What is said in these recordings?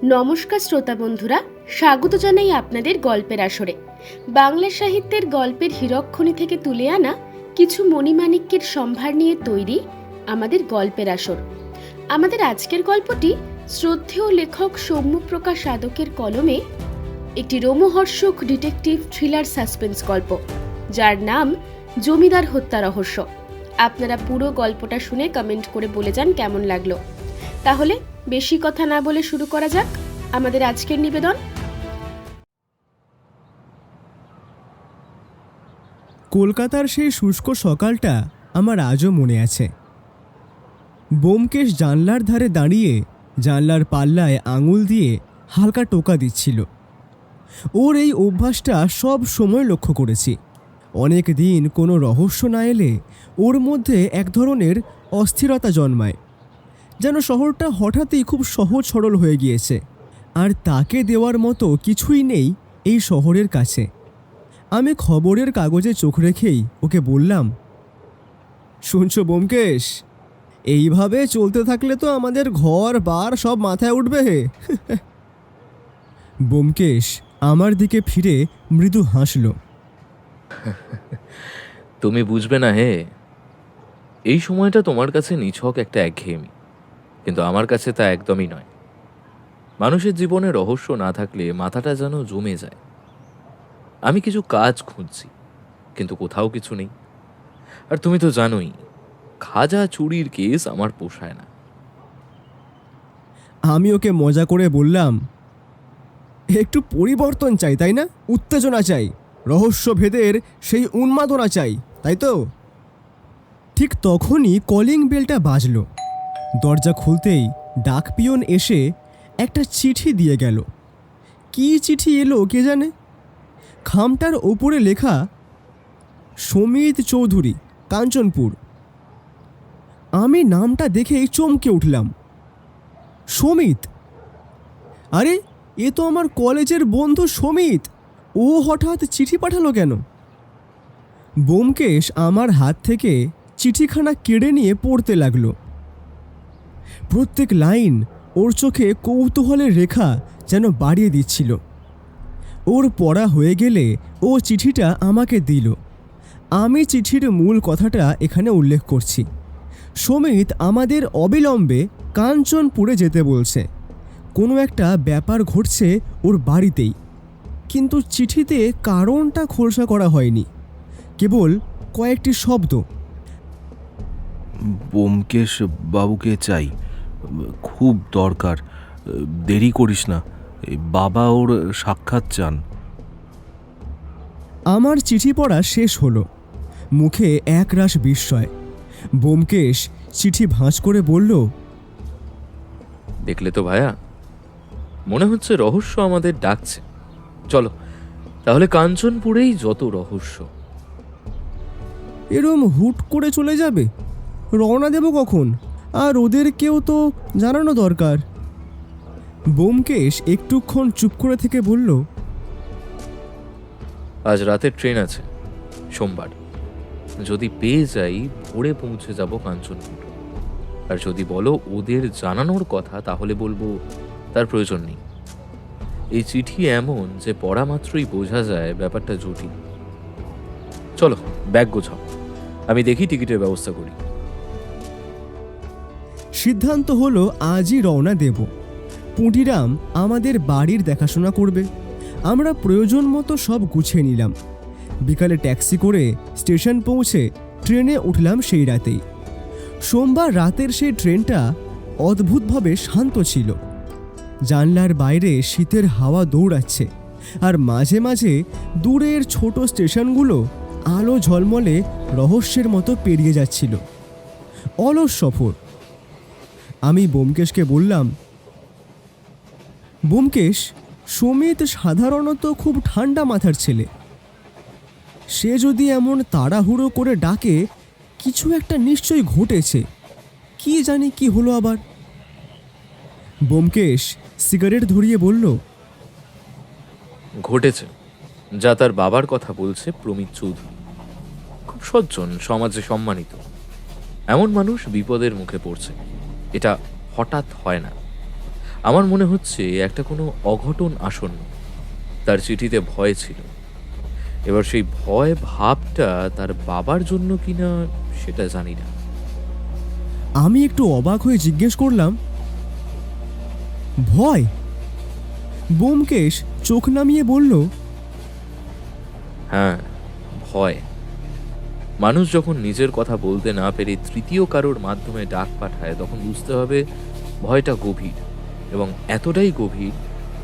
নমস্কার শ্রোতা বন্ধুরা, স্বাগত জানাই আপনাদের গল্পের আসরে। বাংলা সাহিত্যের গল্পের হীরকখনি থেকে তুলে আনা কিছু মণিমাণিক্যের সম্ভার নিয়ে তৈরি আমাদের গল্পের আসর। আমাদের আজকের গল্পটি শ্রদ্ধেয় লেখক সৌম্যপ্রকাশ আদকের কলমে একটি রোমহর্ষক ডিটেকটিভ থ্রিলার সাসপেন্স গল্প, যার নাম জমিদার হত্যা রহস্য। আপনারা পুরো গল্পটা শুনে কমেন্ট করে বলে যান কেমন লাগলো। তাহলে বেশি কথা না বলে শুরু করা যাক আমাদের আজকের নিবেদন। কলকাতার সেই শুষ্ক সকালটা আমার আজও মনে আছে। ব্যোমকেশ জানলার ধারে দাঁড়িয়ে জানলার পাল্লায় আঙুল দিয়ে হালকা টোকা দিচ্ছিল। ওর এই অভ্যাসটা সব সময় লক্ষ্য করেছি। অনেক দিন কোনো রহস্য না এলে ওর মধ্যে এক ধরনের অস্থিরতা জন্মায়, যেন শহরটা হঠাৎই খুব সহজ সরল হয়ে গিয়েছে, আর তাকে দেওয়ার মতো কিছুই নেই এই শহরের কাছে। আমি খবরের কাগজে চোখ রেখেই ওকে বললাম, শুনছো ব্যোমকেশ, এইভাবে চলতে থাকলে তো আমাদের ঘর বার সব মাথায় উঠবে হে। ব্যোমকেশ আমার দিকে ফিরে মৃদু হাসল। তুমি বুঝবে না হে, এই সময়টা তোমার কাছে নিছক একটা একঘেয়েমি, কিন্তু আমার কাছে তা একদমই নয়। মানুষের জীবনে রহস্য না থাকলে মাথাটা যেন জমে যায়। আমি কিছু কাজ খুঁজছি, কিন্তু কোথাও কিছু নেই। আর তুমি তো জানোই, খাজা চুরির কেস আমার পোষায় না। আমি ওকে মজা করে বললাম, একটু পরিবর্তন চাই, তাই না? উত্তেজনা চাই, রহস্য ভেদের সেই উন্মাদনা চাই, তাই তো? ঠিক তখনই কলিং বেলটা বাজল। দরজা খুলতেই ডাক পিয়ন এসে একটা চিঠি দিয়ে গেল। কি চিঠি এলো কে জানে। খামটার ওপরে লেখা, সমিত চৌধুরী, কাঞ্চনপুর। আমি নামটা দেখেই চমকে উঠলাম। সমিত! আরে, এ তো আমার কলেজের বন্ধু সমিত। ও হঠাৎ চিঠি পাঠালো কেন? ব্যোমকেশ আমার হাত থেকে চিঠিখানা কেড়ে নিয়ে পড়তে লাগলো। প্রত্যেক লাইন ওর চোখে কৌতূহলের রেখা যেন বাড়িয়ে দিচ্ছিল। ওর পড়া হয়ে গেলে ও চিঠিটা আমাকে দিল। আমি চিঠির মূল কথাটা এখানে উল্লেখ করছি। সমিত আমাদের অবিলম্বে কাঞ্চনপুরে যেতে বলছে। কোনো একটা ব্যাপার ঘটছে ওর বাড়িতেই, কিন্তু চিঠিতে কারণটা খোলসা করা হয়নি, কেবল কয়েকটি শব্দ। ব্যোমকেশ বাবুকে চাই, খুব দরকার, দেরি করিস না, বাবা ওর সাক্ষাৎ চান। আমার চিঠি পড়া শেষ হলো। মুখে একরাশ বিস্ময়। ব্যোমকেশ চিঠি ভাঁজ করে বলল, দেখলে তো ভায়া, মনে হচ্ছে রহস্য আমাদের ডাকছে। চলো তাহলে কাঞ্চনপুরেই যত রহস্য। এরম হুট করে চলে যাবে? রওনা দেব কখন? আর ওদেরকেও তো জানানো দরকার। ব্যোমকেশ একটুক্ষণ চুপ করে থেকে বলল, আজ রাতের ট্রেন আছে, সোমবার। যদি পেয়ে যাই ভোরে পৌঁছে যাব কাঞ্চনপুর। আর যদি বলো ওদের জানানোর কথা, তাহলে বলবো তার প্রয়োজন নেই। এই চিঠি এমন যে পড়া মাত্রই বোঝা যায় ব্যাপারটা জটিল। চলো ব্যাগ গোছাও, আমি দেখি টিকিটের ব্যবস্থা করি। সিদ্ধান্ত হলো আজই রওনা দেব। পুঁটিরাম আমাদের বাড়ির দেখাশোনা করবে। আমরা প্রয়োজন মতো সব গুছিয়ে নিলাম। বিকালে ট্যাক্সি করে স্টেশন পৌঁছে ট্রেনে উঠলাম সেই রাতেই। সোমবার রাতের সেই ট্রেনটা অদ্ভুতভাবে শান্ত ছিল। জানলার বাইরে শীতের হাওয়া দৌড়াচ্ছে, আর মাঝে মাঝে দূরের ছোট স্টেশনগুলো আলো ঝলমলে রহস্যের মতো পেরিয়ে যাচ্ছিল। অলস সফর। আমি ব্যোমকেশকে বললাম, ব্যোমকেশ, সমিত সাধারণত খুব ঠান্ডা মাথার ছেলে। সে যদি এমন তাড়াহুড়ো করে ডাকে, কিছু একটা নিশ্চয়ই ঘটেছে। কি জানি কি হলো আবার। ব্যোমকেশ সিগারেট ধরিয়ে বলল, ঘটেছে যা তার বাবার কথা বলছে প্রমিত চৌধুরী। খুব সজ্জন, সমাজে সম্মানিত। এমন মানুষ বিপদের মুখে পড়ছে, এটা হঠাৎ হয় না। আমার মনে হচ্ছে একটা কোনো অঘটন আসন্ন। তার চিঠিতে ভয় ছিল। এবার সেই ভয় ভাবটা তার বাবার জন্য কিনা সেটা জানি না। আমি একটু অবাক হয়ে জিজ্ঞেস করলাম, ভয়? ব্যোমকেশ চোখ নামিয়ে বলল, হ্যাঁ, ভয়। মানুষ যখন নিজের কথা বলতে না পেরে তৃতীয় কারোর মাধ্যমে ডাক পাঠায়, তখন বুঝতে হবে ভয়টা গভীর, এবং এতটাই গভীর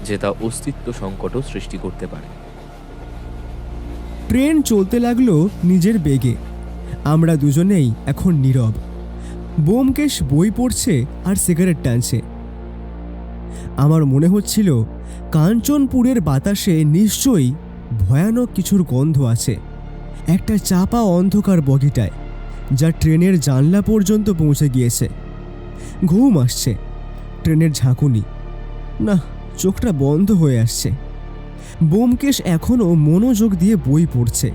যে তা অস্তিত্ব সংকটও সৃষ্টি করতে পারে। ট্রেন চলতে লাগলো নিজের বেগে। আমরা দুজনেই এখন নীরব। ব্যোমকেশ বই পড়ছে আর সিগারেট টানছে। আমার মনে হচ্ছিল কাঞ্চনপুরের বাতাসে নিশ্চয়ই ভয়ানক কিছুর গন্ধ আছে, একটা চাপা অন্ধকার বগিটায়, যা ট্রেনের জানলা পর্যন্ত পৌঁছে গিয়েছে। ঘুম আসছে, ট্রেনের ঝাঁকুনি, না, চোখটা বন্ধ হয়ে আসছে। ব্যোমকেশ এখনও মনোযোগ দিয়ে বই পড়ছে।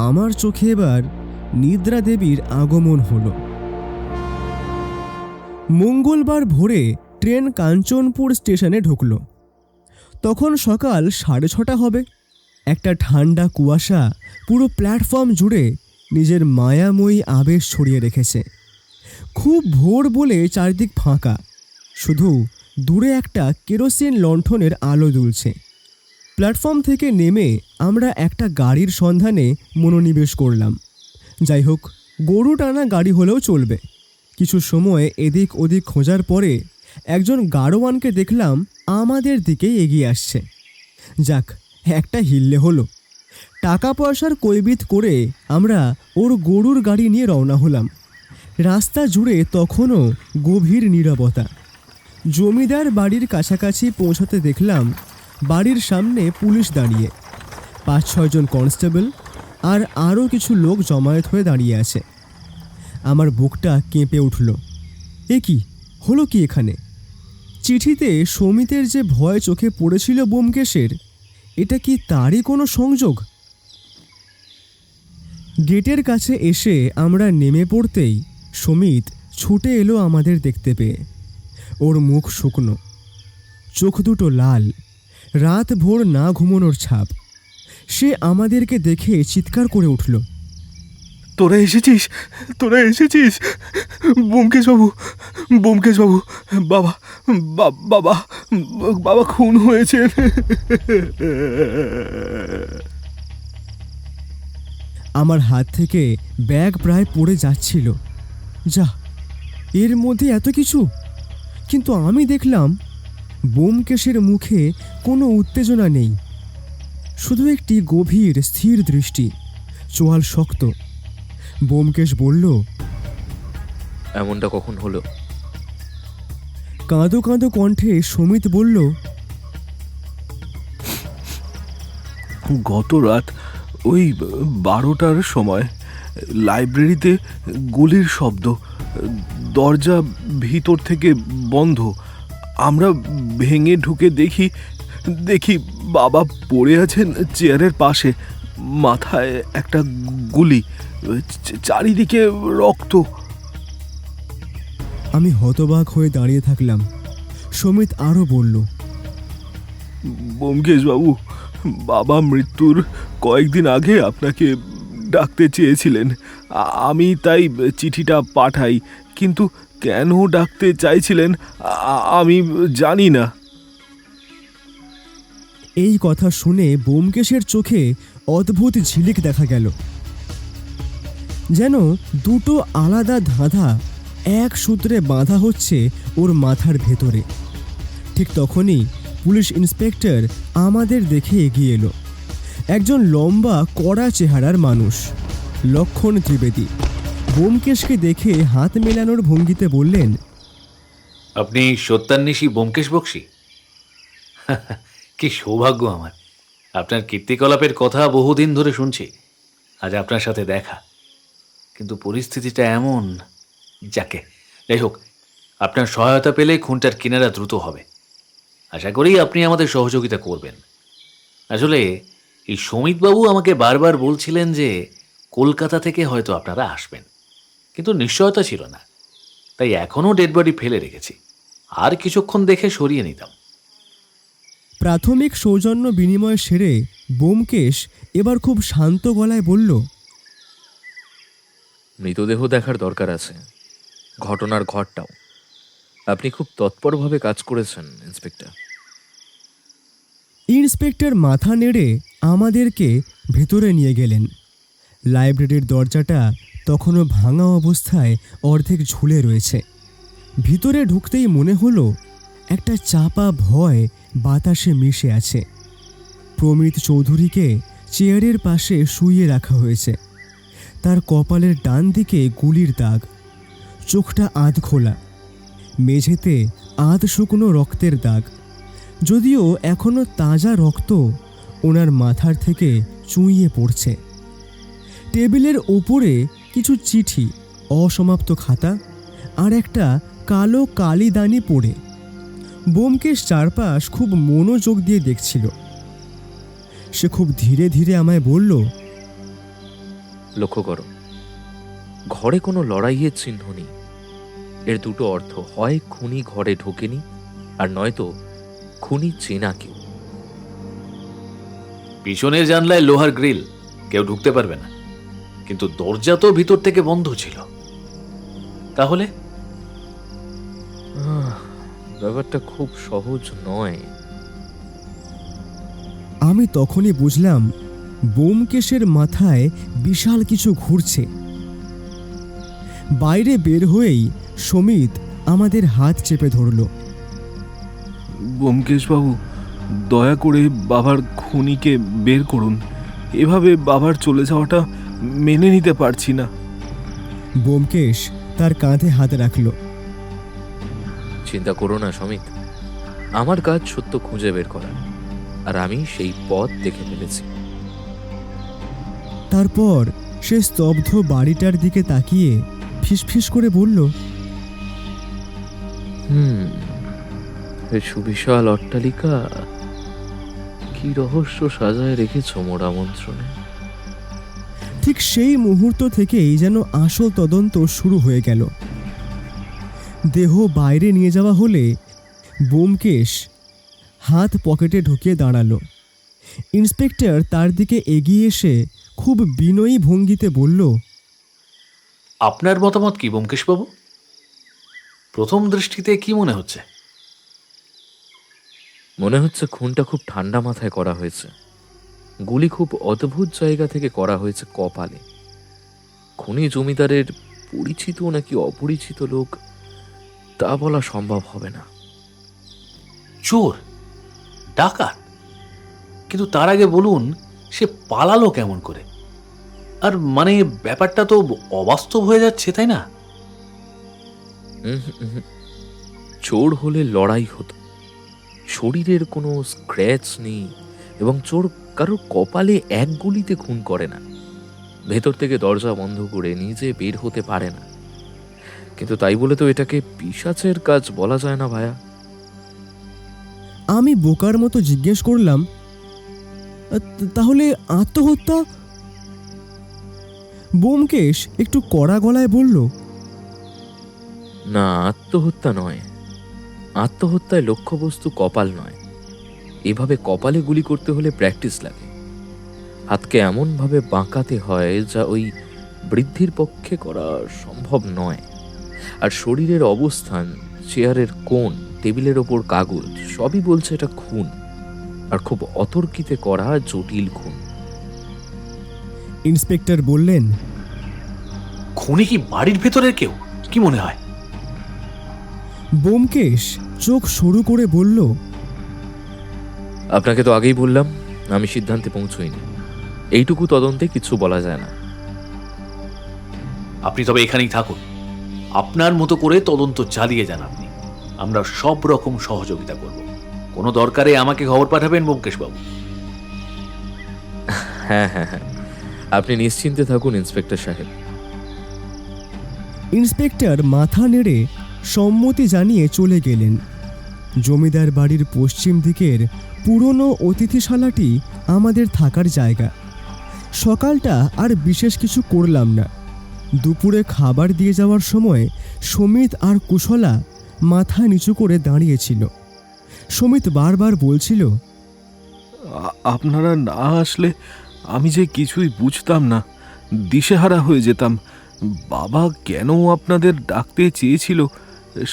আমার চোখে এবার নিদ্রা দেবীর আগমন হলো। মঙ্গলবার ভোরে ট্রেন কাঞ্চনপুর স্টেশনে ঢুকল। তখন সকাল 6:30 হবে। একটা ঠান্ডা কুয়াশা পুরো প্ল্যাটফর্ম জুড়ে নিজের মায়াময়ী আবেশ ছড়িয়ে রেখেছে। খুব ভোর বলে চারদিক ফাঁকা, শুধু দূরে একটা কেরোসিন লণ্ঠনের আলো দুলছে। প্ল্যাটফর্ম থেকে নেমে আমরা একটা গাড়ির সন্ধানে মনোনিবেশ করলাম। যাই হোক, গরু টানা গাড়ি হলেও চলবে। কিছু সময় এদিক ওদিক খোঁজার পরে একজন গাড়োয়ানকে দেখলাম আমাদের দিকেই এগিয়ে আসছে। যাক, একটা হিললে হলো। টাকা পয়সার কৈবিত করে আমরা ওর গরুর গাড়ি নিয়ে রওনা হলাম। রাস্তা জুড়ে তখনও গভীর নীরবতা। জমিদার বাড়ির কাছাকাছি পৌঁছাতে দেখলাম বাড়ির সামনে পুলিশ দাঁড়িয়ে, 5-6 জন কনস্টেবল আর আরও কিছু লোক জমায়েত হয়ে দাঁড়িয়ে আছে। আমার বুকটা কেঁপে উঠল। এ কি হলো কি এখানে? চিঠিতে সমিতের যে ভয় চোখে পড়েছিল ব্যোমকেশের, এটা কি তারই কোনো সংযোগ? গেটের কাছে এসে আমরা নেমে পড়তেই সমিত ছুটে এলো আমাদের দেখতে পেয়ে। ওর মুখ শুকনো, চোখ দুটো লাল, রাত ভোর না ঘুমানোর ছাপ। সে আমাদেরকে দেখে চিৎকার করে উঠল, তোরা এসেছিস, তোরা এসেছিস! ব্যোমকেশবাবু, ব্যোমকেশবাবু, বাবা, বাবা, বাবা খুন হয়েছে। আমার হাত থেকে ব্যাগ প্রায় পড়ে যাচ্ছিল। যা, এর মধ্যে এত কিছু! কিন্তু আমি দেখলাম ব্যোমকেশের মুখে কোনো উত্তেজনা নেই, শুধু একটি গভীর স্থির দৃষ্টি, চোয়াল শক্ত। ব্যোমকেশ বলল, এমনটা কখন হলো? কাঁদো কাঁদো কণ্ঠে সমিত বলল, গত রাত ওই 12টার সময় লাইব্রেরিতে গুলির শব্দ, দরজা ভিতর থেকে বন্ধ। আমরা ভেঙে ঢুকে দেখি বাবা পড়ে আছেন চেয়ারের পাশে, মাথায় একটা গুলি, চারিদিকে রক্ত। আমি হতবাক হয়ে দাঁড়িয়ে থাকলাম। সমিত আরও বলল, ব্যোমকেশবাবু, বাবা মৃত্যুর কয়েকদিন আগে আপনাকে ডাকতে চেয়েছিলেন। আমি তাই চিঠিটা পাঠাই, কিন্তু কেন ডাকতে চাইছিলেন আমি জানি না। এই কথা শুনে ব্যোমকেশের চোখে অদ্ভুত ঝিলিক দেখা গেল, যেন দুটো আলাদা ধাঁধা এক সূত্রে বাঁধা হচ্ছে ওর মাথার ভেতরে। ঠিক তখনই পুলিশ ইন্সপেক্টর আমাদের দেখে এগিয়ে এলো। একজন লম্বা কড়া চেহারার মানুষ, লক্ষণ ত্রিবেদী। ব্যোমকেশকে দেখে হাত মেলানোর ভঙ্গিতে বললেন, আপনি সত্যান্বেষী ব্যোমকেশ বক্সী? কি সৌভাগ্য আমার! আপনার কীর্তিকলাপের কথা বহুদিন ধরে শুনছি, আজ আপনার সাথে দেখা। কিন্তু পরিস্থিতিটা এমন, যাকে যাই হোক, আপনার সহায়তা পেলে খুনটার কিনারা দ্রুত হবে। আশা করি আপনি আমাদের সহযোগিতা করবেন। আসলে এই সমিতবাবু আমাকে বারবার বলছিলেন যে কলকাতা থেকে হয়তো আপনারা আসবেন, কিন্তু নিশ্চয়তা ছিল না, তাই এখনও ডেড বডি ফেলে রেখেছি। আর কিছুক্ষণ দেখে সরিয়ে নিতাম। প্রাথমিক সৌজন্য বিনিময় সেরে ব্যোমকেশ এবার খুব শান্ত গলায় বলল, মৃতদেহ দেখার দরকার আছে, ঘটনার ঘরটাও। আপনি খুব তৎপরভাবে কাজ করেছেন ইন্সপেক্টর। ইন্সপেক্টর মাথা নেড়ে আমাদেরকে ভেতরে নিয়ে গেলেন। লাইব্রেরির দরজাটা তখনও ভাঙা অবস্থায় অর্ধেক ঝুলে রয়েছে। ভিতরে ঢুকতেই মনে হলো একটা চাপা ভয় বাতাসে মিশে আছে। প্রমিত চৌধুরীকে চেয়ারের পাশে শুইয়ে রাখা হয়েছে। তার কপালের ডান দিকে গুলির দাগ, চোখটা আধ খোলা, মেঝেতে আধ শুকনো রক্তের দাগ, যদিও এখনো তাজা রক্ত ওনার মাথার থেকে চুঁইয়ে পড়ছে। টেবিলের ওপরে কিছু চিঠি, অসমাপ্ত খাতা আর একটা কালো কালিদানি পড়ে। ব্যোমকেশ চারপাশ খুব মনোযোগ দিয়ে দেখছিল। সে খুব ধীরে ধীরে আমায় বলল, লক্ষ্য করো, ঘরে কোনো লড়াইয়ের চিহ্ন নেই। এর দুটো অর্থ, হয় খুনি ঘরে ঢোকেনি, আর নয়তো খুনি চেনা কেউ। পিছনের জানলায় লোহার গ্রিল, কেউ ঢুকতে পারবে না, কিন্তু দরজা তো ভিতর থেকে বন্ধ ছিল। তাহলে ব্যাপারটা খুব সহজ নয়। আমি তখনই বুঝলাম ব্যোমকেশের মাথায় বিশাল কিছু ঘুরছে। বাইরে বের হয়েই সমিত আমাদের হাত চেপে ধরল। ব্যোমকেশবাবু, দয়া করে বাবার খুনিকে বের করুন। এভাবে বাবার চলে যাওয়াটা মেনে নিতে পারছি না। ব্যোমকেশ তার কাঁধে হাত রাখল। চিন্তা করো না সমিত, আমার কাজ সত্য খুঁজে বের করা, আর আমি সেই পথ দেখে ফেলেছি। তারপর সে স্তব্ধ বাড়িটার দিকে তাকিয়ে ফিসফিস করে বলল, এই সুবিশাল অট্টালিকা, কি রহস্য সাজায় রেখেছ মোড়া মন্ত্রণে। ঠিক সেই মুহূর্ত থেকেই যেন আসল তদন্ত শুরু হয়ে গেল। দেহ বাইরে নিয়ে যাওয়া হলে ব্যোমকেশ হাত পকেটে ঢুকিয়ে দাঁড়ালো। ইন্সপেক্টর তার দিকে এগিয়ে এসে খুব বিনয়ী ভঙ্গিতে বলল, আপনার মতামত কি ব্যোমকেশবাবু? প্রথম দৃষ্টিতে কি মনে হচ্ছে? মনে হচ্ছে খুনটা খুব ঠান্ডা মাথায় করা হয়েছে। গুলি খুব অদ্ভুত জায়গা থেকে করা হয়েছে কপালে। খুনি জমিদারের পরিচিত নাকি অপরিচিত লোক তা বলা সম্ভব হবে না। চোর, ডাকাত? কিন্তু তার আগে বলুন, সে পালালো কেমন করে? আর মানে ব্যাপারটা তো অবাস্তব হয়ে যাচ্ছে, তাই না? চোর হলে লড়াই হতো, শরীরের কোনো স্ক্র্যাচ নেই, এবং চোর কারোর কপালে এক গুলিতে খুন করে না। ভেতর থেকে দরজা বন্ধ করে নিজে বের হতে পারে না। কিন্তু তাই বলে তো এটাকে পিশাচের কাজ বলা যায় না ভায়া। আমি বোকার মতো জিজ্ঞেস করলাম, তাহলে আত্মহত্যা? ব্যোমকেশ একটু কড়া গলায় বলল, না, আত্মহত্যা নয়। আত্মহত্যায় লক্ষ্যবস্তু কপাল নয়। এভাবে কপালে গুলি করতে হলে প্র্যাকটিস লাগে। হাতকে এমনভাবে বাঁকাতে হয় যা ওই বৃদ্ধির পক্ষে করা সম্ভব নয়। আর শরীরের অবস্থান, চেয়ারের কোণ, টেবিলের ওপর কাগজ, সবই বলছে এটা খুন, আর খুব অতর্কিতে করা জটিল খুন। ইন্সপেক্টর বললেন, খুনি কি বাড়ির ভেতরের কেউ? কি মনে হয়? ব্যোমকেশ চোখ সরু করে বলল, আপনাকে তো আগেই বললাম, আমি সিদ্ধান্তে পৌঁছইনি। এইটুকু তদন্তে কিছু বলা যায় না। আপনি তবে এখানেই থাকুন, আপনার মতো করে তদন্ত চালিয়ে যান আপনি। আমরা সব রকম সহযোগিতা করব। কোনো দরকারে আমাকে খবর পাঠাবেন ব্যোমকেশবাবু। হ্যাঁ হ্যাঁ হ্যাঁ, আপনি নিশ্চিন্তে থাকুন ইন্সপেক্টর সাহেব। ইন্সপেক্টর মাথা নেড়ে সম্মতি জানিয়ে চলে গেলেন। জমিদার বাড়ির পশ্চিম দিকের পুরনো অতিথিশালাটি আমাদের থাকার জায়গা। সকালটা আর বিশেষ কিছু করলাম না। দুপুরে খাবার দিয়ে যাওয়ার সময় সমিত আর কুশলা মাথা নিচু করে দাঁড়িয়েছিল। সমিত বারবার বলছিল, আপনারা না আসলে আমি যে কিছুই বুঝতাম না, দিশেহারা হয়ে যেতাম। বাবা কেন আপনাদের ডাকতে চেয়েছিল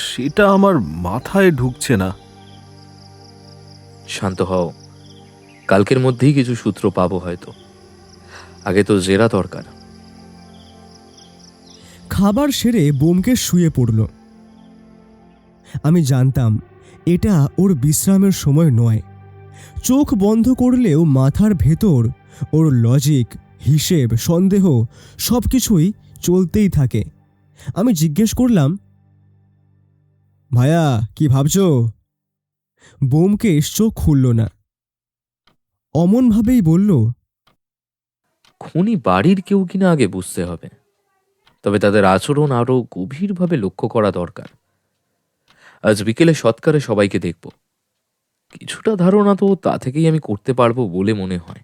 সেটা আমার মাথায় ঢুকছে না। শান্ত হও, কালকের মধ্যেই কিছু সূত্র পাবো হয়তো। আগে তো জেরা দরকার। খাবার সেরে ব্যোমকেশ শুয়ে পড়ল। আমি জানতাম এটা ওর বিশ্রামের সময় নয়। চোখ বন্ধ করলেও মাথার ভেতর ওর লজিক, হিসেব, সন্দেহ সব কিছুই চলতেই থাকে। আমি জিজ্ঞেস করলাম, ভাইয়া কি ভাবছো? ব্যোমকেশ চোখ খুলল না। অমনভাবেই বলল, খুনি বাড়ির কেউ কিনা আগে বুঝতে হবে, তবে তাদের আচরণ আরো গভীরভাবে লক্ষ্য করা দরকার। আজ বিকেলে সৎকারে সবাইকে দেখব। কিছুটা ধারণা তো তা থেকেই আমি করতে পারবো বলে মনে হয়।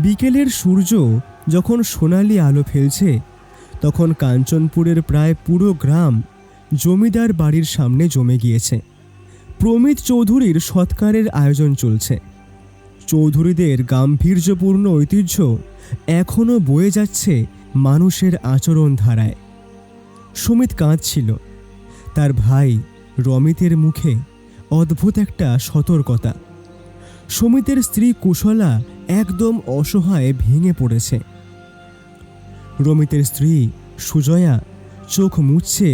বিকেলের সূর্য যখন সোনালি আলো ফেলছে, তখন কাঞ্চনপুরের প্রায় পুরো গ্রাম জমিদার বাড়ির সামনে জমে গিয়েছে। প্রমিত চৌধুরীর সৎকারের আয়োজন চলছে। চৌধুরীদের গাম্ভীর্যপূর্ণ ঐতিহ্য এখনও বয়ে যাচ্ছে মানুষের আচরণ ধারায়। সুমিত কাঁদছিল। তার ভাই রমিতের মুখে অদ্ভুত একটা সতর্কতা। সুমিতের স্ত্রী কুশলা একদম অসহায় ভেঙে পড়েছে। রমিতের স্ত্রী সুজয়া চোখ মুছছে,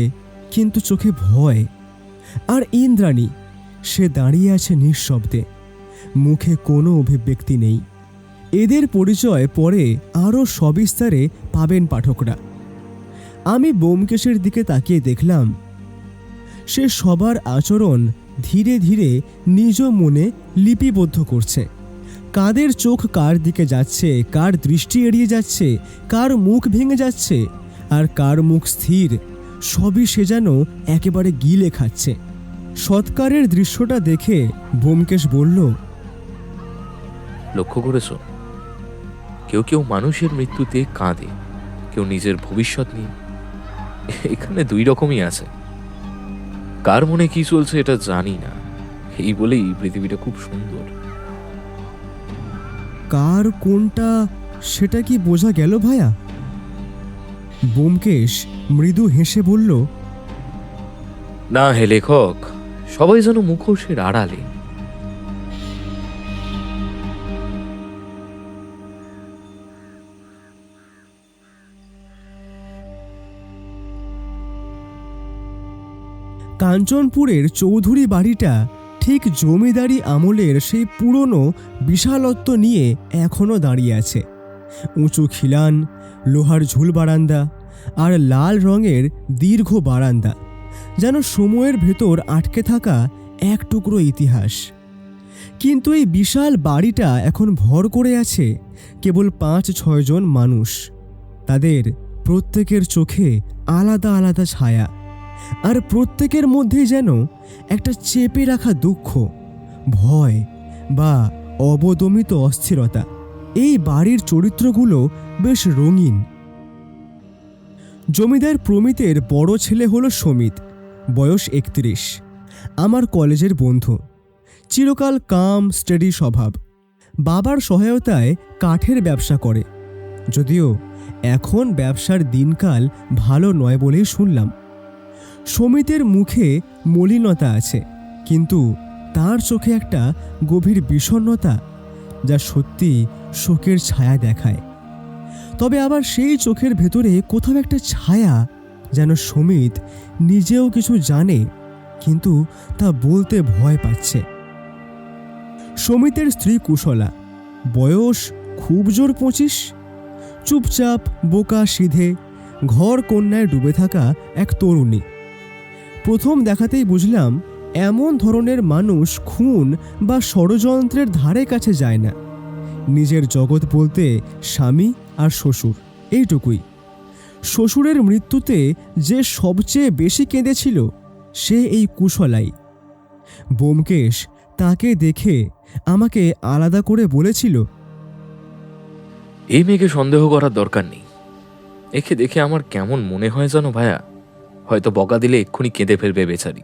কিন্তু চোখে ভয়। আর ইন্দ্রাণী, সে দাঁড়িয়ে আছে নিঃশব্দে, মুখে কোনো অভিব্যক্তি নেই। এদের পরিচয় পরে আরও সবিস্তারে পাবেন পাঠকরা। আমি ব্যোমকেশের দিকে তাকিয়ে দেখলাম, সে সবার আচরণ ধীরে ধীরে নিজ মনে লিপিবদ্ধ করছে। কাদের চোখ কার দিকে যাচ্ছে, কার দৃষ্টি এড়িয়ে যাচ্ছে, কার মুখ ভেঙে যাচ্ছে, আর কার মুখ স্থির, সবই সে যেন একেবারে গিলে খাচ্ছে। সৎকারের দৃশ্যটা দেখে ব্যোমকেশ বলল, লক্ষ্য করেছ, কেউ কেউ মানুষের মৃত্যুতে কাঁদে, কেউ নিজের ভবিষ্যৎ নিয়ে। এখানে দুই রকমই আছে। কার মনে কি চলছে এটা জানি না, এই বলেই পৃথিবীটা খুব সুন্দর। কার কোনটা সেটা কি বোঝা গেল ভায়া? ব্যোমকেশ মৃদু হেসে বলল, না হে লেখক, সবাই যেন মুখোশের আড়ালে। কাঞ্চনপুরের চৌধুরী বাড়িটা ঠিক জমিদারি আমলের সেই পুরনো বিশালত্ব নিয়ে এখনও দাঁড়িয়ে আছে। উঁচু খিলান, লোহার ঝুল বারান্দা আর লাল রঙের দীর্ঘ বারান্দা, যেন সময়ের ভেতর আটকে থাকা এক টুকরো ইতিহাস। কিন্তু এই বিশাল বাড়িটা এখন ভর করে আছে কেবল 5-6 জন মানুষ। তাদের প্রত্যেকের চোখে আলাদা আলাদা ছায়া, আর প্রত্যেকের মধ্যেই যেন একটা চেপে রাখা দুঃখ, ভয় বা অবদমিত অস্থিরতা। এই বাড়ির চরিত্রগুলো বেশ রঙিন। জমিদার প্রমিতের বড় ছেলে হলো সমিত, বয়স 31, আমার কলেজের বন্ধু। চিরকাল কাম স্টেডি স্বভাব। বাবার সহায়তায় কাঠের ব্যবসা করে, যদিও এখন ব্যবসার দিনকাল ভালো নয় বলেই শুনলাম। সমিতের মুখে মলিনতা আছে, কিন্তু তার চোখে একটা গভীর বিষণ্ণতা, যা সত্যি শোকের ছায়া দেখায়। তবে আবার সেই চোখের ভেতরে কোথাও একটা ছায়া, যেন সমিত নিজেও কিছু জানে, কিন্তু তা বলতে ভয় পাচ্ছে। সমিতের স্ত্রী কুশলা, বয়স খুব জোর 25, চুপচাপ, বোকা সিধে, ঘর কন্যায় ডুবে থাকা এক তরুণী। প্রথম দেখাতেই বুঝলাম এমন ধরনের মানুষ খুন বা ষড়যন্ত্রের ধারে কাছে যায় না। নিজের জগৎ বলতে স্বামী আর শ্বশুর, এইটুকুই। শ্বশুরের মৃত্যুতে যে সবচেয়ে বেশি কেঁদেছিল সে এই কুশলাই। ব্যোমকেশ তাকে দেখে আমাকে আলাদা করে বলেছিল, এই মেয়েকে সন্দেহ করার দরকার নেই। একে দেখে আমার কেমন মনে হয় জানো ভাইয়া, হয়তো বকা দিলে এক্ষুনি কেঁদে ফেলবে বেচারি।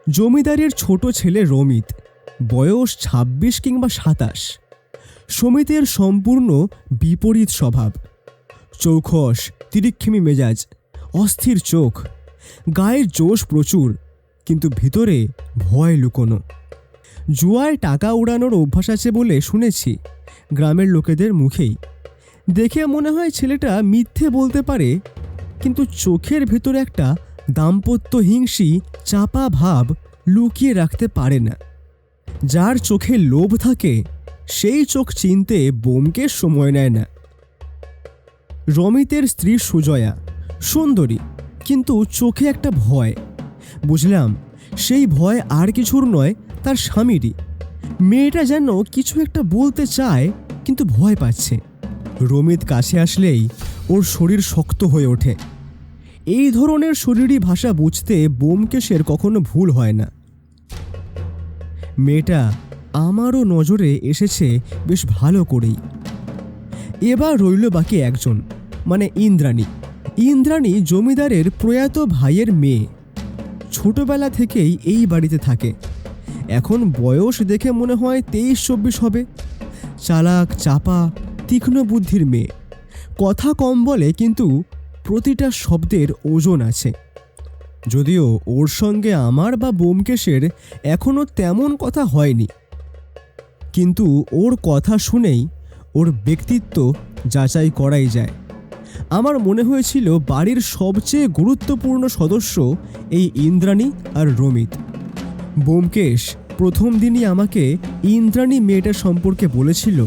জমিদারের ছোট ছেলে রমিত, বয়স ২৬ কিংবা ২৭। সমিতের সম্পূর্ণ বিপরীত স্বভাব। চৌখস, তিরিক্ষিমি মেজাজ, অস্থির চোখ, গায়ের জোশ প্রচুর, কিন্তু ভিতরে ভয় লুকোনো। জুয়ায় টাকা উড়ানোর অভ্যাস আছে বলে শুনেছি গ্রামের লোকেদের মুখেই। দেখে মনে হয় ছেলেটা মিথ্যে বলতে পারে, কিন্তু চোখের ভেতরে একটা দাম্পত্যহিংসী চাপা ভাব লুকিয়ে রাখতে পারে না। যার চোখে লোভ থাকে সেই চোখ চিনতে বোমকেশ সময় নেয় না। রমিতের স্ত্রী সুজয়া সুন্দরী, কিন্তু চোখে একটা ভয়। বুঝলাম সেই ভয় আর কিছুর নয়, তার স্বামীরই। মেয়েটা যেন কিছু একটা বলতে চায়, কিন্তু ভয় পাচ্ছে। রমিত কাছে আসলেই ওর শরীর শক্ত হয়ে ওঠে। এই ধরনের শরীরী ভাষা বুঝতে বোমকেশের কখনো ভুল হয় না। মেয়েটা আমারও নজরে এসেছে বেশ ভালো করেই। এবার রইল বাকি একজন, মানে ইন্দ্রাণী। ইন্দ্রাণী জমিদারের প্রয়াত ভাইয়ের মেয়ে। ছোটবেলা থেকেই এই বাড়িতে থাকে। এখন বয়স দেখে মনে হয় ২৩-২৪ হবে। চালাক, চাপা, তীক্ষ্ণ বুদ্ধির মেয়ে। কথা কম বলে, কিন্তু প্রতিটা শব্দের ওজন আছে। যদিও ওর সঙ্গে আমার বা বোমকেশের এখনও তেমন কথা হয়নি, কিন্তু ওর কথা শুনেই ওর ব্যক্তিত্ব যাচাই করাই যায়। আমার মনে হয়েছিল বাড়ির সবচেয়ে গুরুত্বপূর্ণ সদস্য এই ইন্দ্রাণী আর রমিত। বোমকেশ প্রথম দিনই আমাকে ইন্দ্রাণী মেয়েটার সম্পর্কে বলেছিল,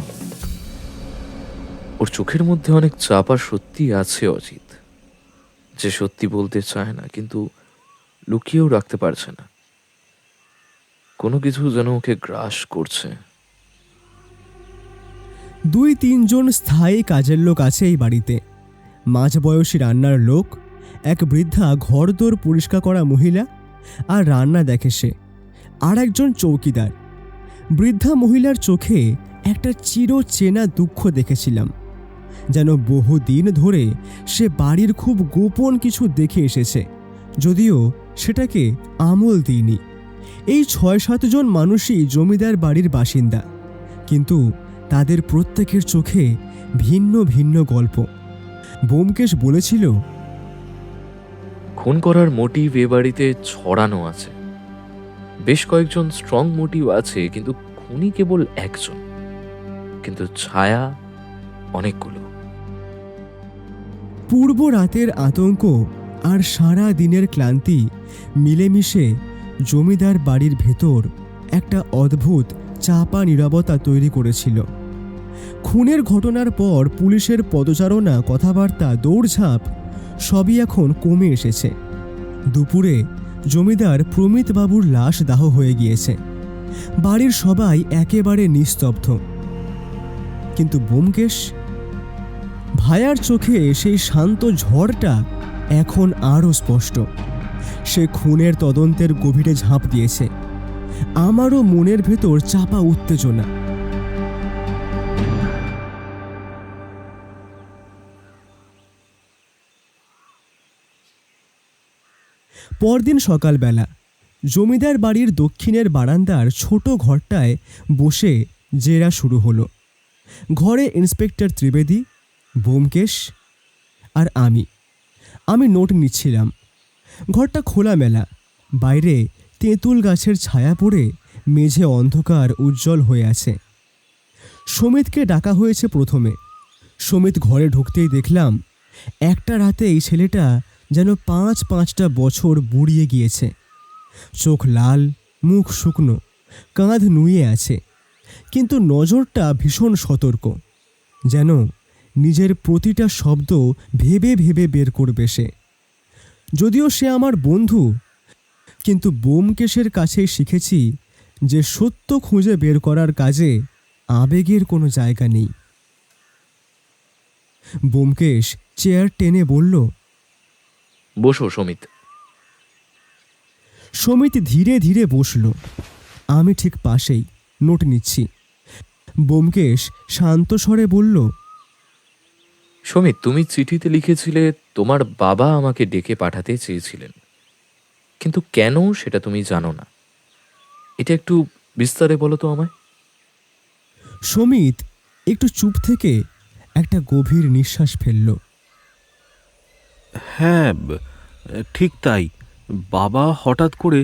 ওর চোখের মধ্যে অনেক চাপা সত্যি আছে অজিত, যে সত্যি বলতে চায় না, কিন্তু লুকিয়েও রাখতে পারছে না। কোনো কিছু যেন ওকে গ্রাস করছে। ২-৩ জন স্থায়ী কাজের লোক আছে এই বাড়িতে। মাঝবয়সী রান্নার লোক, এক বৃদ্ধা ঘরদোর পরিষ্কার করা মহিলা আর রান্না দেখে সে, আর একজন চৌকিদার। বৃদ্ধা মহিলার চোখে একটা চিরচেনা দুঃখ দেখেছিলাম, যেন বহুদিন ধরে সে বাড়ির খুব গোপন কিছু দেখে এসেছে, যদিও সেটাকে আমল দিইনি। এই ৬-৭ জন মানুষই জমিদার বাড়ির বাসিন্দা, কিন্তু তাদের প্রত্যেকের চোখে ভিন্ন ভিন্ন গল্প। বোমকেশ বলেছিল, খুন করার মোটিভ এ বাড়িতে ছড়ানো আছে। বেশ কয়েকজন স্ট্রং মোটিভ আছে, কিন্তু খুনি কেবল একজন, কিন্তু ছায়া অনেকগুলো। পূর্ব রাতের আতঙ্ক আর সারা দিনের ক্লান্তি মিলেমিশে জমিদার বাড়ির ভেতর একটা অদ্ভুত চাপা নীরবতা তৈরি করেছিল। খুনের ঘটনার পর পুলিশের পদচারণা, কথাবার্তা, দৌড়ঝাঁপ সবই এখন কমে এসেছে। দুপুরে জমিদার প্রমিত বাবুর লাশ দাহ হয়ে গিয়েছে। বাড়ির সবাই একেবারে নিস্তব্ধ, কিন্তু বোমকেশ ভায়ার চোখে সেই শান্ত ঝড়টা এখন আরও স্পষ্ট। সে খুনের তদন্তের গভীরে ঝাঁপ দিয়েছে। আমারও মনের ভেতর চাপা উত্তেজনা। পরদিন সকালবেলা জমিদার বাড়ির দক্ষিণের বারান্দার ছোট ঘরটায় বসে জেরা শুরু হলো। ঘরে ইন্সপেক্টর ত্রিবেদী, বোমকেশ আর আমি নোট নিচ্ছিলাম। ঘরটা খোলামেলা, বাইরে তেঁতুল গাছের ছায়া পড়ে মেঝে অন্ধকার উজ্জ্বল হয়ে আছে। সমিতকে ডাকা হয়েছে প্রথমে। সমিত ঘরে ঢুকতেই দেখলাম একটা রাতেই ছেলেটা যেন ৫-৫টা বছর বুড়িয়ে গিয়েছে। চোখ লাল, মুখ শুকনো, কাঁধ নুয়ে আছে, কিন্তু নজরটা ভীষণ সতর্ক, যেন নিজের প্রতিটা শব্দ ভেবে ভেবে বের করবে সে। যদিও সে আমার বন্ধু, কিন্তু বোমকেশের কাছেই শিখেছি যে সত্য খুঁজে বের করার কাজে আবেগের কোনো জায়গা নেই। বোমকেশ চেয়ার টেনে বলল, বসো সমিত। সমিত ধীরে ধীরে বসল। আমি ঠিক পাশেই নোট নিচ্ছি। ব্যোমকেশ শান্ত স্বরে বলল, সমিত, তুমি চিঠিতে লিখেছিলে তোমার বাবা আমাকে ডেকে পাঠাতে চেয়েছিলেন, কিন্তু কেন সেটা তুমি জানো না। এটা একটু বিস্তারে বলো তো আমায়। সমিত একটু চুপ থেকে একটা গভীর নিঃশ্বাস ফেলল। হ্যাঁ, ঠিক তাই। বাবা হঠাৎ করে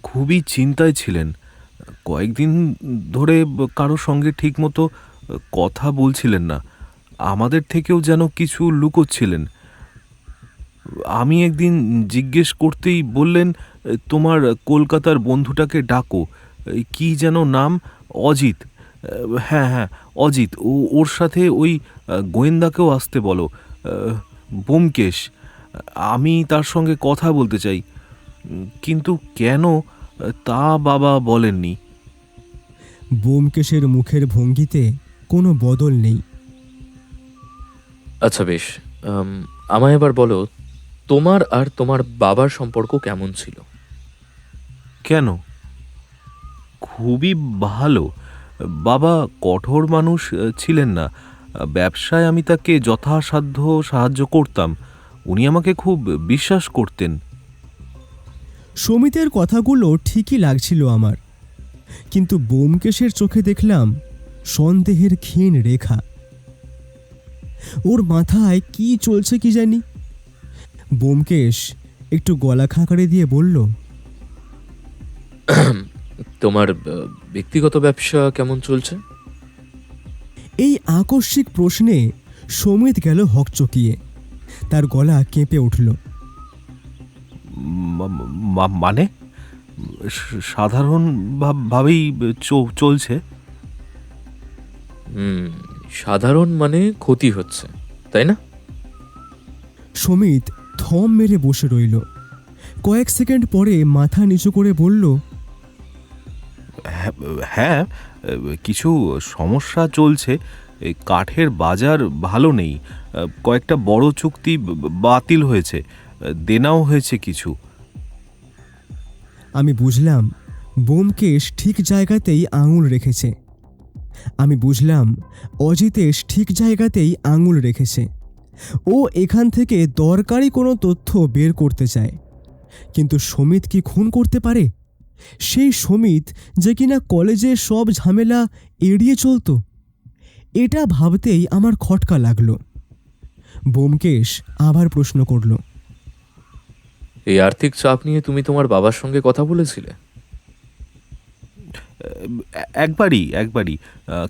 খুবই চিন্তায় ছিলেন। কয়েকদিন ধরে কারো সঙ্গে ঠিকমতো কথা বলছিলেন না। আমাদের থেকেও যেন কিছু লুকোচ্ছিলেন। আমি একদিন জিজ্ঞেস করতেই বললেন, তোমার কলকাতার বন্ধুটাকে ডাকো। কি যেন নাম? অজিত। হ্যাঁ হ্যাঁ, অজিত। ওর সাথে ওই গোয়েন্দাকেও আসতে বলো, ব্যোমকেশ। আমি তার সঙ্গে কথা বলতে চাই। কিন্তু কেন তা বাবা বলেননি। ব্যোমকেশের মুখের ভঙ্গিতে কোনো বদল নেই। আচ্ছা বেশ, আমায় এবার বলো, তোমার আর তোমার বাবার সম্পর্ক কেমন ছিল? কেন? খুবই ভালো। বাবা কঠোর মানুষ ছিলেন না। ব্যবসায় আমি তাকে যথাসাধ্য সাহায্য করতাম। উনি আমাকে খুব বিশ্বাস করতেন। সমিতের কথাগুলো ঠিকই লাগছিল আমার, কিন্তু ব্যোমকেশের চোখে দেখলাম সন্দেহের ক্ষীণ রেখা। ওর মাথায় কি চলছে কি জানি। ব্যোমকেশ একটু গলা খাঁকারে দিয়ে বলল, তোমার ব্যক্তিগত ব্যবসা কেমন চলছে? এই আকস্মিক প্রশ্নে সমিত গেল হকচকিয়ে। তার গলা কেঁপে উঠল। মানে সাধারণ ভাবেই চলছে। সাধারণ মানে ক্ষতি হচ্ছে, তাই না? সমিত থম মেরে বসে রইল। কয়েক সেকেন্ড পরে মাথা নিচু করে বলল, হ্যাঁ, কিছু সমস্যা চলছে। এই কাঠের বাজার ভালো নেই। কয়েকটা বড় চুক্তি বাতিল হয়েছে, দেনাও হয়েছে কিছু। আমি বুঝলাম ব্যোমকেশ ঠিক জায়গাতেই আঙুল রেখেছে। আমি বুঝলাম অজিতেশ ঠিক জায়গাতেই আঙুল রেখেছে। ও এখান থেকে দরকারি কোনো তথ্য বের করতে চায়, কিন্তু সমিত কি খুন করতে পারে? সেই সমিত যে কিনা কলেজে সব ঝামেলা এড়িয়ে চলতো। এটা ভাবতেই আমার খটকা লাগলো। ব্যোমকেশ আবার প্রশ্ন করল, এই আর্থিক চাপ নিয়ে তুমি তোমার বাবার সঙ্গে কথা বলেছিলে? একবারই।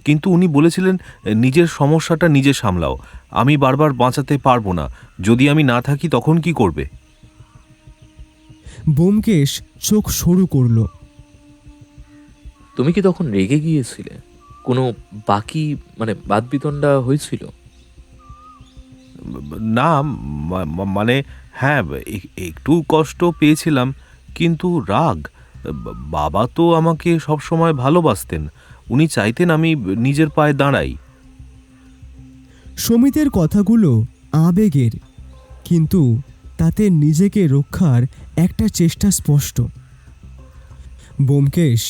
কিন্তু উনি বলেছিলেন, নিজের সমস্যাটা নিজে সামলাও। আমি বারবার বাঁচাতে পারবো না। যদি আমি না থাকি তখন কি করবে? ব্যোমকেশ চোখ সরু করল। তুমি কি তখন রেগে গিয়েছিলে? কোনো বাকি বাদবিতণ্ডা হয়েছিল? না, মানে হ্যাঁ, একটু কষ্ট পেয়েছিলাম, কিন্তু রাগ। বাবা তো আমাকে সবসময় ভালোবাসতেন। উনি চাইতেন আমি নিজের পায়ে দাঁড়াই। সমিতের কথাগুলো আবেগের, কিন্তু তাতে নিজেকে রক্ষার একটা চেষ্টা স্পষ্ট। ব্যোমকেশ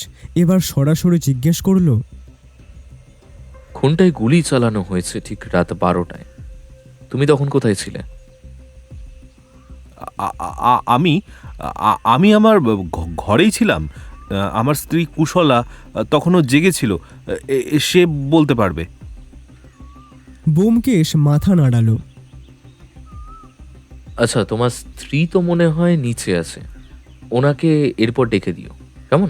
এবার সরাসরি জিজ্ঞেস করল, খুনটায় গুলি চালানো হয়েছে ঠিক রাত 12টায়। তুমি তখন কোথায় ছিলে? আমি আমার ঘরেই ছিলাম। আমার স্ত্রী কুশলা তখনও জেগেছিল। সে বলতে পারবে। ব্যোমকেশ মাথা নাড়ালো। আচ্ছা, তোমার স্ত্রী তো মনে হয় নিচে আছে, ওনাকে এরপর ডেকে দিও, কেমন?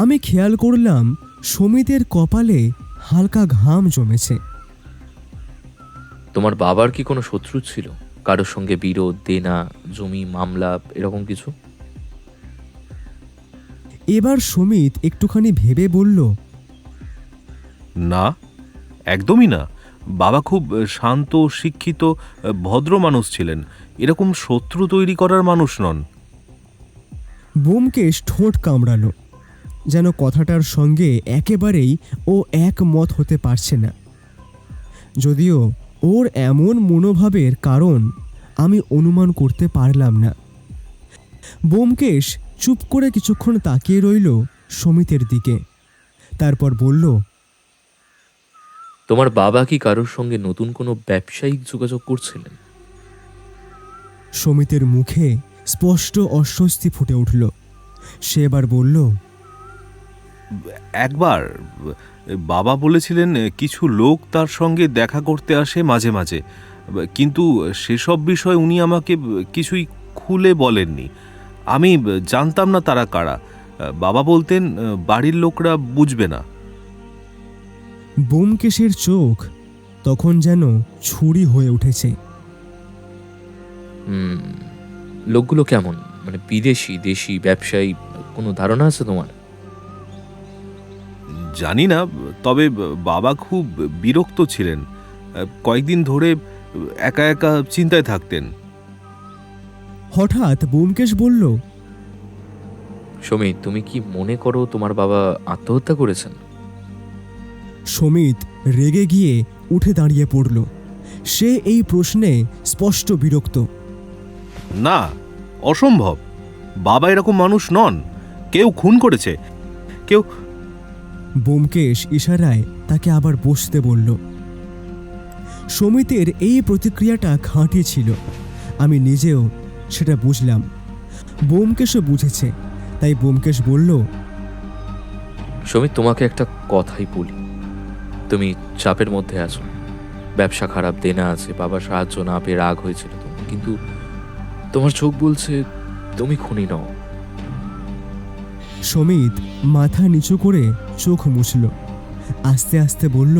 আমি খেয়াল করলাম সমিতের কপালে হালকা ঘাম জমেছে। তোমার বাবার কি কোনো শত্রু ছিল? কারোর সঙ্গে বিরোধ, দেনা, জমি মামলা, এরকম কিছু? এবার সমিত একটুখানি ভেবে বলল, না, একদমই না। বাবা খুব শান্ত, শিক্ষিত, ভদ্র মানুষ ছিলেন। এরকম শত্রু তৈরি করার মানুষ নন। ব্যোমকেশ ঠোঁট কামড়ালো, যেন কথাটার সঙ্গে একেবারেই ও একমত হতে পারছে না। যদিও ওর এমন মনোভাবের কারণ আমি অনুমান করতে পারলাম না। ব্যোমকেশ চুপ করে কিছুক্ষণ তাকিয়ে রইল সমিতের দিকে, তারপর বলল, তোমার বাবা কি কারোর সঙ্গে নতুন কোনো ব্যবসায়িক যোগাযোগ করছিলেন? সমিতের মুখে স্পষ্ট অস্বস্তি ফুটে উঠল। সে এবার বলল, একবার বাবা বলেছিলেন কিছু লোক তার সঙ্গে দেখা করতে আসে মাঝে মাঝে, কিন্তু সেসব বিষয় উনি আমাকে কিছুই খুলে বলেননি। আমি জানতাম না তারা কারা। বাবা বলতেন বাড়ির লোকরা বুঝবে না। ব্যোমকেশের চোখ তখন যেন ছুরি হয়ে উঠেছে। লোকগুলো কেমন, মানে বিদেশি, দেশি, ব্যবসায়ী, কোনো ধারণা আছে তোমার? জানি না, তবে বাবা খুব বিরক্ত ছিলেন। কয়েকদিন ধরে একা একা চিন্তায় থাকতেন। হঠাৎ ব্যোমকেশ বলল, সমীর, তুমি কি মনে করো তোমার বাবা আত্মহত্যা করেছেন? সমিত রেগে গিয়ে উঠে দাঁড়িয়ে পড়ল। সে এই প্রশ্নে স্পষ্ট বিরক্ত। না, অসম্ভব। বাবা এরকম মানুষ নন। কেউ খুন করেছে, কেউ। ব্যোমকেশ ইশারায় তাকে আবার বসতে বলল। সমিতের এই প্রতিক্রিয়াটা খাঁটি ছিল। আমি নিজেও সেটা বুঝলাম। ব্যোমকেশও বুঝেছে। তাই ব্যোমকেশ বলল, সমীর, তোমাকে একটা কথাই বলি। তুমি চাপের মধ্যে আছো, ব্যবসা খারাপ, দেনা আছে, বাবার সাহায্য না পেয়ে রাগ হয়েছিল তুমি, কিন্তু তোমার চোখ বলছে তুমি খুনি নও। সমিত মাথা নিচু করে চোখ মুছল। আস্তে আস্তে বলল,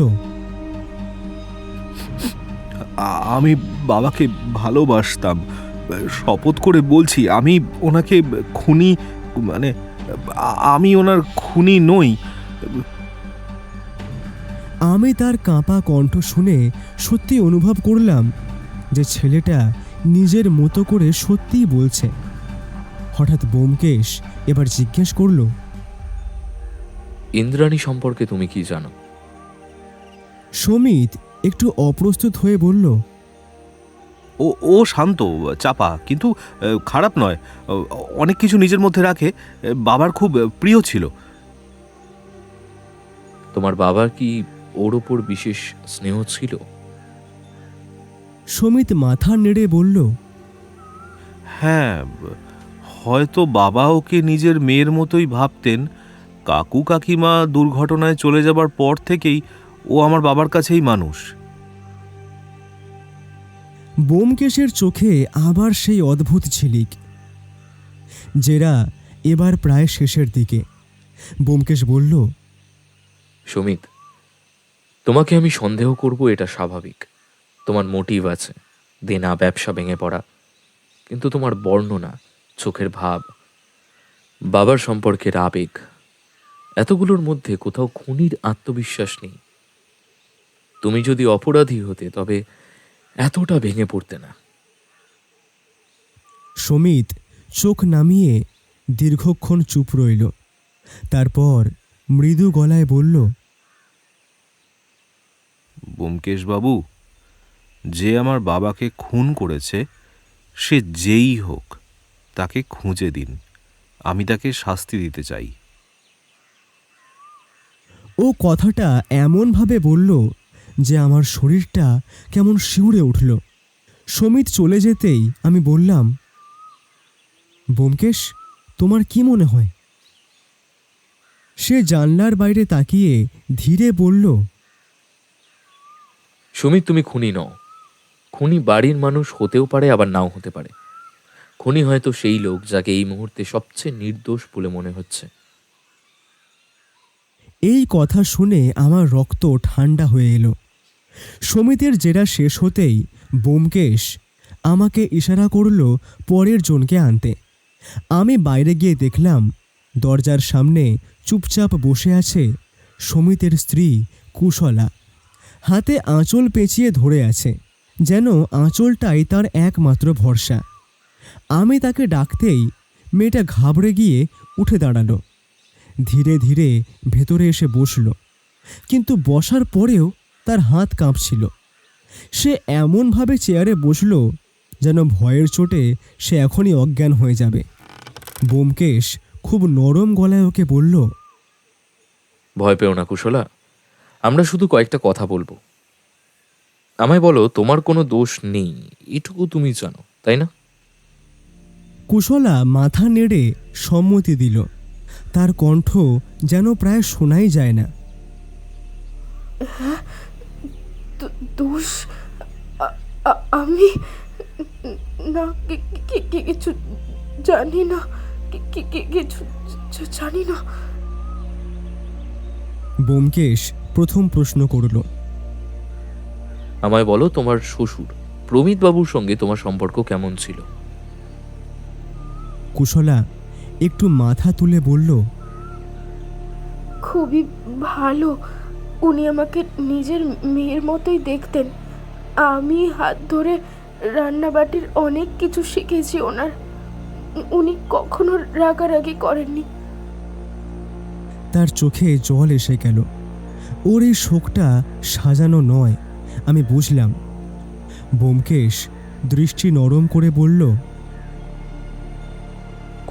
আমি বাবাকে ভালোবাসতাম। শপথ করে বলছি, আমি ওনাকে খুনি, মানে আমি ওনার খুনি নই। আমি তার কাঁপা কণ্ঠ শুনে সত্যি অনুভব করলাম যে ছেলেটা নিজের মতো করে সত্যিই বলছে। হঠাৎ ব্যোমকেশ এবার জিজ্ঞেস করল, ইন্দ্রাণী সম্পর্কে তুমি কি জানো? সমিত একটু অপ্রস্তুত হয়ে বলল, ও শান্ত, চাপা, কিন্তু খারাপ নয়। অনেক কিছু নিজের মধ্যে রাখে। বাবার খুব প্রিয় ছিল। তোমার বাবার কি ওর ওপর বিশেষ স্নেহ ছিল? সমিত মাথা নেড়ে বলল, হ্যাঁ, হয়তো বাবা ওকে নিজের মেয়ের মতোই ভাবতেন। কাকু কাকিমা দুর্ঘটনায় চলে যাবার পর থেকেই ও আমার বাবার কাছেই মানুষ। ব্যোমকেশের চোখে আবার সেই অদ্ভুত ঝিলিক। জেরা এবার প্রায় শেষের দিকে। ব্যোমকেশ বলল, সমিত, তোমাকে আমি সন্দেহ করব এটা স্বাভাবিক। তোমার মোটিভ আছে, দেনা, ব্যবসা ভেঙে পড়া, কিন্তু তোমার বর্ণনা, চোখের ভাব, বাবার সম্পর্কের আবেগ, এতগুলোর মধ্যে কোথাও খুনির আত্মবিশ্বাস নেই। তুমি যদি অপরাধী হতে তবে এতটা ভেঙে পড়তে না। সমিত চোখ নামিয়ে দীর্ঘক্ষণ চুপ রইল। তারপর মৃদু গলায় বলল, ব্যোমকেশ বাবু, যে আমার বাবাকে খুন করেছে, সে যেই হোক, তাকে খুঁজে দিন। আমি তাকে শাস্তি দিতে চাই। ও কথাটা এমনভাবে বলল যে আমার শরীরটা কেমন শিউরে উঠল। সমিত চলে যেতেই আমি বললাম, ব্যোমকেশ, তোমার কি মনে হয়? সে জানলার বাইরে তাকিয়ে ধীরে বলল, সুমিত, তুমি খুনি নও। খুনি বাড়ির মানুষ হতেও পারে, আবার নাও হতে পারে। খুনি হয়তো সেই লোক যাকে এই মুহূর্তে সবচেয়ে নির্দোষ বলে মনে হচ্ছে। এই কথা শুনে আমার রক্ত ঠান্ডা হয়ে এলো। সমিতের জেরা শেষ হতেই ব্যোমকেশ আমাকে ইশারা করল পরের জনকে আনতে। আমি বাইরে গিয়ে দেখলাম দরজার সামনে চুপচাপ বসে আছে সমিতের স্ত্রী কুশলা। হাতে আঁচল পেঁচিয়ে ধরে আছে, যেন আঁচলটাই তার একমাত্র ভরসা। আমি তাকে ডাকতেই মেয়েটা ঘাবড়ে গিয়ে উঠে দাঁড়ালো। ধীরে ধীরে ভেতরে এসে বসল, কিন্তু বসার পরেও তার হাত কাঁপছিল। সে এমনভাবে চেয়ারে বসল যেন ভয়ের চোটে সে এখনই অজ্ঞান হয়ে যাবে। ব্যোমকেশ খুব নরম গলায় ওকে বলল, ভয় পেও না কুশলা, আমরা শুধু কয়েকটা কথা বলবো। আমায় বলো, তোমার কোনো দোষ নেই এটুকু তুমি জানো, তাই না? কুশলা মাথা নেড়ে সম্মতি দিল। তার কণ্ঠ যেন প্রায় শোনাই যায় না। দোষ? আমি না, কিছু জানি না, কিছু জানি না। ব্যোমকেশ প্রথম প্রশ্ন করল, আমায় বলো, তোমার শ্বশুর প্রমিত বাবুর সঙ্গে তোমার সম্পর্ক কেমন ছিল? কুশলা একটু মাথা তুলে বলল, খুবই ভালো। উনি আমাকে নিজের মেয়ের মতোই দেখতেন। আমি হাত ধরে রান্নাবাটির অনেক কিছু শিখেছি ওনার। উনি কখনো রাগারাগি করেননি। তার চোখে জল এসে গেল। ওর এই শোকটা সাজানো নয়, আমি বুঝলাম। ব্যোমকেশ দৃষ্টি নরম করে বলল,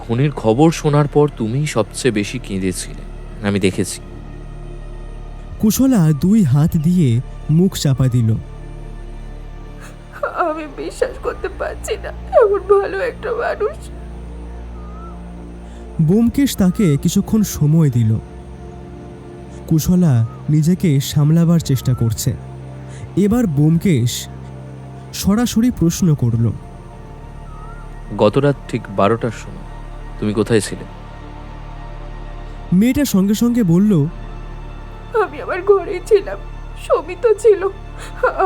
খুনির খবর শোনার পর তুমি সবচেয়ে বেশি কেঁদেছিলে, আমি দেখেছি। কুশলা 2 হাত দিয়ে মুখ চাপা দিল। আমি বিশ্বাস করতে পারছি না, এমন ভালো একটা মানুষ। ব্যোমকেশ তাকে কিছুক্ষণ সময় দিল। কুশলা নিজেকে সামলাবার চেষ্টা করছে। এবার ব্যোমকেশ সরাসরি প্রশ্ন করল, গতরাত ঠিক 12টার সময় তুমি কোথায় ছিলে? মেয়েটা সঙ্গে সঙ্গে বলল, আমি আমার ঘরেই ছিলাম, সমিত ছিল।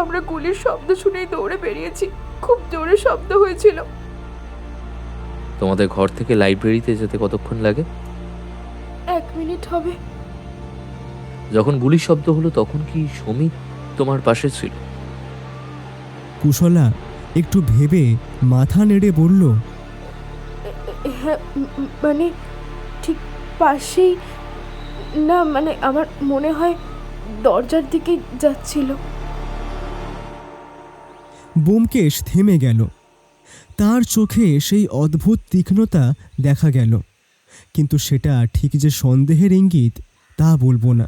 আমরা গুলির শব্দ শুনেই দৌড়ে বেরিয়েছি। খুব জোরে শব্দ হয়েছিল। তোমাদের ঘর থেকে লাইব্রেরিতে যেতে কতক্ষণ লাগে? 1 মিনিট হবে। যখন গুলির শব্দ হলো তখন কি সমিত তোমার পাশে ছিল? কুশলা একটু ভেবে মাথা নেড়ে বলল, হ্যাঁ, মানে ঠিক পাশেই না, মানে আমার মনে হয় দরজার দিকে যাচ্ছিল। ব্যোমকেশ থেমে গেল। তার চোখে সেই অদ্ভুত তীক্ষ্ণতা দেখা গেল, কিন্তু সেটা ঠিক যে সন্দেহের ইঙ্গিত তা বলবো না।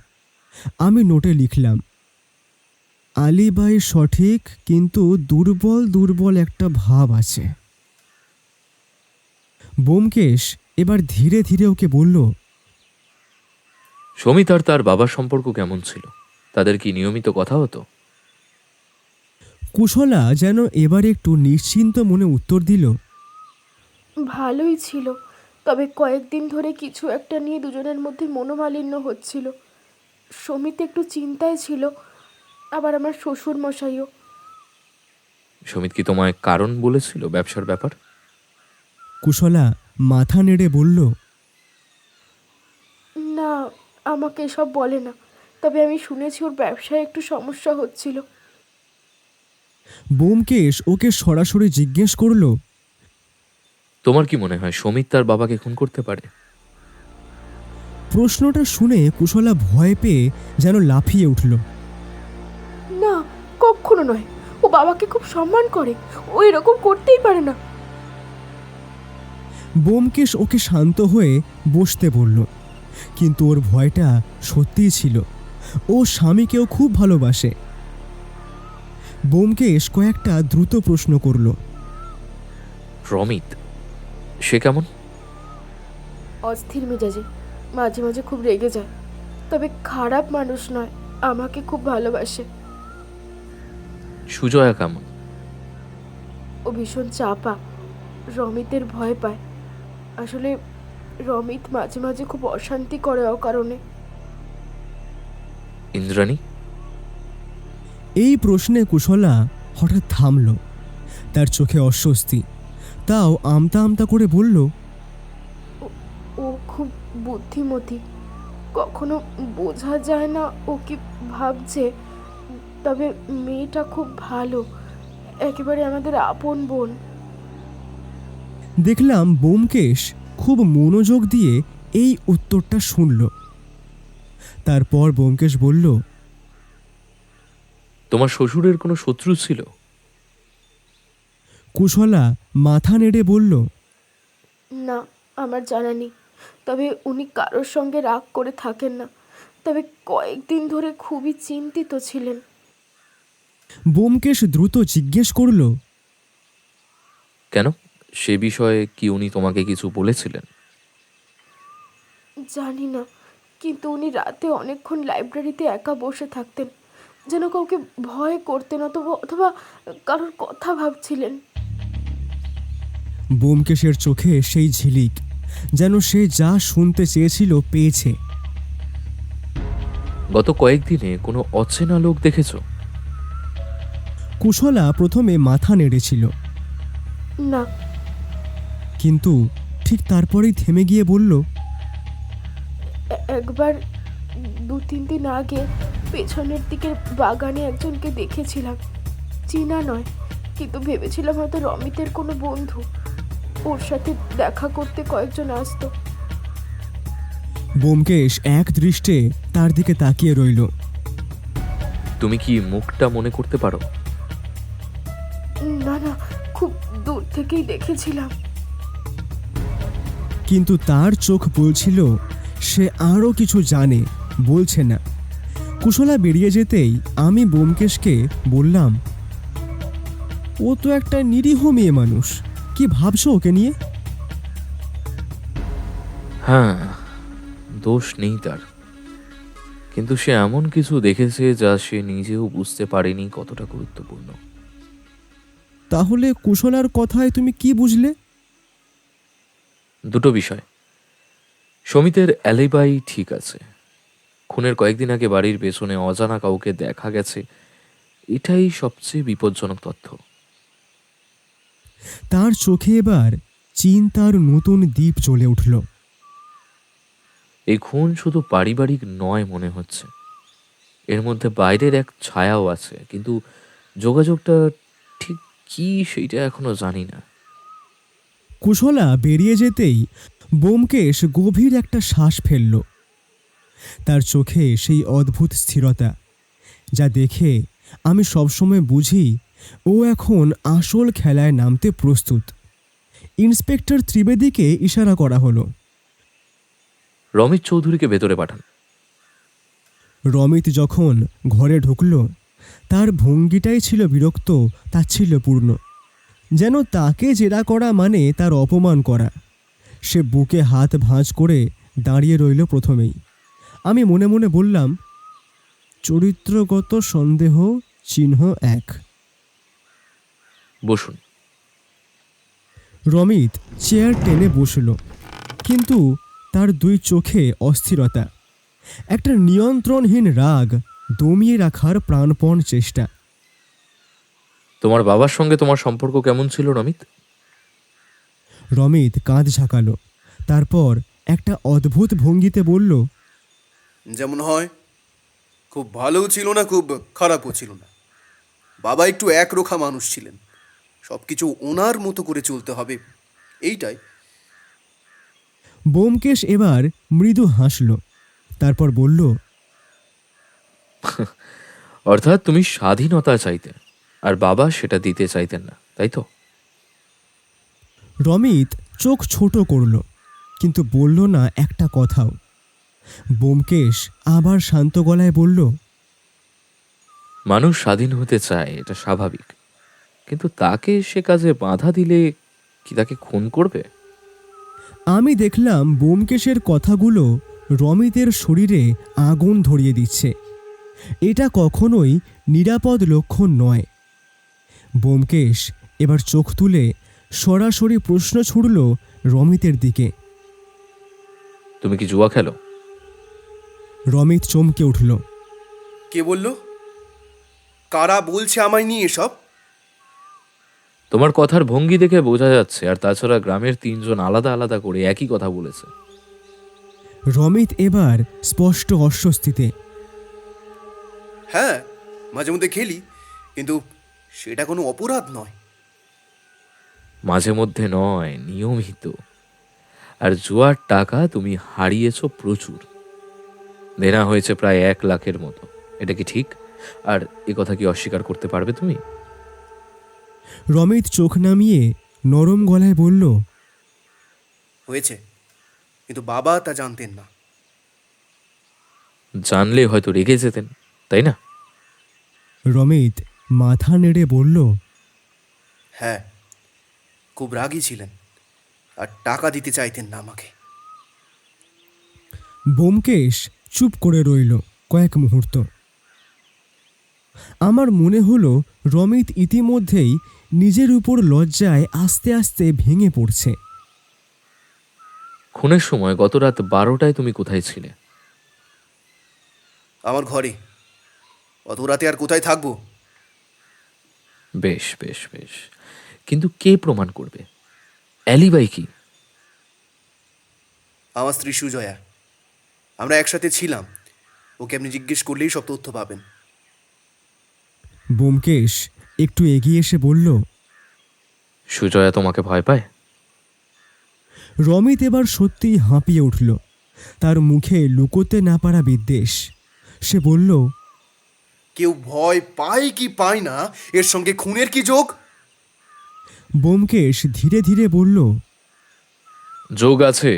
আমি নোটে লিখলাম, আলিবাই সঠিক, কিন্তু দুর্বল দুর্বল একটা ভাব আছে। ব্যোমকেশ এবার ধীরে ধীরে ওকে বলল, সমিত আর তার বাবার সম্পর্ক কেমন ছিল? তাদের কি নিয়মিত কথা হতো? কুশলা যেন এবার একটু নিশ্চিন্ত মনে উত্তর দিল, ভালোই ছিল, তবে কয়েকদিন ধরে কিছু একটা নিয়ে দুজনের মধ্যে মনোমালিন্য হচ্ছিল। সমিত একটু চিন্তায় ছিল, আবার আমার শ্বশুর মশাইও। সমিত কি তোমায় কারণ বলেছিল ব্যবসার ব্যাপার? কুশলা মাথা নেড়ে বলল, না, আমাকে এসব বলে না, তবে আমি শুনেছি ওর ব্যবসায় একটু সমস্যা হচ্ছিল। ব্যোমকেশ ওকে সরাসরি জিজ্ঞেস করল, তোমার কি মনে হয় সমিত তার বাবাকে খুন করতে পারে? প্রশ্নটা শুনে কুশলা ভয় পেয়ে যেন লাফিয়ে উঠল। না, কখনো নয়। ও বাবাকে খুব সম্মান করে, ও এরকম করতেই পারে না। ব্যোমকেশ ওকে শান্ত হয়ে বসতে বলল, কিন্তু ওর ভয়টা সত্যিই ছিল। ও স্বামীকেও খুব ভালোবাসে। ব্যোমকেশ কয়েকটা দ্রুত প্রশ্ন করল, প্রমিত সে কেমন? অস্থির মেজাজে, মাঝে মাঝে খুব রেগে যায়, তবে খারাপ মানুষ নয়, আমাকে খুব ভালোবাসে। সুজয়া কেমন? ও ভীষণ চাপা, রমিতের ভয় পায়। আসলে রমিত মাঝে মাঝে খুব অশান্তি করে অকারণে। ইন্দ্রাণী? এই প্রশ্নে কুশলা হঠাৎ থামল। তার চোখে অস্বস্তি, তাও আমতা আমতা করে বলল, ও খুব বুদ্ধিমতী, কখনো বোঝা যায় না ও কি ভাবছে। তবে মেয়েটা খুব ভালো, একেবারে আমাদের আপন বোন। দেখলাম ব্যোমকেশ খুব মনোযোগ দিয়ে এই উত্তরটা শুনল। তারপর ব্যোমকেশ বলল, তোমার শ্বশুরের কোনো শত্রু ছিল? কুশলা মাথা নেড়ে বলল, না, আমার জানা নেই, তবে উনি কারোর সঙ্গে রাগ করে থাকেন না। তবে কয়েকদিন ধরে খুবই চিন্তিত ছিলেন। ব্যোমকেশ দ্রুত জিজ্ঞেস করল, কেন? সে বিষয়ে কি উনি তোমাকে কিছু বলেছিলেন? জানি না, কিন্তু উনি রাতে অনেকক্ষণ লাইব্রেরিতে একা বসে থাকতেন, যেন কাউকে ভয় করতেন অথবা অথবা কারোর কথা ভাবছিলেন। ব্যোমকেশের চোখে সেই ঝিলিক, যেন সে যা শুনতে চেয়েছিল পেয়েছে। গত কয়েকদিনে কোনো অচেনা লোক দেখেছো? কুশলা প্রথমে মাথা নেড়েছিল, না, কিন্তু ঠিক তারপরেই থেমে গিয়ে বলল, একবার 2-3 দিন আগে পেছনের দিকের বাগানে একজনকে দেখেছিলাম। চেনা নয়, কিন্তু ভেবেছিলাম হয়তো রমিতের কোনো বন্ধু। ওর সাথে দেখা করতে কয়েকজন আসতো। ব্যোমকেশ এক দৃষ্টে তার দিকে তাকিয়ে রইল। তুমি কি মুখটা মনে করতে পারো? না না, খুব দূর থেকেই দেখেছিলাম। কিন্তু তার চোখ বলছিল সে আরও কিছু জানে, বলছে না। কুশলা বেরিয়ে যেতেই আমি ব্যোমকেশকে বললাম, ও তো একটা নিরীহ মেয়ে মানুষ, কি ভাবছো ওকে নিয়ে? হ্যাঁ, দোষ নেই তার, কিন্তু সে এমন কিছু দেখেছে যা সে নিজেও বুঝতে পারেনি কতটা গুরুত্বপূর্ণ। তাহলে কুশলার কথায় তুমি কি বুঝলে? দুটো বিষয়। সমিতের অ্যালিবাই ঠিক আছে, খুনের কয়েকদিন আগে বাড়ির পেছনে অজানা কাউকে দেখা গেছে, এটাই সবচেয়ে বিপজ্জনক তথ্য। তার চোখে এবার চিন্তার নতুন দ্বীপ জ্বলে উঠল। এই খুন শুধু পারিবারিক নয় মনে হচ্ছে, এর মধ্যে বাইরের এক ছায়াও আছে, কিন্তু যোগাযোগটা ঠিক কি সেইটা এখনো জানি না। কুশলা বেরিয়ে যেতেই ব্যোমকেশ গভীর একটা শ্বাস ফেলল। তার চোখে সেই অদ্ভুত স্থিরতা, যা দেখে আমি সবসময় বুঝি ও এখন আসল খেলায় নামতে প্রস্তুত। ইন্সপেক্টর ত্রিবেদীকে ইশারা করা হলো। রমিত চৌধুরীকে ভেতরে পাঠান। রমিত যখন ঘরে ঢুকল, তার ভঙ্গিটাই ছিল বিরক্ত, তাচ্ছিল্যপূর্ণ, যেন তাকে জেরা করা মানে তার অপমান করা। সে বুকে হাত ভাঁজ করে দাঁড়িয়ে রইল প্রথমেই। আমি মনে মনে বললাম, চরিত্রগত সন্দেহ চিহ্ন 1। বসুন। রমিত চেয়ার টেনে বসল, কিন্তু তার দুই চোখে অস্থিরতা, একটা নিয়ন্ত্রণহীন রাগ, দমিয়ে রাখার প্রাণপণ চেষ্টা। তোমার বাবার সঙ্গে তোমার সম্পর্ক কেমন ছিল রমিত? রমিত কাঁধ ঝাঁকালো, তারপর একটা অদ্ভুত ভঙ্গিতে বলল, যেমন হয়, খুব ভালোও ছিল না, খুব খারাপও ছিল না। বাবা একটু একরোখা মানুষ ছিলেন, সব কিছু ওনার মতো করে চলতে হবে, এইটাই। ব্যোমকেশ এবার মৃদু হাসল, তারপর বলল, অর্থাৎ তুমি স্বাধীনতা চাইতে, আর বাবা সেটা দিতে চাইতেন না, তাই তো? রমিত চোখ ছোট করল, কিন্তু বলল না একটা কথাও। ব্যোমকেশ আবার শান্ত গলায় বলল, মানুষ স্বাধীন হতে চায়, এটা স্বাভাবিক, কিন্তু তাকে সে কাজে বাধা দিলে কি তাকে খুন করবে? আমি দেখলাম ব্যোমকেশের কথাগুলো রমিতের শরীরে আগুন ধরিয়ে দিচ্ছে। এটা কখনোই নিরাপদ লক্ষণ নয়। ব্যোমকেশ এবার চোখ তুলে সরাসরি প্রশ্ন ছুড়ল রমিতের দিকে। তুমি কি জুয়া খেলো? রমিত চমকে উঠল। কে বলল? কারা বলছে আমায় নিয়ে এসব? তোমার কথার ভঙ্গি দেখে বোঝা যাচ্ছে, আর তাছাড়া গ্রামের 3 জন আলাদা আলাদা করে একই কথা বলেছে। রমিত এবার স্পষ্ট অস্বস্তিতে। হ্যাঁ, মাঝে মধ্যে খেলি, কিন্তু সেটা কোনো অপরাধ নয়। মাঝে মধ্যে নয়, নিয়মিত। আর জুয়ার টাকা তুমি হারিয়েছ প্রচুর, দেনা হয়েছে প্রায় 1 লাখের মতো। এটা কি ঠিক? আর এ কথা কি অস্বীকার করতে পারবে তুমি? রমিত চোখ নামিয়ে নরম গলায় বলল, হয়েছে। কিন্তু বাবা তা জানতেন না। জানলে হয়তো রেগে যেতেন, তাই না? রমিত মাথা নেড়ে বলল, হ্যাঁ, খুব রাগী ছিলেন আর টাকা দিতে চাইতেন না আমাকে। ব্যোমকেশ চুপ করে রইল কয়েক মুহূর্ত। আমার মনে হলো রমিত ইতিমধ্যেই নিজের উপর লজ্জায় আস্তে আস্তে ভেঙে পড়ছে। খুনের সময় গত রাত 12টায় তুমি কোথায় ছিলে? আমার ঘরে। অত রাতে আর কোথায় থাকবো? বেশ বেশ বেশ, কিন্তু কে প্রমাণ করবে? অ্যালিবাই কি? আমার স্ত্রী সুজয়া। আমরা একসাথে ছিলাম। ওকে আপনি জিজ্ঞেস করলেই সব তথ্য পাবেন। ব্যোমকেশ একটু এগিয়ে এসে বলল। সুজয়া তোমাকে ভয় পায়? রমিত এবার সত্যিই হাঁপিয়ে উঠল, তার মুখে লুকোতে না পারা বিদ্বেষ। সে বলল, কেউ ভয় পায় কি পায় না, এর সঙ্গে খুনের কি যোগ? ব্যোমকেশ ধীরে ধীরে বলল, যোগ আছে।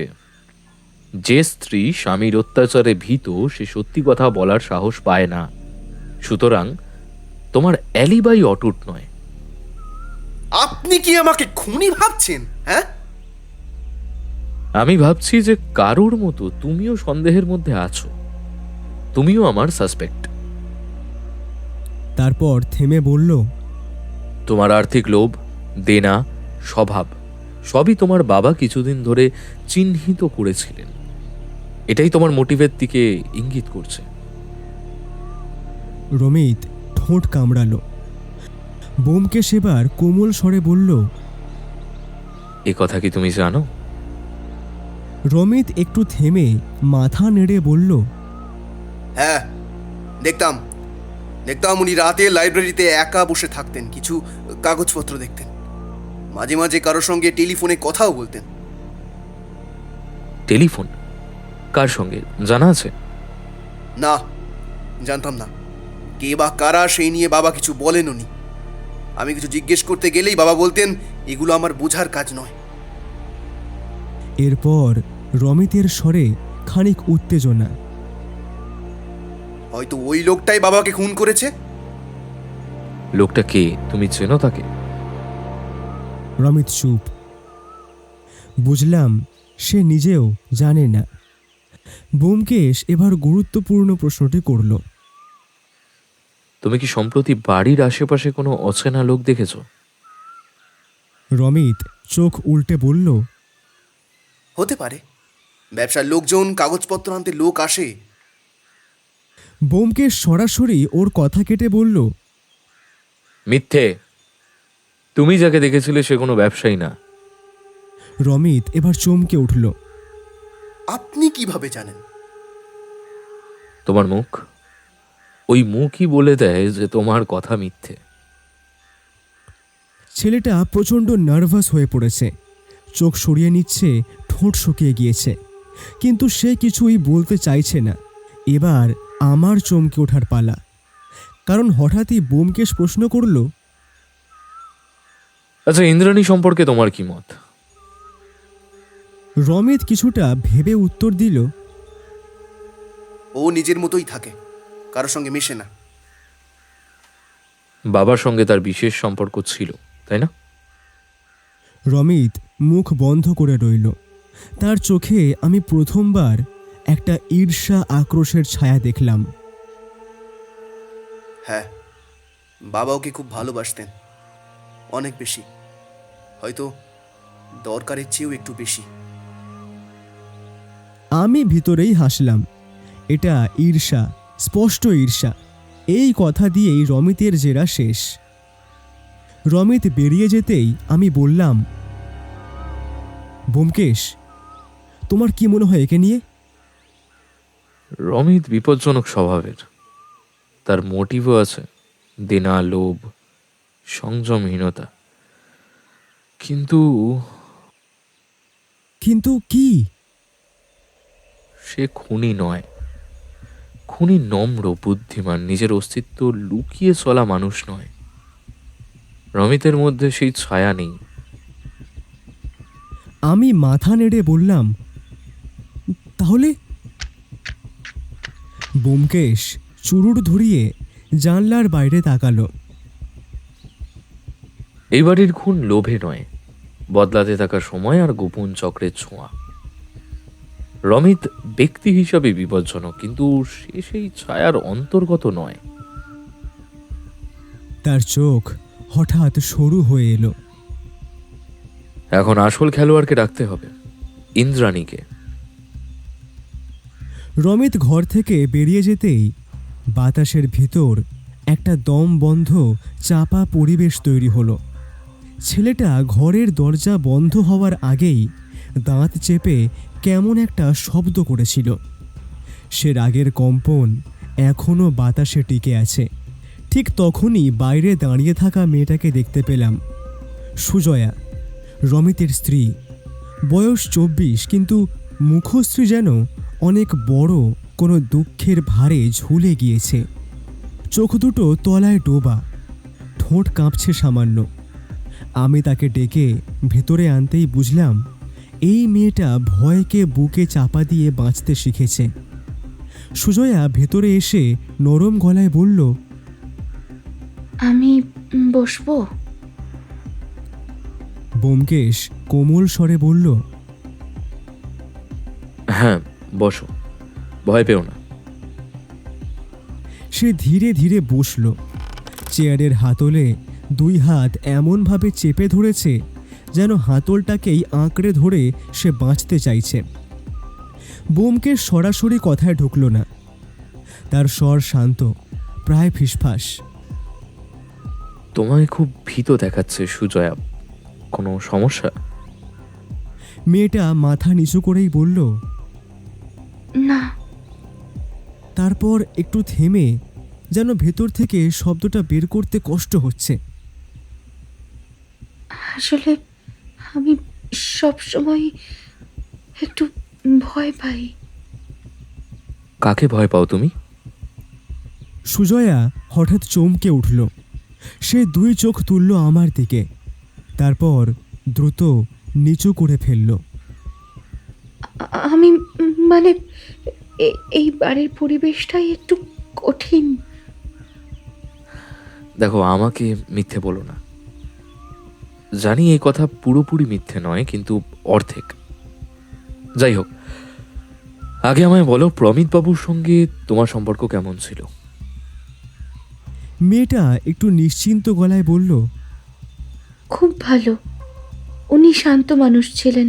যে স্ত্রী স্বামীর অত্যাচারে ভীত, সে সত্যি কথা বলার সাহস পায় না। সুতরাং তোমার অ্যালিবাই অটুট নয়। আপনি কি আমাকে খুনি ভাবছেন? হ্যাঁ, আমি ভাবছি যে কারোর মতো তুমিও সন্দেহের মধ্যে আছো। তুমিও আমার সাসপেক্ট। তারপর থেমে বলল, তোমার আর্থিক লোভ, দেনা, স্বভাব সবই তোমার বাবা কিছুদিন ধরে চিহ্নিত করেছিলেন। এটাই তোমার মোটিভের দিকে ইঙ্গিত করছে। রমিত ঠোঁট কামড়ালো। ব্যোমকেশ এবার কোমল স্বরে বলল, এ কথা কি তুমি জানো? রমিত একটু থেমে মাথা নেড়ে বলল, হ্যাঁ, দেখতাম দেখতাম উনি রাতে লাইব্রেরিতে একা বসে থাকতেন, কিছু কাগজপত্র দেখতেন, মাঝে মাঝে কারোর সঙ্গে টেলিফোনে কথাও বলতেন। টেলিফোন? কার সঙ্গে জানা আছে? না, জানতাম না। কে বা কারা সেই নিয়ে বাবা কিছু বলেন উনি। আমি কিছু জিজ্ঞেস করতে গেলেই বাবা বলতেন, এগুলো আমার বোঝার কাজ নয়। এরপর রমিতের স্বরে খানিক উত্তেজনা। হয়তো ওই লোকটাই বাবাকে খুন করেছে। লোকটা কে? তুমি চেনো তাকে? রমিত চুপ। বুঝলাম সে নিজেও জানে না। ব্যোমকেশ এবার গুরুত্বপূর্ণ প্রশ্নটি করল, তুমি কি সম্প্রতি বাড়ির আশেপাশে কোনো অচেনা লোক দেখেছ? রমিত চোখ উল্টে বলল, হতে পারে, ব্যবসার লোকজন, কাগজপত্র আনতে লোক আসে। ব্যোমকেশ সরাসরি ওর কথা কেটে বলল, মিথ্যে। তুমি যাকে দেখেছিলে সে কোনো ব্যবসায়ী না। রমিত এবার চমকে উঠল। আপনি কিভাবে জানেন? তোমার মুখ, ওই মুখই বলে দেয় যে তোমার কথা মিথ্যে। ছেলেটা প্রচণ্ড নার্ভাস হয়ে পড়েছে, চোখ সরিয়ে নিচ্ছে, ঠোঁট শুকিয়ে গিয়েছে, কিন্তু সে কিছুই বলতে চাইছে না। এবার আমার চমকে ওঠার পালা, কারণ হঠাৎই ব্যোমকেশ প্রশ্ন করল, আচ্ছা, ইন্দ্রাণী সম্পর্কে তোমার কি মত? রমিত কিছুটা ভেবে উত্তর দিল, ও নিজের মতোই থাকে, কারোর সঙ্গে মেশে না। বাবার সঙ্গে তার বিশেষ সম্পর্ক ছিল, তাই না? রমিত মুখ বন্ধ করে রইল। তার চোখে আমি প্রথমবার একটা ঈর্ষা আক্রোশের ছায়া দেখলাম। হ্যাঁ, বাবা ওকে খুব ভালোবাসতেন, অনেক বেশি, হয়তো দরকারের চেয়েও একটু বেশি। আমি ভিতরেই হাসলাম। এটা ঈর্ষা, স্পষ্ট ঈর্ষা। এই কথা দিয়েই রমিতের জেরা শেষ। রমিত বেরিয়ে যেতেই আমি বললাম, ব্যোমকেশ, তোমার কি মনে হয় একে নিয়ে? রমিত বিপজ্জনক স্বভাবের। তার মোটিভও আছে, দেনা, লোভ, সংযমহীনতা। কিন্তু কিন্তু কি? সে খুনি নয়। খুনি নম্র, বুদ্ধিমান, নিজের অস্তিত্ব লুকিয়ে চলা মানুষ নয়। রমিতের মধ্যে সেই ছায়া নেই। আমি মাথা নেড়ে বললাম, তাহলে ব্যোমকেশ চুরুট ধরিয়ে জানলার বাইরে তাকালো। এই বাড়ির খুন লোভে নয়, বদলাতে থাকা সময় আর গোপন চক্রের ছোঁয়া। রমিত ব্যক্তি হিসাবে বিপজ্জনক, কিন্তু সে সেই ছায়ার অন্তর্গত নয়। তার চোখ হঠাৎ সরু হয়ে এলো। এখন আসল খেলোয়াড়কে ডাকতে হবে, ইন্দ্রাণীকে। রমিত ঘর থেকে বেরিয়ে যেতেই বাতাসের ভিতর একটা দম বন্ধ চাপা পরিবেশ তৈরি হলো। ছেলেটা ঘরের দরজা বন্ধ হওয়ার আগেই দাঁত চেপে কেমন একটা শব্দ করেছিল। সে রাগের কম্পন এখনও বাতাসে টিকে আছে। ঠিক তখনই বাইরে দাঁড়িয়ে থাকা মেয়েটাকে দেখতে পেলাম। সুজয়া, রমিতের স্ত্রী। বয়স 24, কিন্তু মুখশ্রী যেন অনেক বড় কোনো দুঃখের ভারে ঝুলে গিয়েছে। চোখ দুটো তলায় ডোবা, ঠোঁট কাঁপছে সামান্য। আমি তাকে ডেকে ভেতরে আনতেই বুঝলাম এই মেয়েটা ভয়কে বুকে চাপা দিয়ে বাঁচতে শিখেছে। সুজয়া ভেতরে এসে নরম গলায় বলল, আমি বসবো? ব্যোমকেশ কোমল স্বরে বলল, হ্যাঁ, বসো, ভয় পেও না। সে ধীরে ধীরে বসল। চেয়ারের হাতলে 2 হাত এমনভাবে চেপে ধরেছে যেন হাতলটাকেই আঁকড়ে ধরে সে বাঁচতে চাইছে। ব্যোমকেশ সরাসরি কথায় ঢুকল না। তার স্বর শান্ত, প্রায় ফিসফাস। তোমায় খুব ভীত দেখাচ্ছে সুজয়া, কোনো সমস্যা? মেয়েটা মাথা নিচু করেই বলল। না। তারপর একটু থেমে যেন ভেতর থেকে শব্দটা বের করতে কষ্ট হচ্ছে। আসলে আমি সবসময় একটু ভয় পাই। কাকে ভয় পাও তুমি? সুজয়া হঠাৎ চমকে উঠল। সে 2 চোখ তুলল আমার দিকে, তারপর দ্রুত নিচু করে ফেলল। আমি মানে এই বাড়ির পরিবেশটাই একটু কঠিন। দেখো, আমাকে মিথ্যে বলো না। জানি এই কথা পুরোপুরি মিথ্যে নয়, কিন্তু অর্ধেক। যাই হোক, আগে আমায় বলো, প্রমিত বাবুর সঙ্গে তোমার সম্পর্ক কেমন ছিল? মেয়েটা একটু নিশ্চিন্ত গলায় বলল, খুব ভালো। উনি শান্ত মানুষ ছিলেন,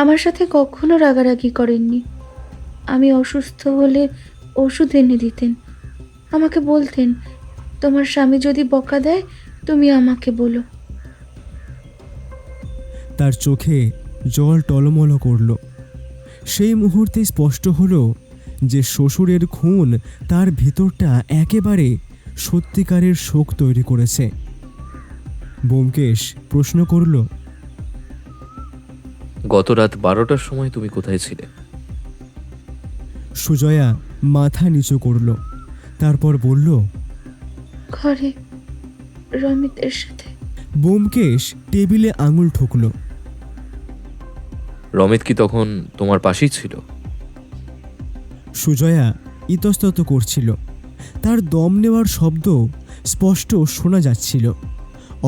আমার সাথে কখনো রাগারাগি করেননি। আমি অসুস্থ হলে ওষুধ এনে দিতেন, আমাকে বলতেন, তোমার স্বামী যদি বকা দেয় তুমি আমাকে বলো। তার চোখে জল টলমল করল। সেই মুহূর্তে স্পষ্ট হলো যে শ্বশুরের খুন তার ভিতরটা একেবারে সত্যিকারের শোক তৈরি করেছে। ব্যোমকেশ প্রশ্ন করল, গত রাত 12টার সময় তুমি কোথায় ছিলে? সুজয়া মাথা নিচু করল, তারপর বলল, ঘরে রমিতের সাথে। ব্যোমকেশ টেবিলে আঙুল ঠুকল। রমিত কি তখন তোমার পাশেই ছিল? সুজয়া ইতস্তত করছিল। তার দম নেওয়ার শব্দ স্পষ্ট শোনা যাচ্ছিল।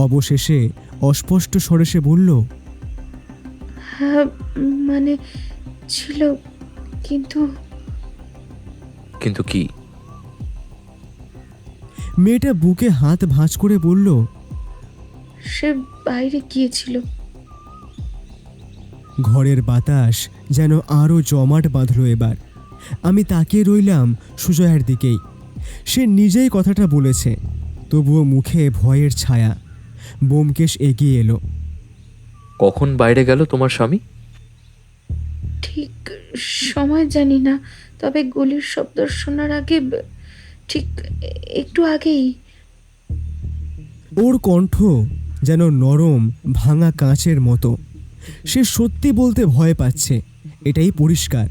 অবশেষে অস্পষ্ট স্বরে সে বলল, হ্যাঁ, মানে ছিল, কিন্তু কিন্তু কি? মেয়েটা বুকে হাত ভাঁজ করে বলল, সে বাইরে গিয়েছিল। ঘরের বাতাস যেন আরও জমাট বাঁধল এবার। আমি তাকিয়ে রইলাম সুজয়ার দিকেই। সে নিজেই কথাটা বলেছে, তবুও মুখে ভয়ের ছায়া। ব্যোমকেশ এগিয়ে এলো। কখন বাইরে গেল তোমার স্বামী? ঠিক সময় জানি না, তবে গুলির শব্দ শোনার আগে, ঠিক একটু আগেই। ওর কণ্ঠ যেন নরম ভাঙা কাঁচের মতো। সে সত্যি বলতে ভয় পাচ্ছে, এটাই পরিষ্কার।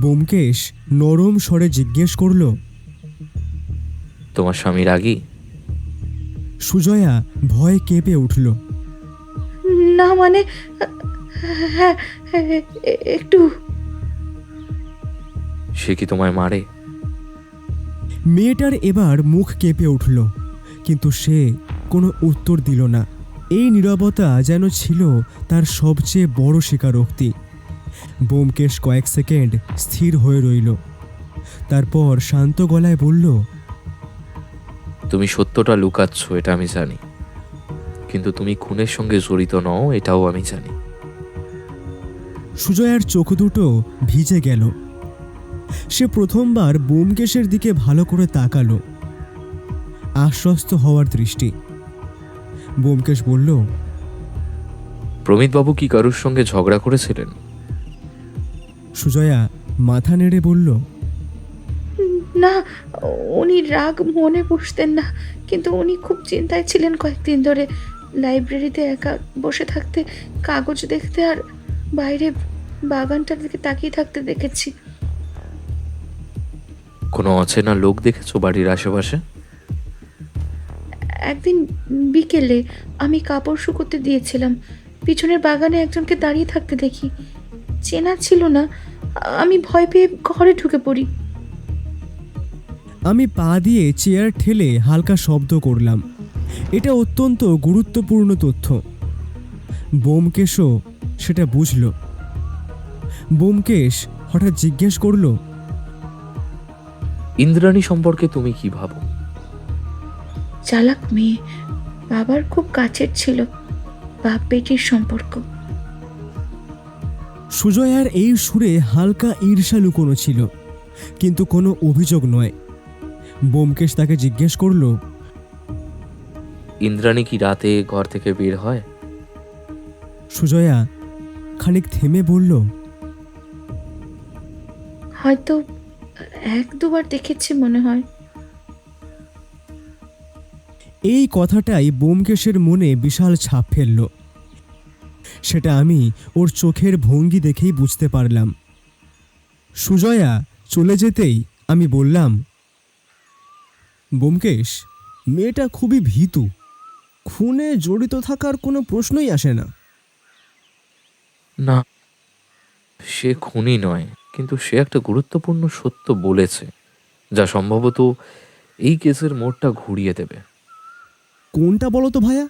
ব্যোমকেশ নরম স্বরে জিজ্ঞেস করল, তোমার স্বামী রাগী? সুজয়া ভয় কেঁপে উঠল। না, মানে হ্যাঁ, একটু। সে কি তোমায় মারে? মেয়েটার এবার মুখ কেঁপে উঠল, কিন্তু সে কোনো উত্তর দিল না। এই নীরবতা যেন ছিল তার সবচেয়ে বড় স্বীকারোক্তি। ব্যোমকেশ কয়েক সেকেন্ড স্থির হয়ে রইল, তারপর শান্ত গলায় বলল, তুমি সত্যটা লুকাচ্ছ এটা আমি জানি, কিন্তু তুমি খুনের সঙ্গে জড়িত নও এটাও আমি জানি। সুজয়ার চোখ দুটো ভিজে গেল। সে প্রথমবার ব্যোমকেশের দিকে ভালো করে তাকালো, আশ্বস্ত হওয়ার দৃষ্টি। ব্যোমকেশ বলল, প্রমিতবাবু কি কারুর সঙ্গে ঝগড়া করেছিলেন? সুজয়া মাথা নেড়ে বলল, না, উনি রাগ মনে বসতেন না, কিন্তু উনি খুব চিন্তায় ছিলেন কয়েকদিন ধরে। লাইব্রেরিতে একা বসে থাকতে, কাগজ দেখতে আর বাইরে বাগানটার দিকে তাকিয়ে থাকতে দেখেছি। কোনো অচেনা লোক দেখেছো বাড়ির আশেপাশে? একদিন বিকেলে আমি কাপড় শুকোতে দিয়েছিলাম, পিছনের বাগানে একজনকে দাঁড়িয়ে থাকতে দেখি। চেনা ছিল না, আমি ভয় পেয়ে ঘরে ঢুকে পড়ি। আমি পা দিয়ে চেয়ার ঠেলে হালকা শব্দ করলাম। এটা অত্যন্ত গুরুত্বপূর্ণ তথ্য। ব্যোমকেশও সেটা বুঝল। ব্যোমকেশ হঠাৎ জিজ্ঞেস করল, ইন্দ্রাণী সম্পর্কে তুমি কি ভাবো? চালাক মেয়ে, বাবার খুব কাছের ছিল, বাপ বেটির সম্পর্ক। সুজয়ার এই সুরে হালকা ঈর্ষা লুকোনো ছিল, কিন্তু কোনো অভিযোগ নয়। ব্যোমকেশ তাকে জিজ্ঞেস করল, ইন্দ্রাণী কি রাতে ঘর থেকে বের হয়? সুজয়া খানিক থেমে বলল, হয়তো এক দুবার দেখেছি মনে হয়। এই কথাটাই ব্যোমকেশের মনে বিশাল ছাপ ফেলল। সেটা আমি ওর চোখের ভঙ্গি দেখেই বুঝতে পারলাম। সুজয়া চলে যেতেই আমি বললাম, ব্যোমকেশ, মেয়েটা খুবই ভীতু, খুনে জড়িত থাকার কোনো প্রশ্নই আসে না। না, সে খুনি নয়, কিন্তু সে একটা গুরুত্বপূর্ণ সত্য বলেছে যা সম্ভবত এই কেসের মোড়টা ঘুরিয়ে দেবে। কোনটা বলো তো ভায়া?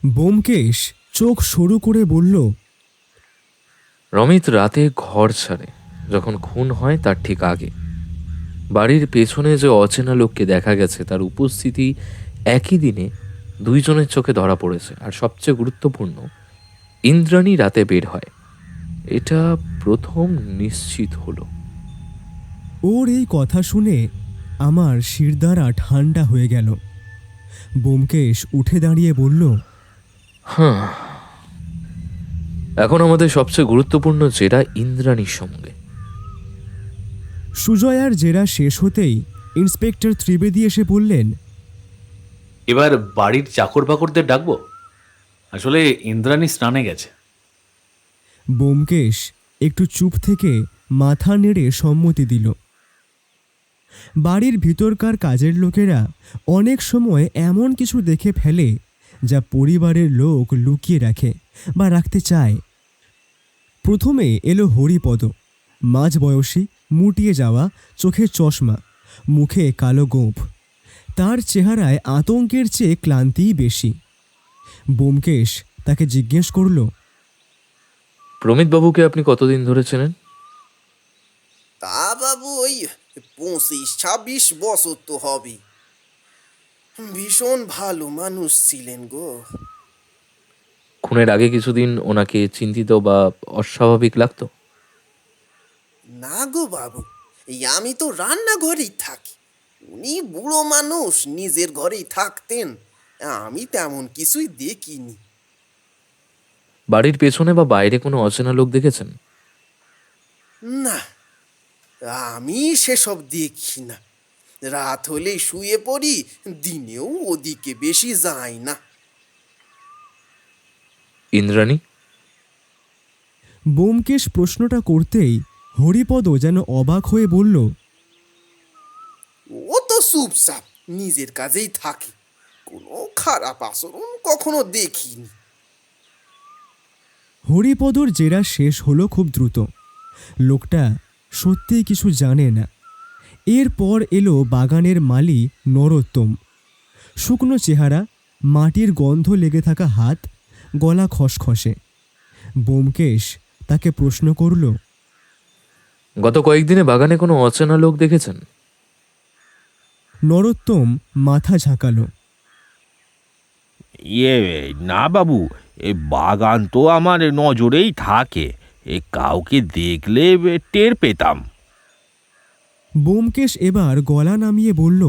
ব্যোমকেশ চোখ সরু করে বলল, রমিত রাতে ঘর ছাড়ে যখন খুন হয় তার ঠিক আগে। বাড়ির পেছনে যে অচেনা লোককে দেখা গেছে তার উপস্থিতি একই দিনে দুইজনের চোখে ধরা পড়েছে। আর সবচেয়ে গুরুত্বপূর্ণ, ইন্দ্রাণী রাতে বের হয়, এটা প্রথম নিশ্চিত হলো। ওর এই কথা শুনে আমার শিরদাঁড়া ঠান্ডা হয়ে গেল। ব্যোমকেশ উঠে দাঁড়িয়ে বলল, হ্যাঁ, এখন আমাদের সবচেয়ে গুরুত্বপূর্ণ জেরা ইন্দ্রাণীর সঙ্গে। সুজয়ার জেরা শেষ হতেই ইন্সপেক্টর ত্রিবেদী এসে বললেন, এবার বাড়ির চাকর বাকরদের ডাকবো? আসলে ইন্দ্রাণী স্নানে গেছে। ব্যোমকেশ একটু চুপ থেকে মাথা নেড়ে সম্মতি দিল। বাড়ির ভিতরকার কাজের লোকেরা অনেক সময় এমন কিছু দেখে ফেলে যা পরিবারের লোক লুকিয়ে রাখে বা রাখতে চায়। প্রথমে এলো হরিপদ, মাঝবয়সী, মুটিয়ে যাওয়া, চোখে চশমা, মুখে কালো গোঁফ। তার চেহারায় আতঙ্কের চেয়ে ক্লান্তিই বেশি। ব্যোমকেশ তাকে জিজ্ঞেস করল, প্রমিতবাবুকে আপনি কতদিন ধরে চেনেন? তা বাবু ওই 25-26 বছর তো হবে। ভীষণ ভালো মানুষ ছিলেন গো। খুনের আগে কিছুদিন ওনাকে চিন্তিত বা অস্বাভাবিক লাগতো? না গো বাবু, এই আমি তো রান্নাঘরেই থাকি, উনি বুড়ো মানুষ নিজের ঘরেই থাকতেন, আমি তেমন কিছুই দেখিনি। বাড়ির পেছনে বা বাইরে কোনো অচেনা লোক দেখেছেন? না, আমি সেসব দেখি না। রাত হলেই শুয়ে পড়ি, দিনেও ওদিকে বেশি যাই না। ইন্দ্রাণী? ব্যোমকেশ প্রশ্নটা করতেই হরিপদ যেন অবাক হয়ে বলল, ও তো চুপচাপ নিজের কাজেই থাকে, কোনো খারাপ আচরণ কখনো দেখিনি। হরিপদর জেরা শেষ হলো খুব দ্রুত। লোকটা সত্যিই কিছু জানে না। এরপর এলো বাগানের মালি নরোত্তম। শুকনো চেহারা, মাটির গন্ধ লেগে থাকা হাত, গলা খসখসে। ব্যোমকেশ তাকে প্রশ্ন করল, গত কয়েকদিনে বাগানে কোনো অচেনা লোক দেখেছেন? নরোত্তম মাথা ঝাঁকালো। ইয়ে না বাবু, এই বাগান তো আমার নজরেই থাকে, এ কাউকে দেখলে টের পেতাম। ব্যোমকেশ এবার গলা নামিয়ে বলল,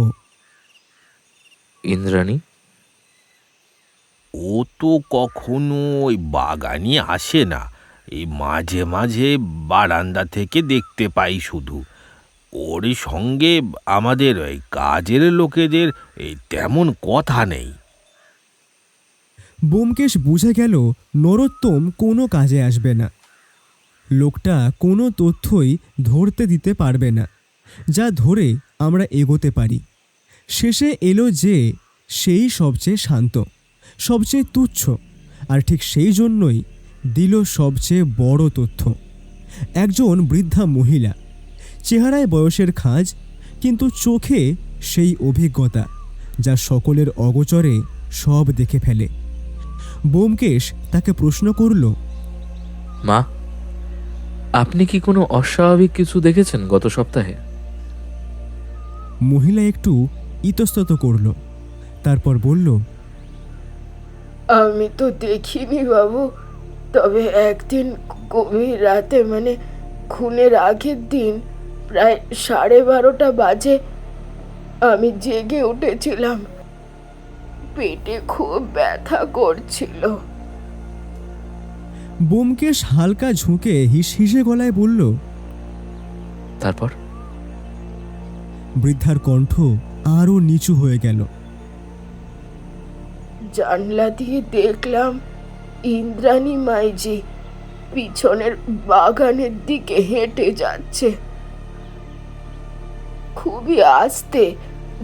ইন্দ্রাণী? ও তো কখনো ওই বাগানে আসে না, এই মাঝে মাঝে বারান্দা থেকে দেখতে পাই শুধু। ওর সঙ্গে আমাদের ওই কাজের লোকেদের এই তেমন কথা নেই। ব্যোমকেশ বুঝে গেল নরোত্তম কোনো কাজে আসবে না। লোকটা কোনো তথ্যই ধরতে দিতে পারবে না যা ধরে আমরা এগোতে পারি। শেষে এলো যে সেই সবচেয়ে শান্ত, সবচেয়ে তুচ্ছ, আর ঠিক সেই জন্যই দিল সবচেয়ে বড় তথ্য। একজন বৃদ্ধা মহিলা, চেহারায় বয়সের খাঁজ, কিন্তু চোখে সেই অভিজ্ঞতা যা সকলের অগোচরে সব দেখে ফেলে। ব্যোমকেশ তাকে প্রশ্ন করল, মা, আপনি কি কোনো অস্বাভাবিক কিছু দেখেছেন গত সপ্তাহে? মহিলা একটু ইতস্তত করল, তারপর বলল, আমি তো দেখিনি বাবু, তবে একদিন গভীর রাতে, মানে খুনের আগের দিন প্রায় 12:30 বাজে আমি জেগে উঠেছিলাম। পেটে খুব ব্যথা করছিল। ব্যোমকেশ হালকা ঝুঁকে হিসহিসে গলায় বলল। তারপর? বৃদ্ধার কণ্ঠ আরও নিচু হয়ে গেল। জানলা দিয়ে দেখলাম ইন্দ্রাণী মাইজি পিছনের বাগানের দিকে হেঁটে যাচ্ছে, খুবই আস্তে,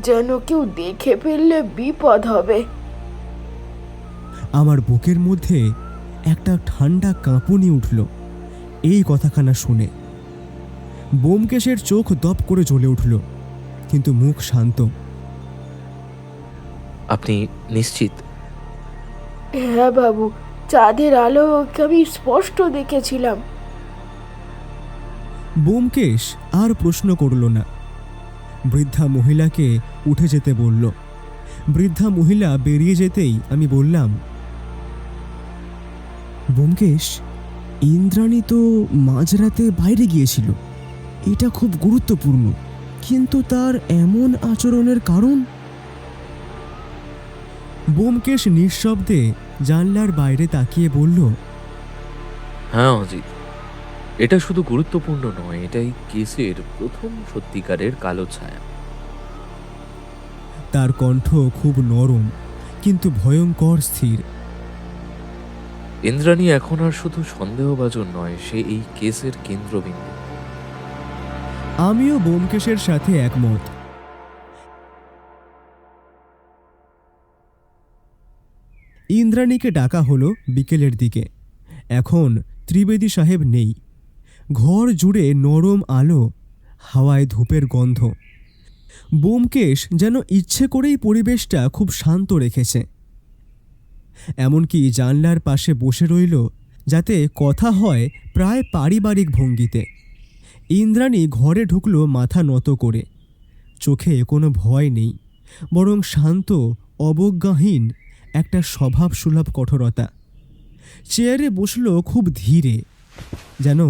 যেন কেউ দেখে ফেললে বিপদ হবে। আমার বুকের মধ্যে একটা ঠান্ডা কাঁপুনি উঠল এই কথাখানা শুনে। ব্যোমকেশের চোখ দপ করে জ্বলে উঠল, কিন্তু মুখ শান্ত। আপনি নিশ্চিত? হ্যাঁ বাবু, চাঁদের আলো আমি স্পষ্ট দেখেছিলাম। ব্যোমকেশ আর প্রশ্ন করল না। বৃদ্ধা মহিলাকে উঠে যেতে বলল। বৃদ্ধা মহিলা বেরিয়ে যেতেই আমি বললাম, ব্যোমকেশ, ইন্দ্রাণী তো মাঝরাতে বাইরে গিয়েছিল, এটা খুব গুরুত্বপূর্ণ, কিন্তু তার এমন আচরণের কারণ? ব্যোমকেশ নিঃশব্দে জানলার বাইরে তাকিয়ে বলল, হ্যাঁ অজিত, এটা শুধু গুরুত্বপূর্ণ নয়, এটাই কেসের প্রথম সত্যিকারের কালো ছায়া। তার কণ্ঠ খুব নরম কিন্তু ভয়ঙ্কর স্থির। ইন্দ্রাণী এখন আর শুধু সন্দেহভাজন নয়, সে এই কেসের কেন্দ্রবিন্দু। আমিও ব্যোমকেশের সাথে একমত। ইন্দ্রাণীকে ডাকা হলো বিকেলের দিকে। এখন ত্রিবেদী সাহেব নেই। ঘর জুড়ে নরম আলো, হাওয়ায় ধূপের গন্ধ। ব্যোমকেশ যেন ইচ্ছে করেই পরিবেশটা খুব শান্ত রেখেছে। এমনকি জানলার পাশে বসে রইল যাতে কথা হয় প্রায় পারিবারিক ভঙ্গিতে। ইন্দ্রাণী ঘরে ঢুকল মাথা নত করে। চোখে কোনো ভয় নেই, বরং শান্ত, অবজ্ঞাহীন একটা স্বভাবসুলভ কঠোরতা। চেয়ারে বসল খুব ধীরে, যেন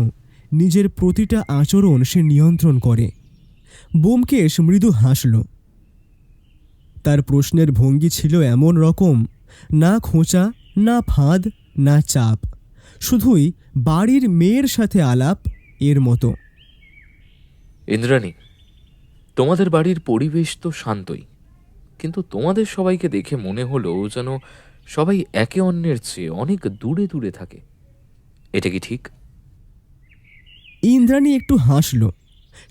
নিজের প্রতিটা আচরণ সে নিয়ন্ত্রণ করে। ব্যোমকেশ মৃদু হাসল। তার প্রশ্নের ভঙ্গি ছিল এমন রকম, না খোঁচা, না ফাঁদ, না চাপ, শুধুই বাড়ির মেয়ের সাথে আলাপ, এর মতো। ইন্দ্রাণী, তোমাদের বাড়ির পরিবেশ তো শান্তই, কিন্তু তোমাদের সবাইকে দেখে মনে হলো যেন সবাই একে অন্যের চেয়ে অনেক দূরে দূরে থাকে। এটা কি ঠিক? ইন্দ্রাণী একটু হাসল,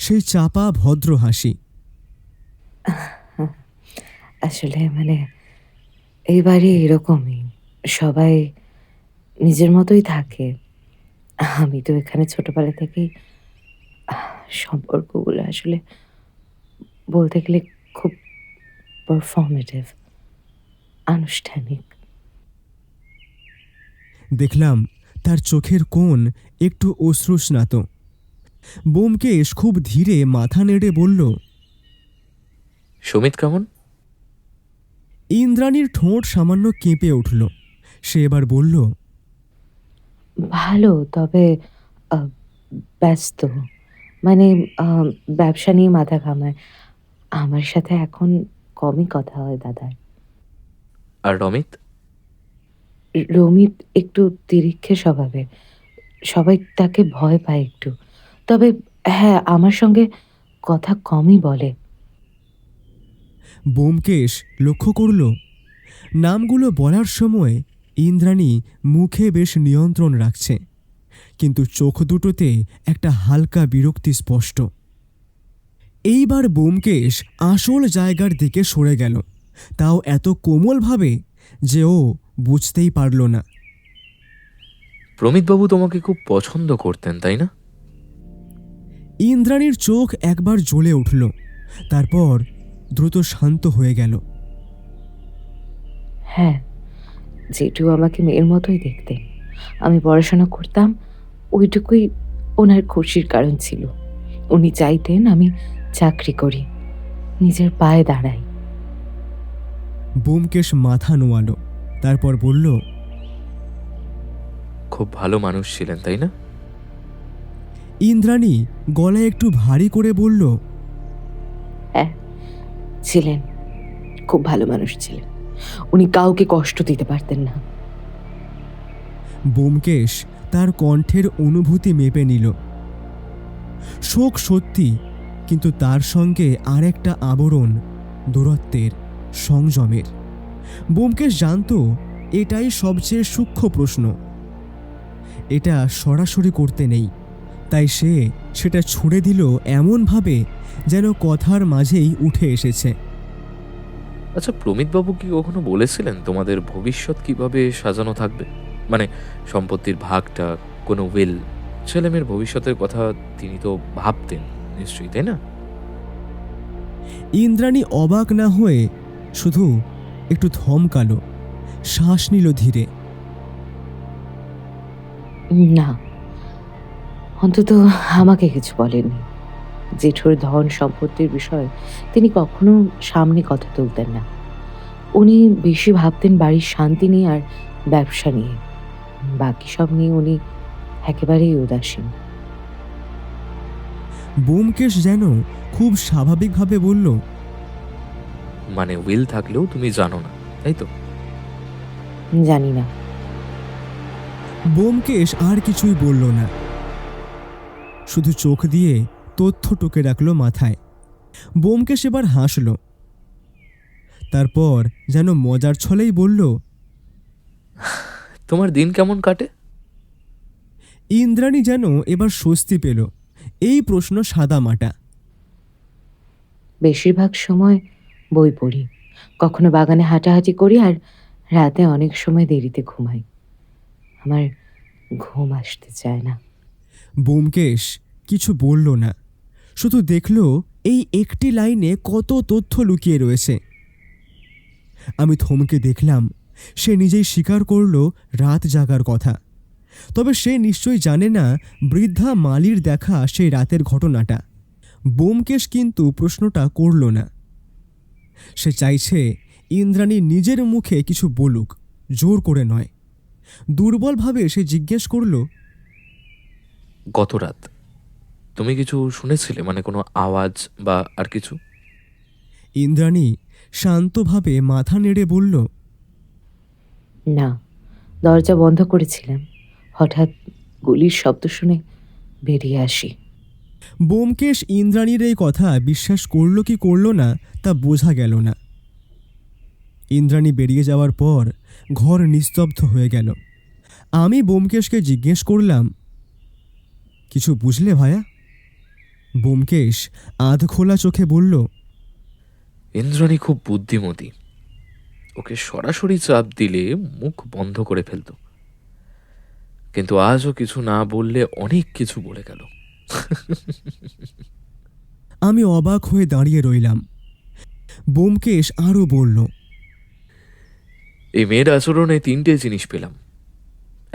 সেই চাপা ভদ্র হাসি। আসলে মানে এই বাড়ি এরকমই, সবাই নিজের মতোই থাকে। আমি তো এখানে ছোটবেলা থেকেই সম্পর্কগুলো আসলে বলতে গেলে খুব পারফর্মেটিভ, আনুষ্ঠানিক। দেখলাম তার চোখের কোণ একটু অশ্রুস্নাত। ব্যোমকেশ খুব ধীরে মাথা নেড়ে বলল, সুমিত কেমন? ইন্দ্রাণীর ঠোঁট সামান্য কেঁপে উঠল। সে এবার বলল, ভালো, তবে আহ, ব্যস্ত। মানে ব্যবসা নিয়ে মাথা ঘামায়। আমার সাথে এখন কমই কথা হয় দাদার। আর রমিত? রমিত একটু তিরিক্ষে স্বভাবের, সবাই তাকে ভয় পায় একটু। তবে হ্যাঁ, আমার সঙ্গে কথা কমই বলে। ব্যোমকেশ লক্ষ্য করল নামগুলো বলার সময় ইন্দ্রাণী মুখে বেশ নিয়ন্ত্রণ রাখছে, কিন্তু চোখ দুটোতে একটা হালকা বিরক্তি স্পষ্ট। এইবার ব্যোমকেশ আসল জায়গার দিকে সরে গেল, তাও এত কোমলভাবে যে ও বুঝতেই পারল না। প্রমিতবাবু তোমাকে খুব পছন্দ করতেন, তাই না? ইন্দ্রাণীর চোখ একবার জ্বলে উঠল, তারপর দ্রুত শান্ত হয়ে গেল। হ্যাঁ, জেঠু আমাকে মেয়ের মতোই দেখতে। আমি পড়াশোনা করতাম, ওইটুকুই ওনার খুশির কারণ ছিল। উনি চাইতেন আমি চাকরি করি, নিজের পায়ে দাঁড়াই। ব্যোমকেশ মাথা নোয়ালো, তারপর বলল, খুব ভালো মানুষ ছিলেন, তাই না? ইন্দ্রাণী গলায় একটু ভারী করে বলল, হ্যাঁ, ছিলেন। খুব ভালো মানুষ ছিলেন। উনি কাউকে কষ্ট দিতে পারতেন না। ব্যোমকেশ তার কণ্ঠের অনুভূতি মেপে নিল। শোক সত্যি, কিন্তু তার সঙ্গে আরেকটা আবরণ, দূরত্বের, সংযমের। ব্যোমকেশ জানত এটাই সবচেয়ে সূক্ষ্ম প্রশ্ন। এটা সরাসরি করতে নেই, তাই সে সেটা ছুড়ে দিল এমনভাবে যেন কথার মাঝেই উঠে এসেছে। আচ্ছা, প্রমিতবাবু কি কখনো বলেছিলেন তোমাদের ভবিষ্যৎ কিভাবে সাজানো থাকবে? মানে সম্পত্তির ভাগটা, কোনো উইল, ছেলেমেয়ের ভবিষ্যতের কথা তিনি তো ভাবতেন নিশ্চয়ই, তাই না? ইন্দ্রাণী অবাক না হয়ে শুধু একটু থমকালো, শ্বাস নিল ধীরে। না, অন্তত আমাকে কিছু বলেননি। জেঠুর ধন সম্পত্তির বিষয়ে তিনি কখনো সামনে কথা তুলতেন না। উনি বেশি ভাবতেন বাড়ির শান্তি নিয়ে আর ব্যবসা নিয়ে। বাকি সব নিয়ে উনি একেবারেই উদাসীন। ব্যোমকেশ যেন খুব স্বাভাবিকভাবে বলল, মানে উইল থাকলেও তুমি জানো না, তাই তো? জানি না। ব্যোমকেশ আর কিছুই বলল না, শুধু চোখ দিয়ে তথ্য টুকে রাখল মাথায়। ব্যোমকেশ এবার হাসল, তারপর যেন মজার ছলেই বলল, তোমার দিন কেমন কাটে? ইন্দ্রাণী যেন এবার স্বস্তি পেল। এই প্রশ্ন সাদামাটা। বেশিরভাগ সময় বই পড়ি, কখনো বাগানে হাঁটাহাঁটি করি, আর রাতে অনেক সময় দেরিতে ঘুমাই। আমার ঘুম আসতে চায় না। ব্যোমকেশ কিছু বলল না, শুধু দেখল এই একটি লাইনে কত তথ্য লুকিয়ে রয়েছে। আমি থমকে দেখলাম সে নিজেই স্বীকার করল রাত জাগার কথা। তবে সে নিশ্চয়ই জানে না বৃদ্ধা মালির দেখা সেই রাতের ঘটনাটা। ব্যোমকেশ কিন্তু প্রশ্নটা করল না। সে চাইছে ইন্দ্রাণী নিজের মুখে কিছু বলুক, জোর করে নয়। দুর্বলভাবে সে জিজ্ঞেস করল, গত রাত তুমি কিছু শুনেছিলে? মানে কোনো আওয়াজ বা আর কিছু? ইন্দ্রাণী শান্তভাবে মাথা নেড়ে বলল, না, দরজা বন্ধ করেছিলাম। হঠাৎ গুলির শব্দ শুনে বেরিয়ে আসি। ব্যোমকেশ ইন্দ্রাণীর এই কথা বিশ্বাস করল কি করল না তা বোঝা গেল না। ইন্দ্রাণী বেরিয়ে যাওয়ার পর ঘর নিস্তব্ধ হয়ে গেল। আমি ব্যোমকেশকে জিজ্ঞেস করলাম, কিছু বুঝলে ভায়া? ব্যোমকেশ আধ খোলা চোখে বলল, ইন্দ্রাণী খুব বুদ্ধিমতী। ওকে সরাসরি চাপ দিলে মুখ বন্ধ করে ফেলতো। কিন্তু আজও কিছু না বললে অনেক কিছু বলে গেল। আমি অবাক হয়ে দাঁড়িয়ে রইলাম। ব্যোমকেশ আরও বলল, এই মেয়ের আচরণে 3টে জিনিস পেলাম।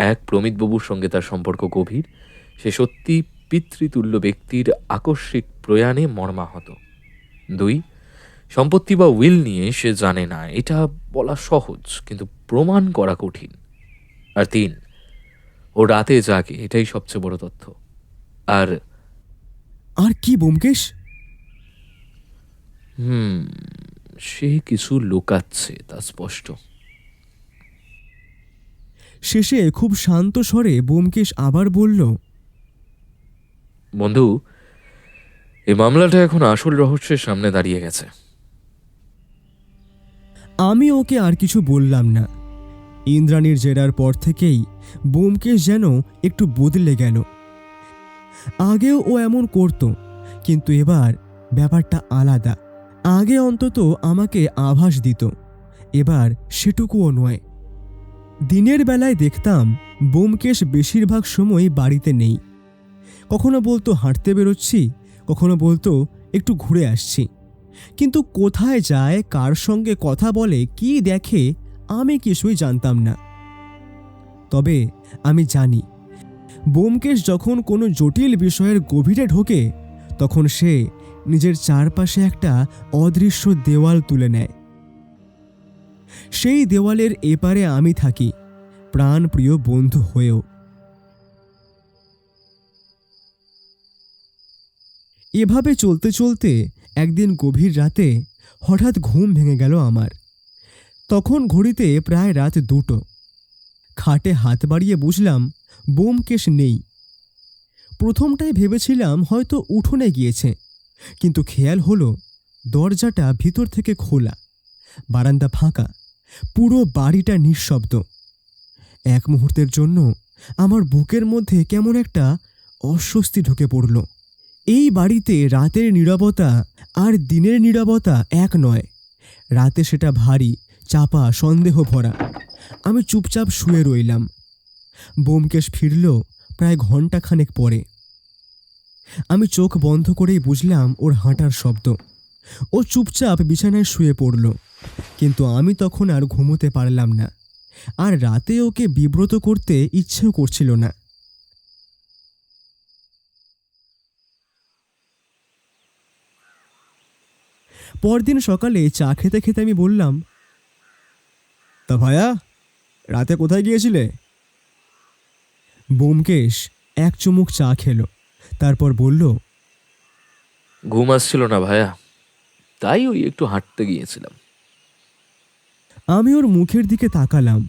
1, প্রমিতবাবুর সঙ্গে তার সম্পর্ক গভীর, সে সত্যি পিতৃতুল্য ব্যক্তির আকস্মিক প্রয়াণে মর্মাহত। 2, সম্পত্তি বা উইল নিয়ে সে জানে না, এটা বলা সহজ কিন্তু প্রমাণ করা কঠিন। আর 3, ও রাতে জাগে, এটাই সবচেয়ে বড় তথ্য। আর আর কি ব্যোমকেশ? সে কিছু লুকাচ্ছে, তা স্পষ্ট। শেষে খুব শান্ত স্বরে ব্যোমকেশ আবার বলল, বন্ধু, এই মামলাটা এখন আসল রহস্যের সামনে দাঁড়িয়ে গেছে। আমি ওকে আর কিছু বললাম না। ইন্দ্রাণীর জেরার পর থেকেই ব্যোমকেশ যেন একটু বদলে গেল। আগেও ও এমন করত, কিন্তু এবার ব্যাপারটা আলাদা। আগে অন্তত আমাকে আভাস দিত, এবার সেটুকুও নয়। দিনের বেলায় দেখতাম ব্যোমকেশ বেশিরভাগ সময় বাড়িতে নেই। কখনো বলতো হাঁটতে বেরোচ্ছি, কখনো বলতো একটু ঘুরে আসছি। কিন্তু কোথায় যায়, কার সঙ্গে কথা বলে, কি দেখে, আমি কিছুই জানতাম না। তবে আমি জানি, ব্যোমকেশ যখন কোনো জটিল বিষয়ের গভীরে ঢোকে, তখন সে নিজের চারপাশে একটা অদৃশ্য দেওয়াল তুলে নেয়। সেই দেওয়ালের এপারে আমি থাকি, প্রাণপ্রিয় বন্ধু হয়েও। এভাবে চলতে চলতে একদিন গভীর রাতে হঠাৎ ঘুম ভেঙে গেল আমার। তখন ঘড়িতে প্রায় রাত 2টো। খাটে হাত বাড়িয়ে বুঝলাম ব্যোমকেশ নেই। প্রথমটায় ভেবেছিলাম হয়তো উঠোনে গিয়েছে, কিন্তু খেয়াল হলো দরজাটা ভিতর থেকে খোলা, বারান্দা ফাঁকা, পুরো বাড়িটা নিঃশব্দ। এক মুহূর্তের জন্য আমার বুকের মধ্যে কেমন একটা অস্বস্তি ঢুকে পড়ল। এই বাড়িতে রাতের নীরবতা আর দিনের নীরবতা এক নয়। রাতে সেটা ভারী, চাপা, সন্দেহ ভরা। আমি চুপচাপ শুয়ে রইলাম। ব্যোমকেশ ফিরল প্রায় ঘণ্টাখানেক পরে। আমি চোখ বন্ধ করেই বুঝলাম ওর হাঁটার শব্দ। ও চুপচাপ বিছানায় শুয়ে পড়ল, কিন্তু আমি তখন আর ঘুমোতে পারলাম না। আর রাতে ওকে বিব্রত করতে ইচ্ছেও করছিল না। পরদিন সকালে চা খেতে খেতে আমি বললাম, তা ভায়া, রাতে কোথায় গিয়েছিলে? ব্যোমকেশ এক চুমুক চা খেলো, তারপর বলল, ঘুম আসছিল না ভায়া, তাই ওই একটু হাঁটতে গিয়েছিলাম। আমি ওর মুখের দিকে তাকালাম।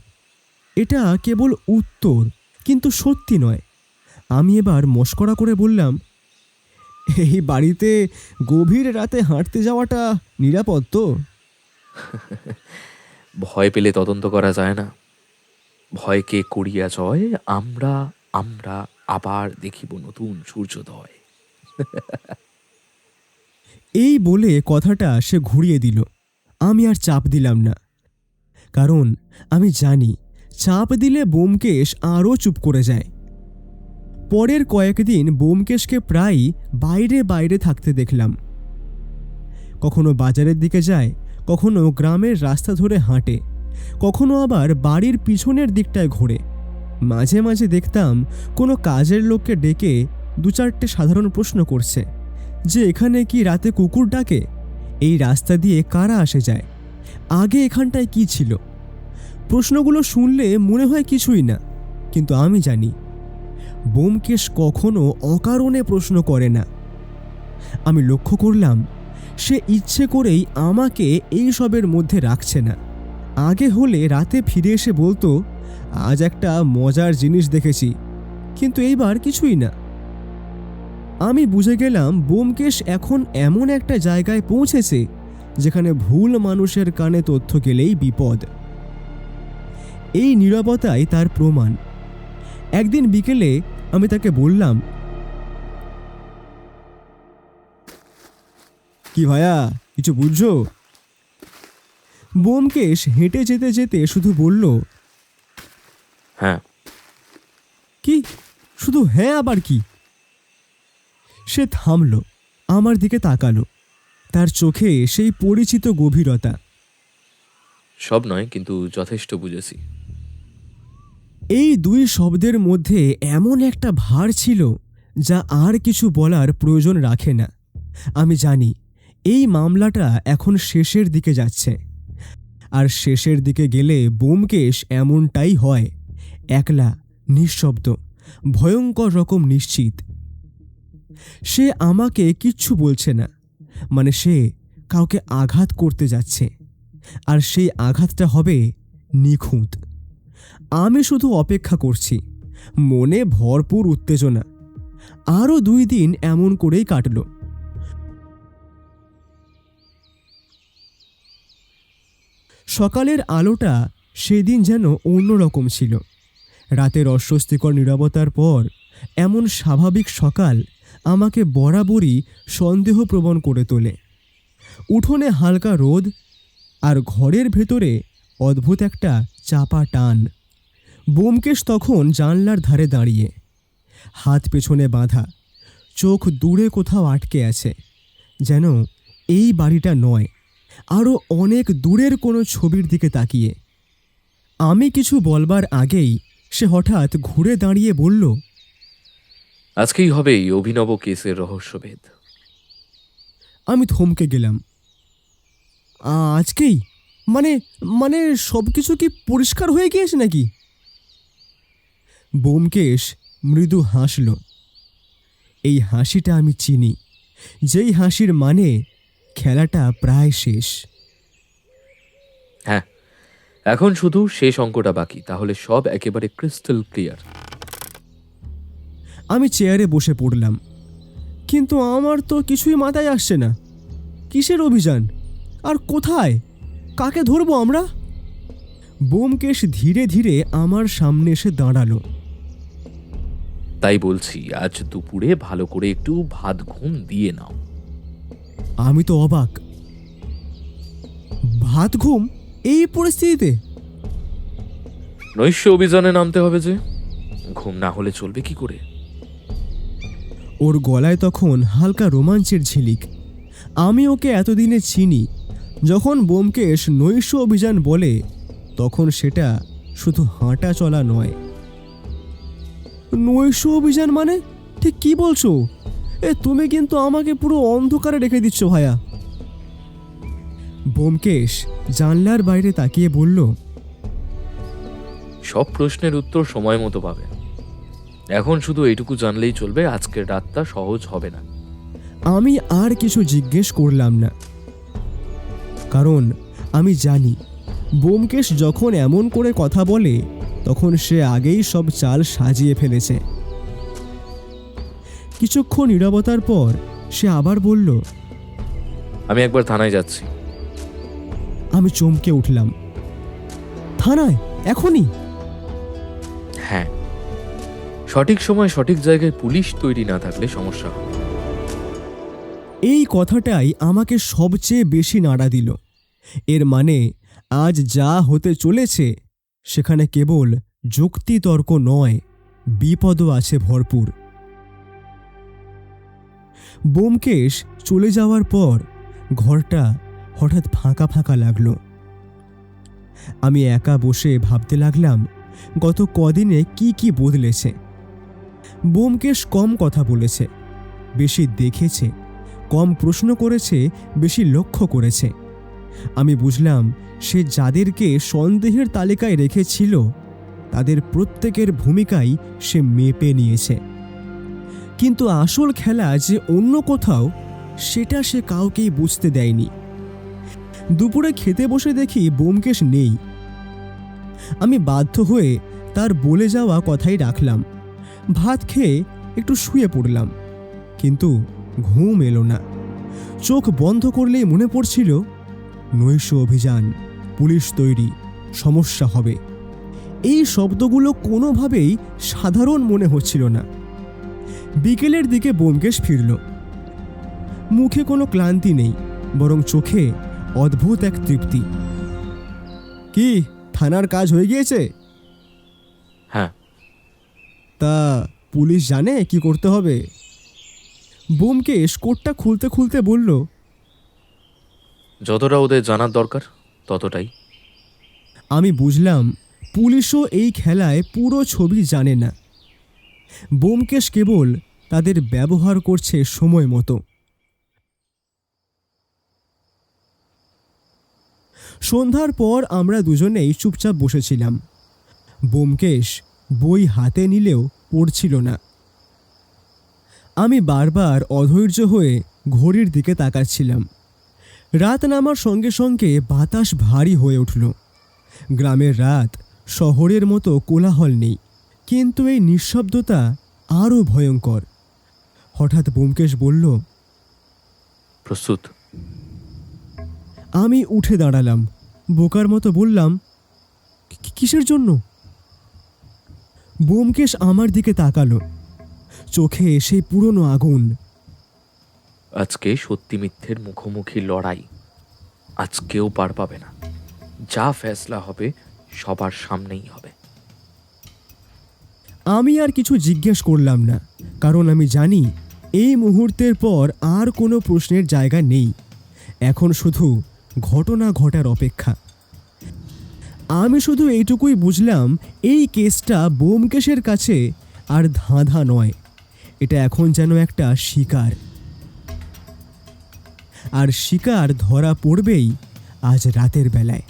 এটা কেবল উত্তর, কিন্তু সত্যি নয়। আমি এবার মশকরা করে বললাম, এই বাড়িতে গভীর রাতে হাঁটতে যাওয়াটা নিরাপদ তো? ভয় পেলে তদন্ত করা যায় না। ভয়কে করিয়া জয়, আমরা আমরা আবার দেখিব নতুন সূর্যোদয়। এই বলে কথাটা সে ঘুরিয়ে দিল। আমি আর চাপ দিলাম না, কারণ আমি জানি চাপ দিলে ব্যোমকেশ আরও চুপ করে যায়। পরের কয়েকদিন ব্যোমকেশকে প্রায়ই বাইরে বাইরে থাকতে দেখলাম। কখনো বাজারের দিকে যায়, কখনো গ্রামের রাস্তা ধরে হাঁটে, কখনো আবার বাড়ির পিছনের দিকটায় ঘোরে। মাঝে মাঝে দেখতাম কোনো কাজের লোককে ডেকে 2-4টে সাধারণ প্রশ্ন করছে, যে এখানে কি রাতে কুকুর ডাকে, এই রাস্তা দিয়ে কারা আসে যায়, আগে এখানটায় কি ছিল। প্রশ্নগুলো শুনলে মনে হয় কিছুই না, কিন্তু আমি জানি ব্যোমকেশ কখনো অকারণে প্রশ্ন করে না। আমি লক্ষ্য করলাম সে ইচ্ছে করেই আমাকে এই সবের মধ্যে রাখছে না। আগে হলে রাতে ফিরে এসে বলতো, আজ একটা মজার জিনিস দেখেছি, কিন্তু এইবার কিছুই না। আমি বুঝে গেলাম ব্যোমকেশ এখন এমন একটা জায়গায় পৌঁছেছে যেখানে ভুল মানুষের কানে তথ্য গেলেই বিপদ। এই নীরবতাই তার প্রমাণ। একদিন বিকেলে আমি তাকে বললাম, কি ভায়া, কিছু বুঝছো? ব্যোমকেশ হেঁটে যেতে যেতে শুধু বলল, হ্যাঁ। শুধু হ্যাঁ আবার কি? সে থামল, আমার দিকে তাকালো। তার চোখে সেই পরিচিত গভীরতা। সব নয়, কিন্তু যথেষ্ট বুঝেছি। এই দুই শব্দের মধ্যে এমন একটা ভার ছিল যা আর কিছু বলার প্রয়োজন রাখে না। আমি জানি এই মামলাটা এখন শেষের দিকে যাচ্ছে, আর শেষের দিকে গেলে ব্যোমকেশ এমনটাই হয়, একলা, নিঃশব্দ, ভয়ঙ্কর রকম নিশ্চিত। সে আমাকে কিচ্ছু বলছে না, মানে সে কাউকে আঘাত করতে যাচ্ছে, আর সেই আঘাতটা হবে নিখুঁত। আমি শুধু অপেক্ষা করছি, মনে ভরপুর উত্তেজনা। আরও 2 দিন এমন করেই কাটল। সকালের আলোটা সেদিন যেন অন্যরকম ছিল। রাতের অস্বস্তিকর নীরবতার পর এমন স্বাভাবিক সকাল আমাকে বরাবরই সন্দেহপ্রবণ করে তোলে। উঠোনে হালকা রোদ, আর ঘরের ভেতরে অদ্ভুত একটা চাপা টান। ব্যোমকেশ তখন জানলার ধারে দাঁড়িয়ে, হাত পেছনে বাঁধা, চোখ দূরে কোথাও আটকে আছে, যেন এই বাড়িটা নয়, আরও অনেক দূরের কোনো ছবির দিকে তাকিয়ে। আমি কিছু বলবার আগেই সে হঠাৎ ঘুরে দাঁড়িয়ে বলল, আজকেই হবে এই অভিনব কেসের রহস্যভেদ। আমি থমকে গেলাম। আজকেই? মানে মানে সব কিছু কি পরিষ্কার হয়ে গিয়েছে নাকি? ব্যোমকেশ মৃদু হাসল। এই হাসিটা আমি চিনি, যেই হাসির মানে খেলাটা প্রায় শেষ। হ্যাঁ, এখন শুধু শেষ অঙ্কটা বাকি, তাহলে সব একেবারে ক্রিস্টাল ক্লিয়ার। আমি চেয়ারে বসে পড়লাম, কিন্তু আমার তো কিছুই মাথায় আসছে না। কিসের অভিযান? আর কোথায়? কাকে ধরবো আমরা? ব্যোমকেশ ধীরে ধীরে আমার সামনে এসে দাঁড়ালো। তাই বলছি, আজ দুপুরে ভালো করে একটু ভাত ঘুম দিয়ে নাও। আমি তো অবাক। ভাত ঘুম এই পরিস্থিতিতে? নৈশ অভিযানে নামতে হবে যে, ঘুম না হলে চলবে কি করে? ওর গলায় তখন হালকা রোমাঞ্চের ঝিলিক। আমি ওকে এতদিনে চিনি। যখন ব্যোমকেশ নৈশ অভিযান বলে, তখন সেটা শুধু হাঁটা চলা নয়। নৈশ অভিযান মানে ঠিক কি বলছো? তুমি কিন্তু আমাকে পুরো অন্ধকারে রেখে দিচ্ছ ভাইয়া। ব্যোমকেশ জানলার বাইরে তাকিয়ে বলল, সব প্রশ্নের উত্তর সময় মতো পাবে। এখন শুধু এইটুকু জানলেই চলবে, আজকের রাতটা সহজ হবে না। আমি আর কিছু জিজ্ঞেস করলাম না, কারণ আমি জানি ব্যোমকেশ যখন এমন করে কথা বলে, তখন সে আগেই সব চাল সাজিয়ে ফেলেছে। কিছুক্ষণ নীরবতার পর সে আবার বলল, আমি একবার থানায় যাচ্ছি। আমি চমকে উঠলাম। থানায়? এখনই? হ্যাঁ, সঠিক সময় সঠিক জায়গায় পুলিশ তৈরি না থাকলে সমস্যা হবে। এই কথাটাই আমাকে সবচেয়ে বেশি নাড়া দিল। এর মানে আজ যা হতে চলেছে সেখানে কেবল যুক্তিতর্ক নয়, বিপদও আছে ভরপুর। ব্যোমকেশ চলে যাওয়ার পর ঘরটা হঠাৎ ফাঁকা ফাঁকা লাগলো। আমি একা বসে ভাবতে লাগলাম গত কদিনে কি কি বদলেছে। ব্যোমকেশ কম কথা বলেছে, বেশি দেখেছে, কম প্রশ্ন করেছে, বেশি লক্ষ্য করেছে। আমি বুঝলাম সে যাদেরকে সন্দেহের তালিকায় রেখেছিল তাদের প্রত্যেকের ভূমিকাই সে মেপে নিয়েছে। কিন্তু আসল খেলা যে অন্য কোথাও, সেটা সে কাউকেই বুঝতে দেয়নি। দুপুরে খেতে বসে দেখি ব্যোমকেশ নেই। আমি বাধ্য হয়ে তার বলে যাওয়া কথাই রাখলাম। ভাত খেয়ে একটু শুয়ে পড়লাম, কিন্তু ঘুম এলো না। চোখ বন্ধ করলেই মনে পড়ছিল, নৈশ অভিযান, পুলিশ তৈরি, সমস্যা হবে। এই শব্দগুলো কোনোভাবেই সাধারণ মনে হচ্ছিল না। বিকেলের দিকে ব্যোমকেশ ফিরল। মুখে কোনো ক্লান্তি নেই, বরং চোখে অদ্ভুত এক তৃপ্তি। কি, থানার কাজ হয়ে গিয়েছে? হ্যাঁ। তা পুলিশ জানে কি করতে হবে। ব্যোমকেশ কোটটা খুলতে খুলতে বলল, যতটা ওদের জানার দরকার ততটাই। আমি বুঝলাম পুলিশও এই খেলায় পুরো ছবি জানে না। ব্যোমকেশ কেবল তাদের ব্যবহার করছে সময় মতো। সন্ধ্যার পর আমরা দুজনেই চুপচাপ বসেছিলাম। ব্যোমকেশ বই হাতে নিলেও পড়ছিল না। আমি বারবার অধৈর্য হয়ে ঘড়ির দিকে তাকাচ্ছিলাম। রাত নামার সঙ্গে সঙ্গে বাতাস ভারী হয়ে উঠল। গ্রামের রাত শহরের মতো কোলাহল নেই, কিন্তু এই নিঃশব্দতা আরও ভয়ঙ্কর। হঠাৎ ব্যোমকেশ বলল, প্রস্তুত? আমি উঠে দাঁড়ালাম। বোকার মতো বললাম, কিসের জন্য? ব্যোমকেশ আমার দিকে তাকালো, চোখে সেই পুরনো আগুন। আজকে সত্যি মিথ্যের মুখোমুখি লড়াই। আজ কেউ পার পাবে না। যা ফেসলা হবে সবার সামনেই হবে। আমি আর কিছু জিজ্ঞেস করলাম না, কারণ আমি জানি এই মুহূর্তের পর আর কোনো প্রশ্নের জায়গা নেই। এখন শুধু ঘটনা ঘটার অপেক্ষা। আমি শুধু এইটুকুই বুঝলাম, এই কেসটা ব্যোমকেশের কাছে আর ধাঁধা নয়, এটা এখন যেন একটা শিকার। আর শিকার ধরা পড়বেই আজ রাতের বেলায়।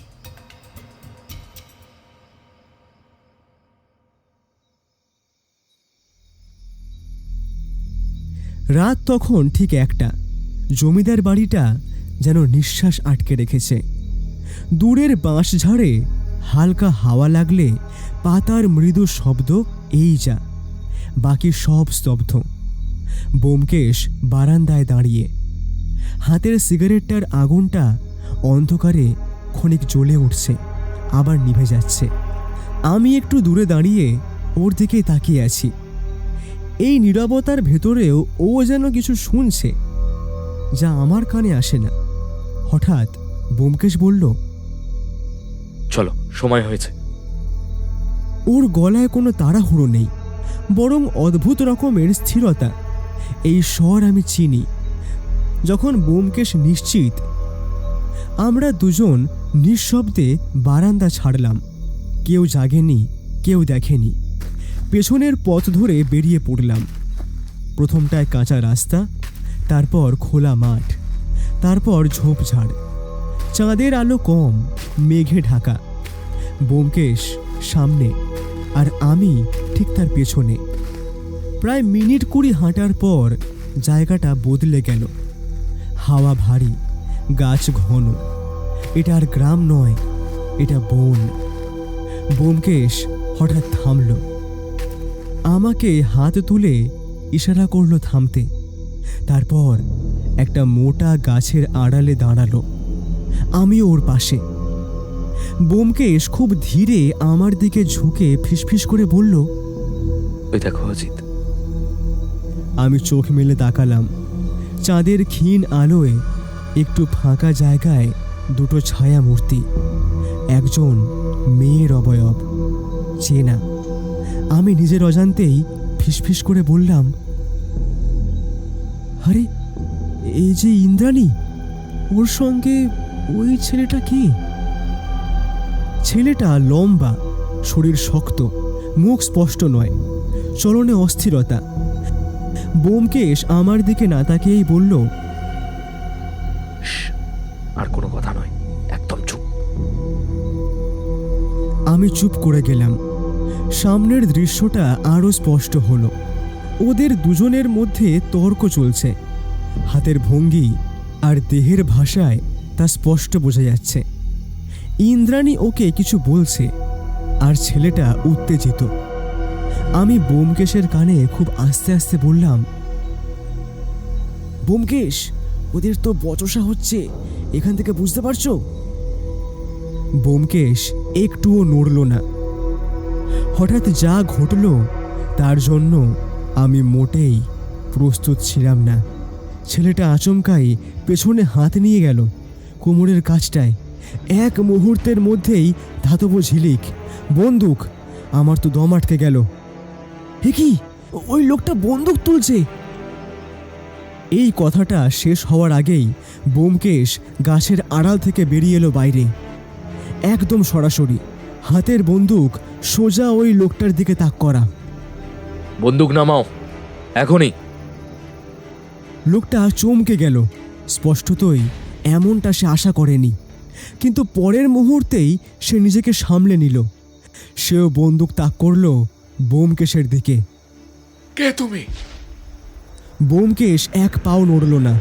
রাত তখন ঠিক 1টা। জমিদার বাড়িটা যেন নিঃশ্বাস আটকে রেখেছে। দূরের বাঁশঝাড়ে হালকা হাওয়া লাগলে পাতার মৃদু শব্দ, এই যা। বাকি সব স্তব্ধ। ব্যোমকেশ বারান্দায় দাঁড়িয়ে। হাতের সিগারেটটার আগুনটা অন্ধকারে ক্ষণিক জ্বলে উঠছে, আবার নিভে যাচ্ছে। আমি একটু দূরে দাঁড়িয়ে ওর দিকে তাকিয়ে আছি। এই নীরবতার ভেতরেও ও যেন কিছু শুনছে, যা আমার কানে আসে না। হঠাৎ ব্যোমকেশ বলল, চলো, সময় হয়েছে। ওর গলায় কোনো তাড়াহুড়ো নেই, বরং অদ্ভুত রকমের স্থিরতা। এই স্বর আমি চিনি। যখন ব্যোমকেশ নিশ্চিত, আমরা দুজন নিঃশব্দে বারান্দা ছাড়লাম। কেউ জাগেনি, কেউ দেখেনি। পেছনের পথ ধরে বেরিয়ে পড়লাম। প্রথমটায় কাঁচা রাস্তা, তারপর খোলা মাঠ, তারপর ঝোপঝাড়। চাঁদের আলো কম, মেঘে ঢাকা। ব্যোমকেশ সামনে আর আমি ঠিক তার পেছনে। প্রায় মিনিট 20 হাঁটার পর জায়গাটা বদলে গেল। হাওয়া ভারী, গাছ ঘন। এটা আর গ্রাম নয়, এটা বন। ব্যোমকেশ হঠাৎ থামল, আমাকে হাত তুলে ইশারা করলো থামতে। তারপর একটা মোটা গাছের আড়ালে দাঁড়ালো। আমি ওর পাশে। ব্যোমকেশ খুব ধীরে আমার দিকে ঝুঁকে ফিসফিস করে বলল, ওই দেখো অজিত। আমি চোখ মেলে তাকালাম। চাঁদের ক্ষীণ আলোয় একটু ফাঁকা জায়গায় দুটো ছায়া মূর্তি। একজন মেয়ের অবয়ব, চেনা। আমি নিজের অজান্তেই ফিসফিস করে বললাম, আরে এই যে ইন্দ্রাণী, ওর সঙ্গে ওই ছেলেটা কি? ছেলেটা লম্বা, শরীর শক্ত, মুখ স্পষ্ট নয়, চলনে অস্থিরতা। ব্যোমকেশ আমার দিকে না তাকিয়েই বলল, আর কোনো কথা নয়, একদম চুপ। আমি চুপ করে গেলাম। সামনের দৃশ্যটা আরও স্পষ্ট হলো। ওদের দুজনের মধ্যে তর্ক চলছে। হাতের ভঙ্গি আর দেহের ভাষায় তা স্পষ্ট বোঝা যাচ্ছে। ইন্দ্রাণী ওকে কিছু বলছে, আর ছেলেটা উত্তেজিত। আমি ব্যোমকেশের কানে খুব আস্তে আস্তে বললাম, ব্যোমকেশ, ওদের তো বচসা হচ্ছে, এখান থেকে বুঝতে পারছো? ব্যোমকেশ একটুও নড়ল না। হঠাৎ যা ঘটল তার জন্য আমি মোটেই প্রস্তুত ছিলাম না। ছেলেটা আচমকাই পেছনে হাত নিয়ে গেল, কোমরের কাছটায়। এক মুহূর্তের মধ্যেই ধাতব ঝিলিক, বন্দুক। আমার তো দম আটকে গেল। হে কি, ওই লোকটা বন্দুক তুলছে। এই কথাটা শেষ হওয়ার আগেই ব্যোমকেশ গাছের আড়াল থেকে বেরিয়ে এলো বাইরে, একদম সরাসরি, হাতের বন্দুক সোজা ওই লোকটার দিকে তাক করা। বন্দুক নামাও এখনই। লোকটা চমকে গেল। স্পষ্টতই এমনটা সে আশা করেনি, কিন্তু পরের মুহূর্তেই সে নিজেকে সামলে নিল। সেও বন্দুক তাক করল ব্যোমকেশের দিকে। কে তুমি? ব্যোমকেশ এক পাও নড়ল না।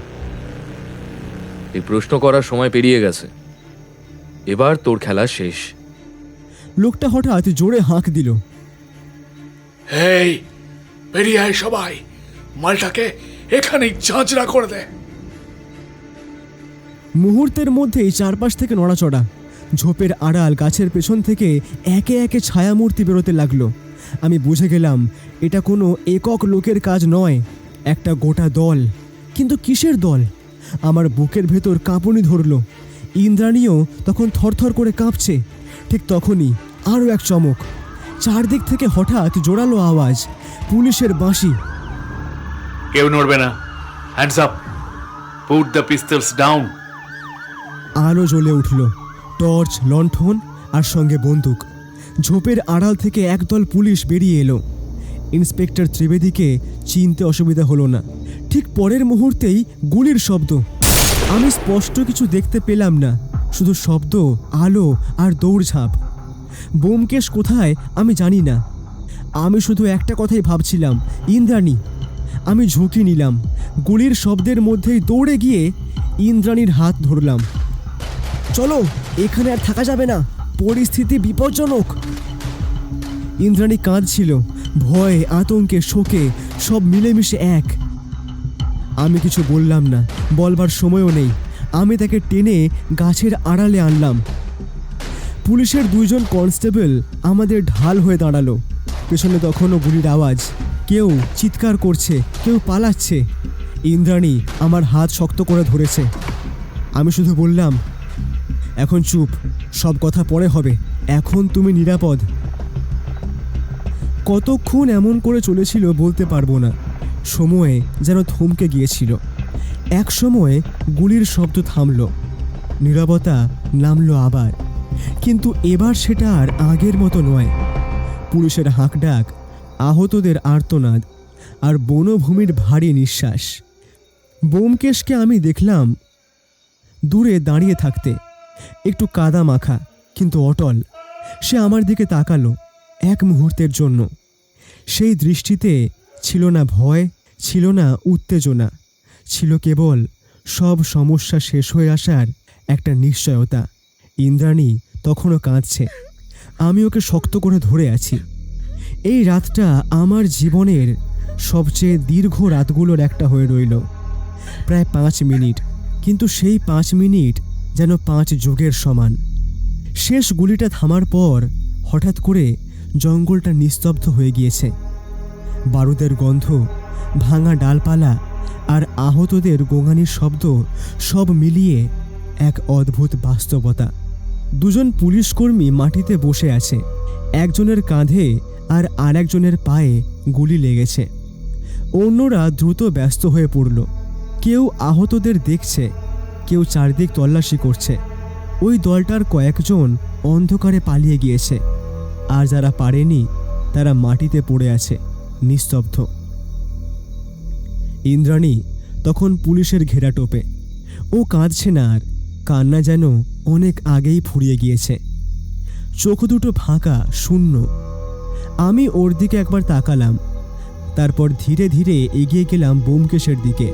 এই প্রশ্ন করার সময় পেরিয়ে গেছে, এবার তোর খেলা শেষ। লোকটা হঠাৎ জোরে হাঁক দিল। এই বেরিয়ে আয় সবাই, মালটাকে এখানেই ঝাঁঝরা করে দে। মুহূর্তের মধ্যেই চারপাশ থেকে নড়াচড়া, ঝোপের আড়াল, গাছের পেছন থেকে একে একে ছায়ামূর্তি বেরোতে লাগলো। আমি বুঝে গেলাম এটা কোনো একক লোকের কাজ নয়, একটা গোটা দল। কিন্তু কিসের দল? আমার বুকের ভেতর কাঁপুনি ধরল। ইন্দ্রাণীও তখন থরথর করে কাঁপছে। ঠিক তখনই আরও এক চমক। চারদিক থেকে হঠাৎ জোরালো আওয়াজ, পুলিশের বাঁশি। কেউ নড়বে না, hands up, put the pistols down. আলো জ্বলে উঠল, টর্চ, লণ্ঠন আর সঙ্গে বন্দুক। ঝোপের আড়াল থেকে একদল পুলিশ বেরিয়ে এলো। ইন্সপেক্টর ত্রিবেদীকে চিনতে অসুবিধা হলো না। ঠিক পরের মুহূর্তেই গুলির শব্দ। আমি স্পষ্ট কিছু দেখতে পেলাম না, শুধু শব্দ, আলো আর দৌড়ঝাঁপ। ব্যোমকেশ কোথায় আমি জানি না। আমি শুধু একটা কথাই ভাবছিলাম, ইন্দ্রাণী। আমি ঝুঁকি নিলাম, গুলির শব্দের মধ্যেই দৌড়ে গিয়ে ইন্দ্রাণীর হাত ধরলাম। চলো, এখানে আর থাকা যাবে না, পরিস্থিতি বিপজ্জনক। ইন্দ্রাণী কাঁদছিল, ভয়ে, আতঙ্কে, শোকে সব মিলেমিশে এক। আমি কিছু বললাম না, বলবার সময়ও নেই। আমি তাকে টেনে গাছের আড়ালে আনলাম। পুলিশের দুইজন কনস্টেবল আমাদের ঢাল হয়ে দাঁড়ালো। পেছনে তখনও গুলির আওয়াজ, কেউ চিৎকার করছে, কেউ পালাচ্ছে। ইন্দ্রাণী আমার হাত শক্ত করে ধরেছে। আমি শুধু বললাম, এখন চুপ, সব কথা পরে হবে, এখন তুমি নিরাপদ। কতক্ষণ এমন করে চলেছিল বলতে পারবো না। সময়ে যেন থমকে গিয়েছিল। এক সময়ে গুলির শব্দ থামল, নীরবতা নামলো আবার। কিন্তু এবার সেটা আর আগের মতো নয়। পুলিশের হাঁকডাক, আহতদের আর্তনাদ আর বনভূমির ভারী নিঃশ্বাস। ব্যোমকেশকে আমি দেখলাম দূরে দাঁড়িয়ে থাকতে, একটু কাদা মাখা কিন্তু অটল। সে আমার দিকে তাকালো এক মুহূর্তের জন্য। সেই দৃষ্টিতে ছিল না ভয়, ছিল না উত্তেজনা, ছিল কেবল সব সমস্যা শেষ হয়ে আসার একটা নিশ্চয়তা। ইন্দ্রাণী তখনও কাঁদছে, আমি ওকে শক্ত করে ধরে আছি। এই রাতটা আমার জীবনের সবচেয়ে দীর্ঘ রাতগুলোর একটা হয়ে রইল। প্রায় 5 মিনিট, কিন্তু সেই 5 মিনিট যেন 5 যুগের সমান। শেষ গুলিটা থামার পর হঠাৎ করে জঙ্গলটা নিস্তব্ধ হয়ে গিয়েছে। বারুদের গন্ধ, ভাঙা ডালপালা আর আহতদের গোঙানির শব্দ সব মিলিয়ে এক অদ্ভুত বাস্তবতা। দুজন পুলিশকর্মী মাটিতে বসে আছে। একজনের কাঁধে আর আরেকজনের পায়ে গুলি লেগেছে। অন্যরা দ্রুত ব্যস্ত হয়ে পড়ল। কেউ আহতদের দেখছে, কেউ চারদিক তল্লাশি করছে। ওই দলটার কয়েকজন অন্ধকারে পালিয়ে গিয়েছে, আর যারা পারেনি তারা মাটিতে পড়ে আছে নিস্তব্ধ। ইন্দ্রাণী তখন পুলিশের ঘেরাটোপে। ও কাঁদছে না আর, কান্না যেন অনেক আগেই ফুরিয়ে গিয়েছে। চোখ দুটো ফাঁকা, শূন্য। আমি ওর দিকে একবার তাকালাম, তারপর ধীরে ধীরে এগিয়ে গেলাম ব্যোমকেশের দিকে।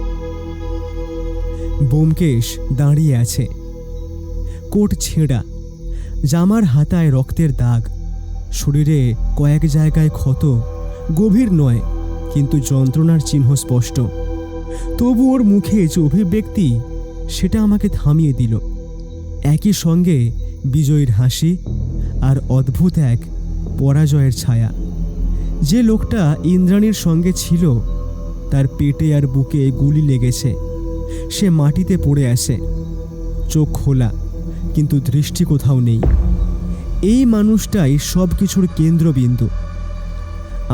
ব্যোমকেশ দাঁড়িয়ে আছে, কোট ছেঁড়া, জামার হাতায় রক্তের দাগ, শরীরে কয়েক জায়গায় ক্ষত, গভীর নয় কিন্তু যন্ত্রণার চিহ্ন স্পষ্ট। তবু ওর মুখে যে অভিব্যক্তি, সেটা আমাকে থামিয়ে দিল। একই সঙ্গে বিজয়ীর হাসি আর অদ্ভুত এক পরাজয়ের ছায়া। যে লোকটা ইন্দ্রাণীর সঙ্গে ছিল তার পেটে আর বুকে গুলি লেগেছে। সে মাটিতে পড়ে আছে, চোখ খোলা, কিন্তু দৃষ্টি কোথাও নেই। এই মানুষটাই সব কিছুর কেন্দ্রবিন্দু।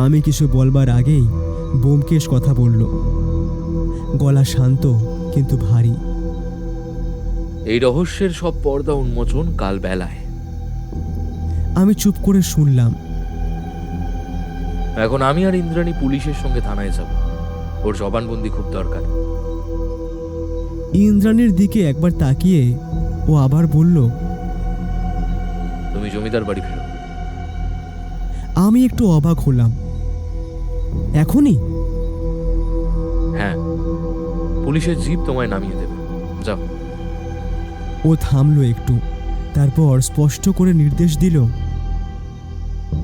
আমি কিছু বলবার আগেই ব্যোমকেশ কথা বলল, গলা শান্ত কিন্তু ভারী। এই রহস্যের সব পর্দা উন্মোচন কাল বেলায়। আমি চুপ করে শুনলাম। এখন আমি আর ইন্দ্রাণী পুলিশের সঙ্গে থানায় যাব, ওর জবানবন্দি খুব দরকার। ইন্দ্রাণীর দিকে একবার তাকিয়ে ও আবার বলল, তুমি জমিদার বাড়ি ফেরো। আমি একটু অবাক হলাম। এখনই? হ্যাঁ, পুলিশের জিপ তোমায় নামিয়ে দেবে, যাও। ও থামলো একটু, তারপর স্পষ্ট করে নির্দেশ দিল,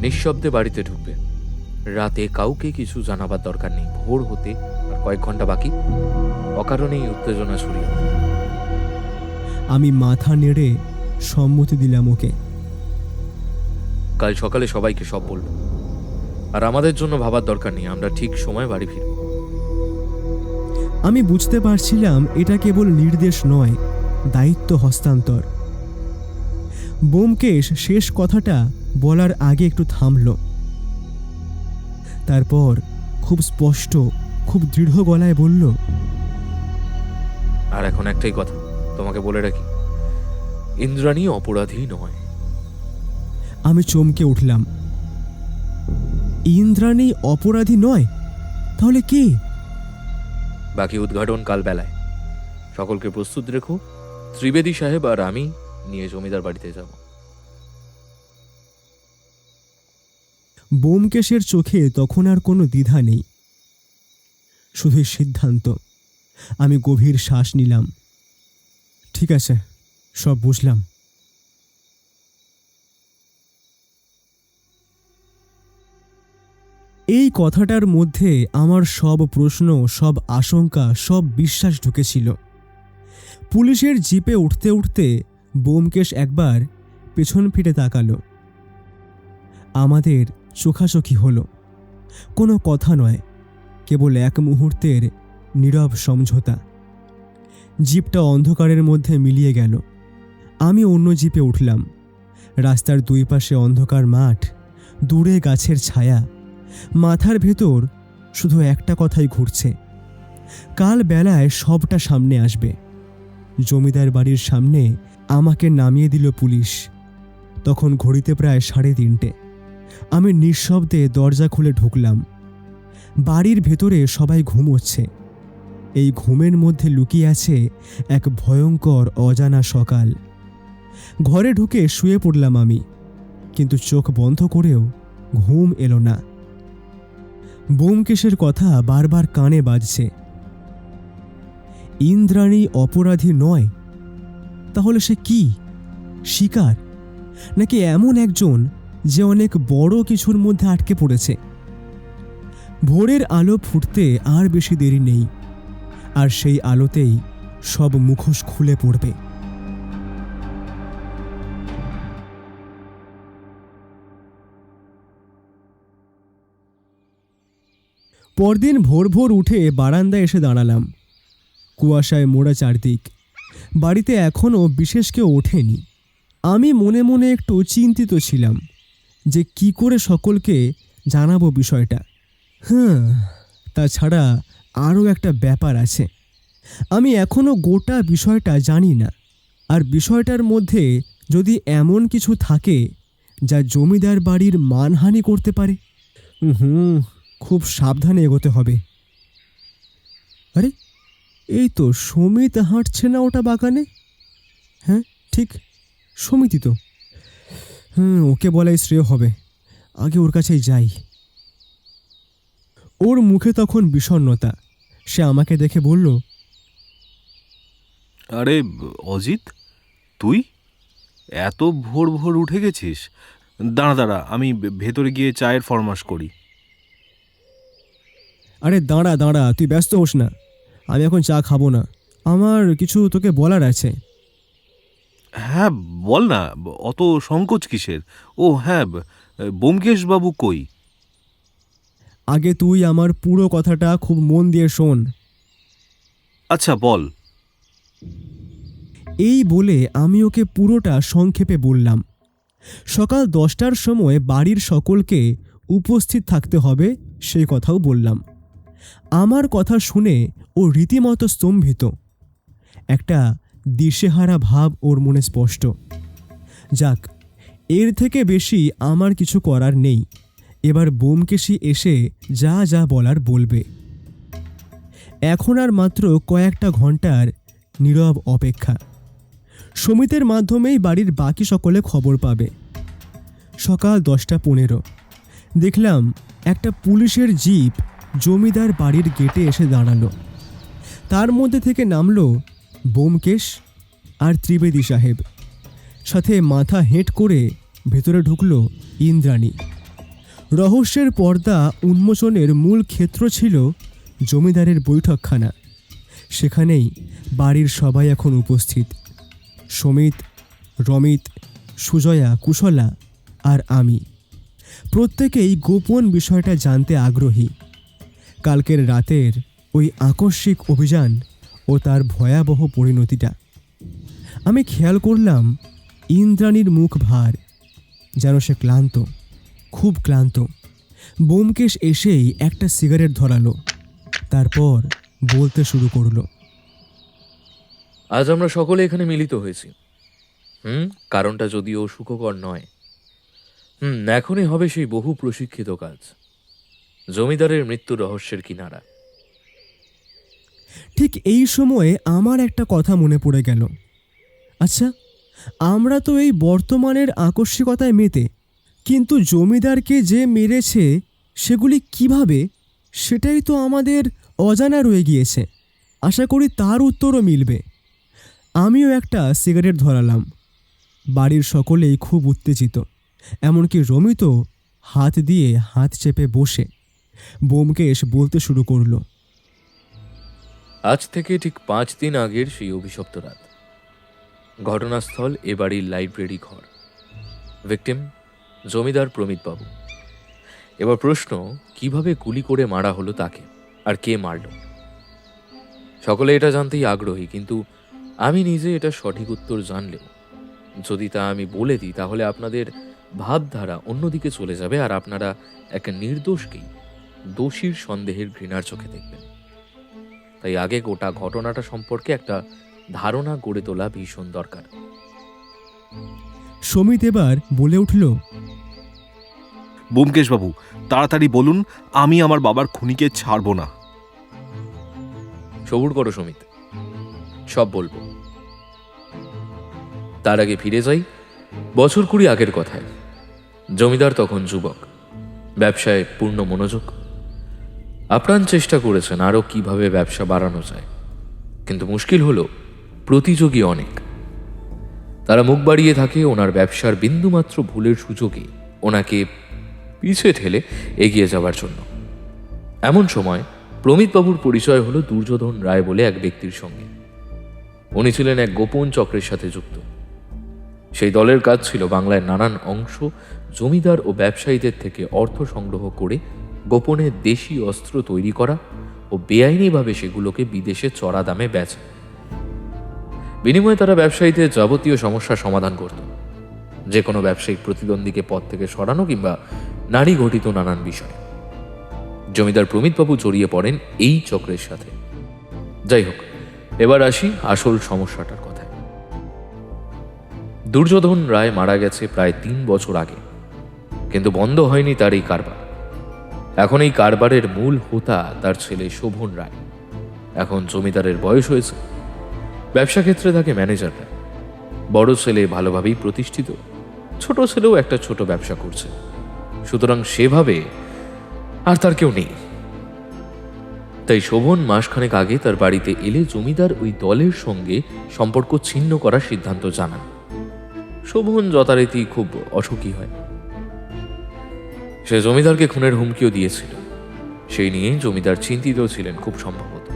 নিঃশব্দে বাড়িতে ঢুকবে। রাতে কাউকে কিছু জানাবার দরকার নেই। ভোর হতে আর কয়েক ঘন্টা বাকি, অকারণেই উত্তেজনা ছড়িয়ে। আমি মাথা নেড়ে সম্মতি দিলাম ওকে। কাল সকালে সবাইকে সব বলবো, আর আমাদের জন্য ভাবার দরকার নেই, আমরা ঠিক সময় বাড়ি ফিরব। আমি বুঝতে পারছিলাম এটা কেবল নির্দেশ নয়, দায়িত্ব হস্তান্তর। ব্যোমকেশ শেষ কথাটা বলার আগে একটু থামল, তারপর খুব স্পষ্ট, খুব দৃঢ় গলায় বলল, আর এখন একটাই কথা তোমাকে বলে রাখি, ইন্দ্রাণী অপরাধী নয়। আমি চমকে উঠলাম। ইন্দ্রাণী অপরাধী নয়? তাহলে কে? বাকি উদ্ঘাটন কাল বেলায়। সকলকে প্রস্তুত রেখো, ত্রিবেদী সাহেব আর আমি নিয়ে জমিদার বাড়িতে যাব। ব্যোমকেশের চোখে তখন আর কোনো দ্বিধা নেই, শুধুই সিদ্ধান্ত। আমি গভীর শ্বাস নিলাম। ঠিক আছে, সব বুঝলাম। এই কথাটার মধ্যে আমার সব প্রশ্ন, সব আশঙ্কা, সব বিশ্বাস ঢুকেছিল। পুলিশের জিপে উঠতে উঠতে ব্যোমকেশ একবার পেছন ফিরে তাকালো। আমাদের চোখাচোখি হলো। কোনো কথা নয়, কেবল এক মুহূর্তের নীরব সমঝোতা। জিপটা অন্ধকারের মধ্যে মিলিয়ে গেল। আমি অন্য জিপে উঠলাম। রাস্তার দুই পাশে অন্ধকার মাঠ, দূরে গাছের ছায়া। মাথার ভেতর শুধু একটা কথাই ঘুরছে, কাল বেলায় সবটা সামনে আসবে। জমিদার বাড়ির সামনে আমাকে নামিয়ে দিল পুলিশ। তখন ঘড়িতে প্রায় 3:30। আমি নিঃশব্দে দরজা খুলে ঢুকলাম। বাড়ির ভেতরে সবাই ঘুমোচ্ছে। এই ঘুমের মধ্যে লুকিয়ে আছে এক ভয়ঙ্কর অজানা সকাল। ঘরে ঢুকে শুয়ে পড়লাম আমি, কিন্তু চোখ বন্ধ করেও ঘুম এলো না। ব্যোমকেশের কথা বারবার কানে বাজছে। ইন্দ্রাণী অপরাধী নয়? তাহলে সে কি? শিকার, নাকি এমন একজন যে অনেক বড় কিছুর মধ্যে আটকে পড়েছে? ভোরের আলো ফুটতে আর বেশি দেরি নেই, আর সেই আলোতেই সব মুখোশ খুলে পড়বে। পরদিন ভোর ভোর উঠে বারান্দায় এসে দাঁড়ালাম। কুয়াশায় মোড়া চারদিক। বাড়িতে এখনও বিশেষ কেউ ওঠেনি। আমি মনে মনে একটু চিন্তিত ছিলাম যে কি করে সকলকে জানাবো বিষয়টা। তাছাড়া আরও একটা ব্যাপার আছে, আমি এখনও গোটা বিষয়টা জানি না। আর বিষয়টার মধ্যে যদি এমন কিছু থাকে যা জমিদার বাড়ির মানহানি করতে পারে, খুব সাবধানে এগোতে হবে। আরে, এই তো সমিত হাঁটছে না ওটা বাগানে? হ্যাঁ ঠিক, সমিতি তো। ওকে বলাই শ্রেয় হবে। আগে ওর কাছেই যাই। ওর মুখে তখন বিষণ্ণতা। সে আমাকে দেখে বলল, আরে অজিত, তুই এত ভোর ভোর উঠে গেছিস? দাঁড়া দাঁড়া, আমি ভেতরে গিয়ে চায়ের ফরমাশ করি। আরে দাঁড়া দাঁড়া, তুই ব্যস্ত হোস না। আমি এখন চা খাবো না, আমার কিছু তোকে বলার আছে। হ্যাঁ বল না, অত সংকোচ কিসের? ও হ্যাঁ, ব্যোমকেশবাবু কই? আগে তুই আমার পুরো কথাটা খুব মন দিয়ে শোন। আচ্ছা বল। এই বলে আমি ওকে পুরোটা সংক্ষেপে বললাম। সকাল 10টার সময় বাড়ির সকলকে উপস্থিত থাকতে হবে সেই কথাও বললাম। আমার কথা শুনে ও রীতিমতো স্তম্ভিত। একটা দিশেহারা ভাব ওর মনে স্পষ্ট। যাক, এর থেকে বেশি আমার কিছু করার নেই। এবার বোমকেশী এসে যা যা বলার বলবে। এখন আর মাত্র কয়েকটা ঘন্টার নীরব অপেক্ষা। সমিতির মাধ্যমেই বাড়ির বাকি সকলে খবর পাবে। সকাল 10:15 দেখলাম একটা পুলিশের জিপ জমিদার বাড়ির গেটে এসে দাঁড়ালো। তার মধ্যে থেকে নামলো বোমকেশ আর ত্রিবেদী সাহেব। সাথে মাথা হেঁট করে ভেতরে ঢুকলো ইন্দ্রাণী। রহস্যের পর্দা উন্মোচনের মূল ক্ষেত্র ছিল জমিদারের বৈঠকখানা। সেখানেই বাড়ির সবাই এখন উপস্থিত। সমিত, রমিত, সুজয়া, কুশলা আর আমি। প্রত্যেকেই গোপন বিষয়টা জানতে আগ্রহী। কালকের রাতের ওই আকস্মিক অভিযান ও তার ভয়াবহ পরিণতিটা। আমি খেয়াল করলাম ইন্দ্রাণীর মুখ ভার, যেন সে ক্লান্ত, খুব ক্লান্ত। বোমকেশ এসেই একটা সিগারেট ধরালো, তারপর বলতে শুরু করলো। আজ আমরা সকলে এখানে মিলিত হয়েছি। কারণটা যদিও সুখকর নয়। এখনই হবে সেই বহু প্রশিক্ষিত কাজ, জমিদারের মৃত্যু রহস্যের কিনারা। ঠিক এই সময়ে আমার একটা কথা মনে পড়ে গেল। আচ্ছা, আমরা তো এই বর্তমানের আকস্মিকতায় মেতে, কিন্তু জমিদারকে যে মেরেছে সেগুলি কিভাবে, সেটাই তো আমাদের অজানা রয়ে গিয়েছে। আশা করি তার উত্তরও মিলবে। আমিও একটা সিগারেট ধরালাম। বাড়ির সকলেই খুব উত্তেজিত, এমনকি রমিতও হাত দিয়ে হাত চেপে বসে। বোমকেশ বলতে শুরু করলো। আজ থেকে ঠিক 5 দিন আগের সেই অভিশপ্ত রাত। ঘটনাস্থল এ বাড়ির লাইব্রেরি ঘর। ভিকটিম জমিদার প্রমিতবাবু। এবার প্রশ্ন, কিভাবে গুলি করে মারা হলো তাকে, আর কে মারল? সকলে এটা জানতেই আগ্রহী, কিন্তু আমি নিজে এটা সঠিক উত্তর জানলেও যদি তা আমি বলে দিই তাহলে আপনাদের ভাবধারা অন্যদিকে চলে যাবে, আর আপনারা একটা নির্দোষকেই দোষীর সন্দেহের ঘৃণার চোখে দেখবেন। তাই আগে গোটা ঘটনাটা সম্পর্কে একটা ধারণা গড়ে তোলা ভীষণ দরকার। সমিত এবার বলে উঠল। বোমকেশবাবু, তাড়াতাড়ি বলুন, আমি আমার বাবার খুনিকে ছাড়ব না। সবুর করো সমিত, সব বলবো। তার আগে ফিরে যাই বছর 20 আগের কথায়। জমিদার তখন যুবক, ব্যবসায় পূর্ণ মনোযোগ। আপ্রাণ চেষ্টা করেছেন আরও কিভাবে ব্যবসা বাড়ানো যায়, কিন্তু মুশকিল হলো প্রতিযোগী অনেক। তারা মুখ বাড়িয়ে থাকে ওনার ব্যবসার বিন্দুমাত্র ভুলের সুযোগে ওনাকে পিছিয়ে ঠেলে এগিয়ে যাওয়ার জন্য। এমন সময় প্রমিতবাবুর পরিচয় হলো দুর্যোধন রায় বলে এক ব্যক্তির সঙ্গে। উনি ছিলেন এক গোপন চক্রের সাথে যুক্ত। সেই দলের কাজ ছিল বাংলার নানান অংশ জমিদার ও ব্যবসায়ীদের থেকে অর্থ সংগ্রহ করে গোপনে দেশি অস্ত্র তৈরি করা ও বেআইনিভাবে সেগুলোকে বিদেশে চড়া দামে বেচা। বিনিময়ে তারা ব্যবসায়ীদের যাবতীয় সমস্যার সমাধান করত, যে কোনো ব্যবসায়িক প্রতিদ্বন্দ্বীকে পদ থেকে সরানো কিংবা নারী ঘটিত নানান বিষয়। জমিদার প্রমিতবাবু জড়িয়ে পড়েন এই চক্রের সাথে। যাই হোক, এবার আসি আসল সমস্যাটার কথায়। দুর্যোধন রায় মারা গেছে প্রায় 3 বছর আগে, কিন্তু বন্ধ হয়নি তার এই কারবার। এখন এই কারবারের মূল হোতা তার ছেলে শোভন রায়। এখন জমিদারের বয়স হয়েছে, ব্যবসা ক্ষেত্রে থাকে ম্যানেজাররা। বড় ছেলে ভালোভাবেই প্রতিষ্ঠিত, ছোট ছেলেও একটা ছোট ব্যবসা করছে। সুতরাং সেভাবে আর তার কেউ নেই। তাই শোভন মাসখানেক আগে তার বাড়িতে এলে জমিদার ওই দলের সঙ্গে সম্পর্ক ছিন্ন করার সিদ্ধান্ত জানান। শোভন যথারীতি খুব অসুখী হয়। সে জমিদারকে খুনের হুমকিও দিয়েছিল। সেই নিয়ে জমিদার চিন্তিত ছিলেন খুব সম্ভবত।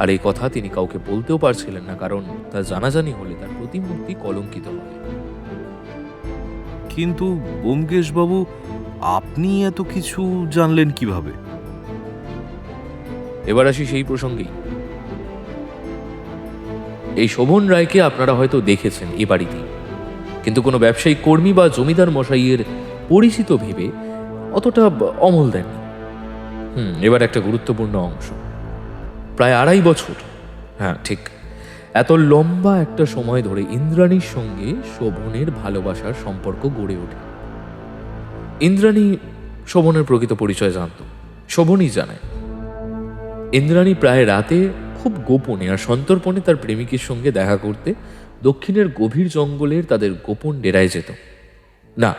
আর এই কথা তিনি কাউকে বলতেও পারছিলেন না, কারণ তার জানাজানি হলে তার প্রতিমূর্তি কলঙ্কিত হবে। কিন্তু বোমকেশবাবু, আপনি এত কিছু জানলেন কিভাবে? এবার আসি সেই প্রসঙ্গেই। এই শোভন রায়কে আপনারা হয়তো দেখেছেন এ বাড়িতেই, কিন্তু কোনো ব্যবসায়িক কর্মী বা জমিদার মশাইয়ের পরিচিত ভেবে অতটা অমল দেননি। এবার একটা গুরুত্বপূর্ণ অংশ। প্রায় 2.5 বছর, হ্যাঁ ঠিক, এত লম্বা একটা সময় ধরে ইন্দ্রাণীর সঙ্গে শোভনের ভালোবাসার সম্পর্ক গড়ে ওঠে। ইন্দ্রাণী শোভনের প্রকৃত পরিচয় জানত, শোভনই জানে। ইন্দ্রাণী প্রায় রাতে খুব গোপনে আর সন্তর্পণে তার প্রেমিকের সঙ্গে দেখা করতে দক্ষিণের গভীর জঙ্গলের তাদের গোপন ডেরায় যেত। না,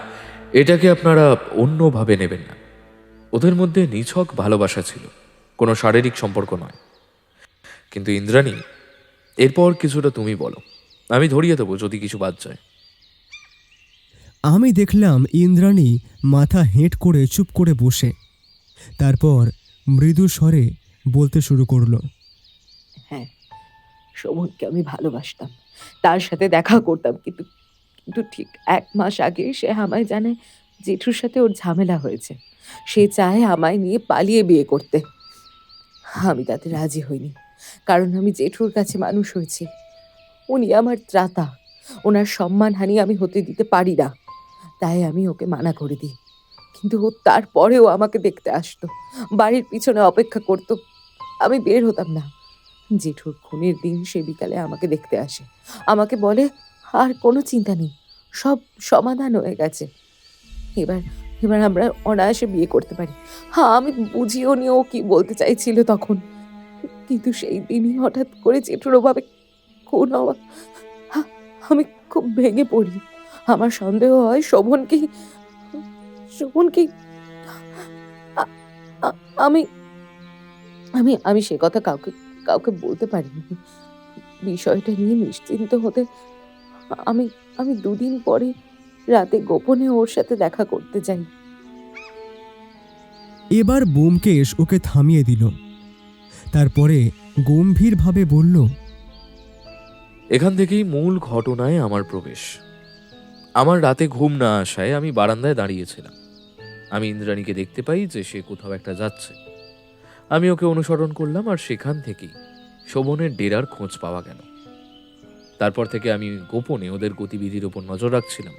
এটাকে আপনারা অন্যভাবে নেবেন না। ওদের মধ্যে নিছক ভালোবাসা ছিল, কোনো শারীরিক সম্পর্ক নয়। কিন্তু ইন্দ্রাণী, এরপর কিছুটা তুমি বলো, আমি ধরিয়ে দেবো যদি কিছু বাদ যায়। আমি দেখলাম ইন্দ্রাণী মাথা হেঁট করে চুপ করে বসে, তারপর মৃদু স্বরে বলতে শুরু করলো। হ্যাঁ, শোভনকে আমি ভালোবাসতাম, তার সাথে দেখা করতাম, কিন্তু কিন্তু ঠিক 1 মাস আগে সে আমায় জানে জেঠুর সাথে ওর ঝামেলা হয়েছে। সে চায় আমায় নিয়ে পালিয়ে বিয়ে করতে। আমি তাতে রাজি হইনি, কারণ আমি জেঠুর কাছে মানুষ হয়েছি। উনি আমার ত্রাতা, ওনার সম্মানহানি আমি হতে দিতে পারি না। তাই আমি ওকে মানা করে দিই। কিন্তু ও তারপরেও আমাকে দেখতে আসতো, বাড়ির পিছনে অপেক্ষা করতো। আমি বের হতাম না। জেঠুর খুনের দিন সে বিকালে আমাকে দেখতে আসে, আমাকে বলে আর কোনো চিন্তা নেই, সব সমাধান হয়ে গেছে, এবার এবার আমরা অনায়াসে বিয়ে করতে পারি। হ্যাঁ, আমি বুঝিও নি ও কি বলতে চাইছিল তখন। কিন্তু সেই দিনই হঠাৎ করে জেঠুর ওভাবে খুন হওয়া, আমি খুব ভেঙে পড়ি। আমার সন্দেহ হয় শোভনকেই আ- আ- আমি আমি আমি সে কথা কাউকে কাউকে বলতে পারিনি। বিষয়টা নিয়ে নিশ্চিন্ত হতে আমি আমি 2 দিন পরে রাতে গোপনে ওর সাথে দেখা করতে যাই। এবার ব্যোমকেশ ওকে থামিয়ে দিল। তারপরে গম্ভীরভাবে বলল, এখান থেকেই মূল ঘটনায় আমার প্রবেশ। আমার রাতে ঘুম না আসায় আমি বারান্দায় দাঁড়িয়েছিলাম। আমি ইন্দ্রাণীকে দেখতে পাই যে সে কোথাও একটা যাচ্ছে। আমি ওকে অনুসরণ করলাম, আর সেখান থেকেই শোভনের ডেরার খোঁজ পাওয়া গেল। তারপর থেকে আমি গোপনে ওদের গতিবিধির উপর নজর রাখছিলাম।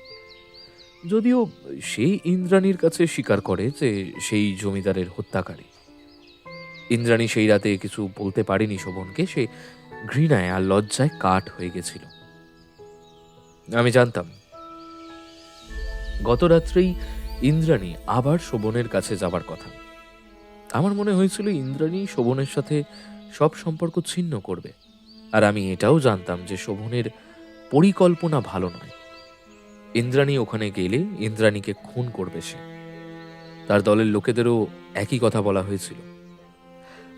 যদিও সেই ইন্দ্রাণীর কাছে স্বীকার করে যে সেই জমিদারের হত্যাকারী। ইন্দ্রাণী সেই রাতে কিছু বলতে পারেনি শোভনকে, সে ঘৃণায় আর লজ্জায় কাঠ হয়ে গেছিল। আমি জানতাম গত রাত্রেই ইন্দ্রাণী আবার শোভনের কাছে যাবার কথা। আমার মনে হয়েছিল ইন্দ্রাণী শোভনের সাথে সব সম্পর্ক ছিন্ন করবে, আর আমি এটাও জানতাম যে শোভনের পরিকল্পনা ভালো নয়। ইন্দ্রাণী ওখানে গেলে ইন্দ্রাণীকে খুন করবে সে। তার দলের লোকেদেরও একই কথা বলা হয়েছিল।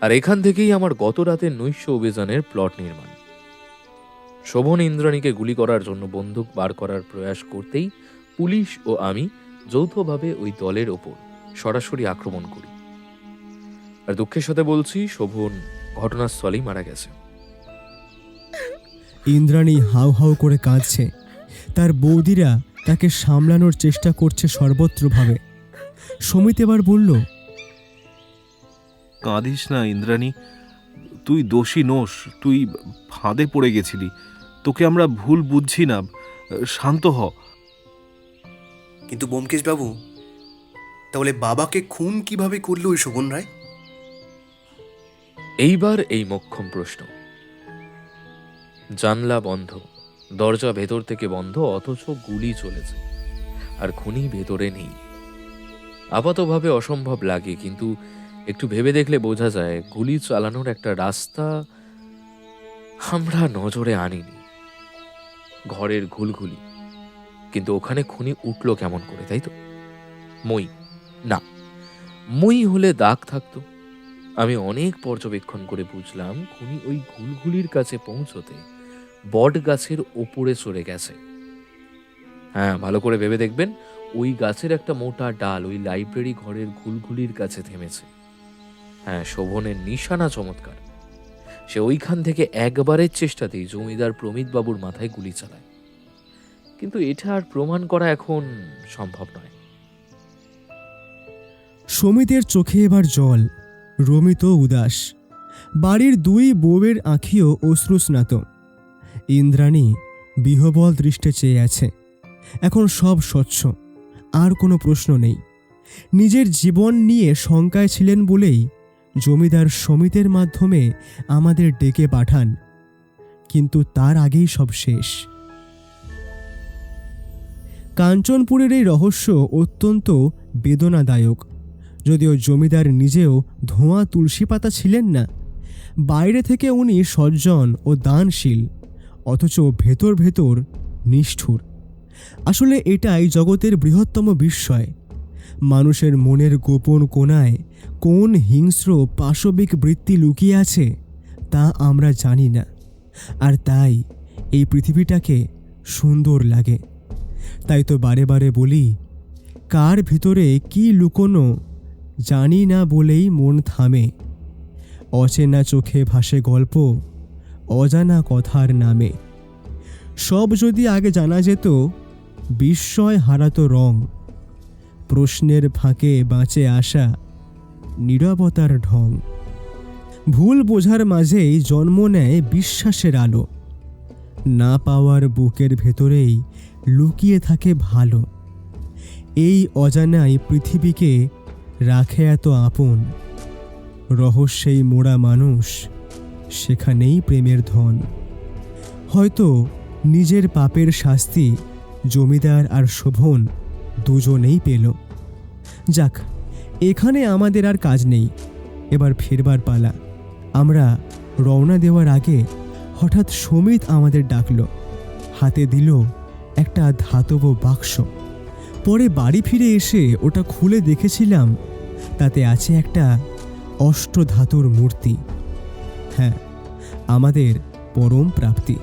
আর এখান থেকেই আমার গত রাতের নৈশ অভিযানের প্লট নির্মাণ। শোভন ইন্দ্রাণীকে গুলি করার জন্য বন্দুক বার করার প্রয়াস করতেই পুলিশ ও আমি যৌথভাবে ওই দলের ওপর সরাসরি আক্রমণ করি। আর দুঃখের সাথে বলছি, শোভন ঘটনাস্থলেই মারা গেছে। ইন্দ্রাণী হাউ হাউ করে কাঁদছে। তার বৌদিরা তাকে সামলানোর চেষ্টা করছে সর্বত্রভাবে। সমিত এবার বলল, কাঁদিস না ইন্দ্রাণী, তুই দোষী নোস, তুই ফাঁদে পড়ে গেছিলি। তোকে আমরা ভুল বুঝছি না, শান্ত হ। কিন্তু ব্যোমকেশ বাবু, তাহলে বাবাকে খুন কিভাবে করলো ওই শোভন রায়? এইবার এই মোক্ষম প্রশ্ন। জানলা বন্ধ, দরজা ভেতর থেকে বন্ধ, অথচ গুলি চলেছে, আর খুনি ভেতরে নেই। আপাতভাবে অসম্ভব লাগে, কিন্তু একটু ভেবে দেখলে বোঝা যায় গুলি চালানোর একটা রাস্তা আমরা নজরে আনিনি। ঘরের ঘুলঘুলি, কিন্তু ওখানে খুনি উঠল কেমন করে, তাই তো? মই না, মই হলে দাগ থাকতো। আমি অনেক পর্যবেক্ষণ করে বুঝলাম খুনি ওই ঘুলঘুলির কাছে পৌঁছতে বট গাছের ওপরে চড়ে গেছে। হ্যাঁ, ভালো করে ভেবে দেখবেন, ওই গাছের একটা মোটা ডাল ওই লাইব্রেরি ঘরের ঘুলঘুলির কাছে থেমেছে। হ্যাঁ, শোভনের নিশানা চমৎকার। সে ওইখান থেকে একবারের চেষ্টাতেই জমিদার প্রমিত বাবুর মাথায় গুলি চালায়। কিন্তু এটা আর প্রমাণ করা এখন সম্ভব নয়। সমিতের চোখে এবার জল, রমিত উদাস। বাড়ির 2 বউয়ের আঁখিও অশ্রুস্নাত। ইন্দ্রাণী বিহবল দৃষ্টে চেয়ে আছে। এখন সব স্বচ্ছ, আর কোনো প্রশ্ন নেই। নিজের জীবন নিয়ে শঙ্কায় ছিলেন বলেই জমিদার সমিতির মাধ্যমে আমাদের ডেকে পাঠান, কিন্তু তার আগেই সব শেষ। কাঞ্চনপুরের এই রহস্য অত্যন্ত বেদনাদায়ক। যদিও জমিদার নিজেও ধোঁয়া তুলসী পাতা ছিলেন না, বাইরে থেকে উনি সজ্জন ও দানশীল, অথচ ভেতর ভেতর নিষ্ঠুর। আসলে এটাই জগতের বৃহত্তম বিস্ময়। মানুষের মনের গোপন কোণায় কোন হিংস্র পাশবিক বৃত্তি লুকিয়ে আছে তা আমরা জানি না, আর তাই এই পৃথিবীটাকে সুন্দর লাগে। তাই তো বারে বারে বলি, কার ভিতরে কি লুকোনো জানি না বলেই মন থামে। অচেনা চোখে ভাসে গল্প অজানা কথার নামে। সব যদি আগে জানা যেত, বিস্ময় হারাতো রং। প্রশ্নের ফাঁকে বাঁচে আসা নীরবতার ঢং। ভুল বোঝার মাঝেই জন্ম নেয় বিশ্বাসের আলো। না পাওয়ার বুকের ভেতরেই লুকিয়ে থাকে ভালো। এই অজানাই পৃথিবীকে রাখে এত আপন। রহস্যেই মোড়া মানুষ, সেখানেই প্রেমের ধন। হয়তো নিজের পাপের শাস্তি জমিদার আর শোভন দুজনেই পেল। যাক, এখানে আমাদের আর কাজ নেই, এবার ফিরবার পালা। আমরা রওনা দেওয়ার আগে হঠাৎ সমিত আমাদের ডাকল, হাতে দিল একটা ধাতব বাক্স। পরে বাড়ি ফিরে এসে ওটা খুলে দেখেছিলাম, তাতে আছে একটা অষ্টধাতুর মূর্তি। হ্যাঁ, আমাদের পরম প্রাপ্তি।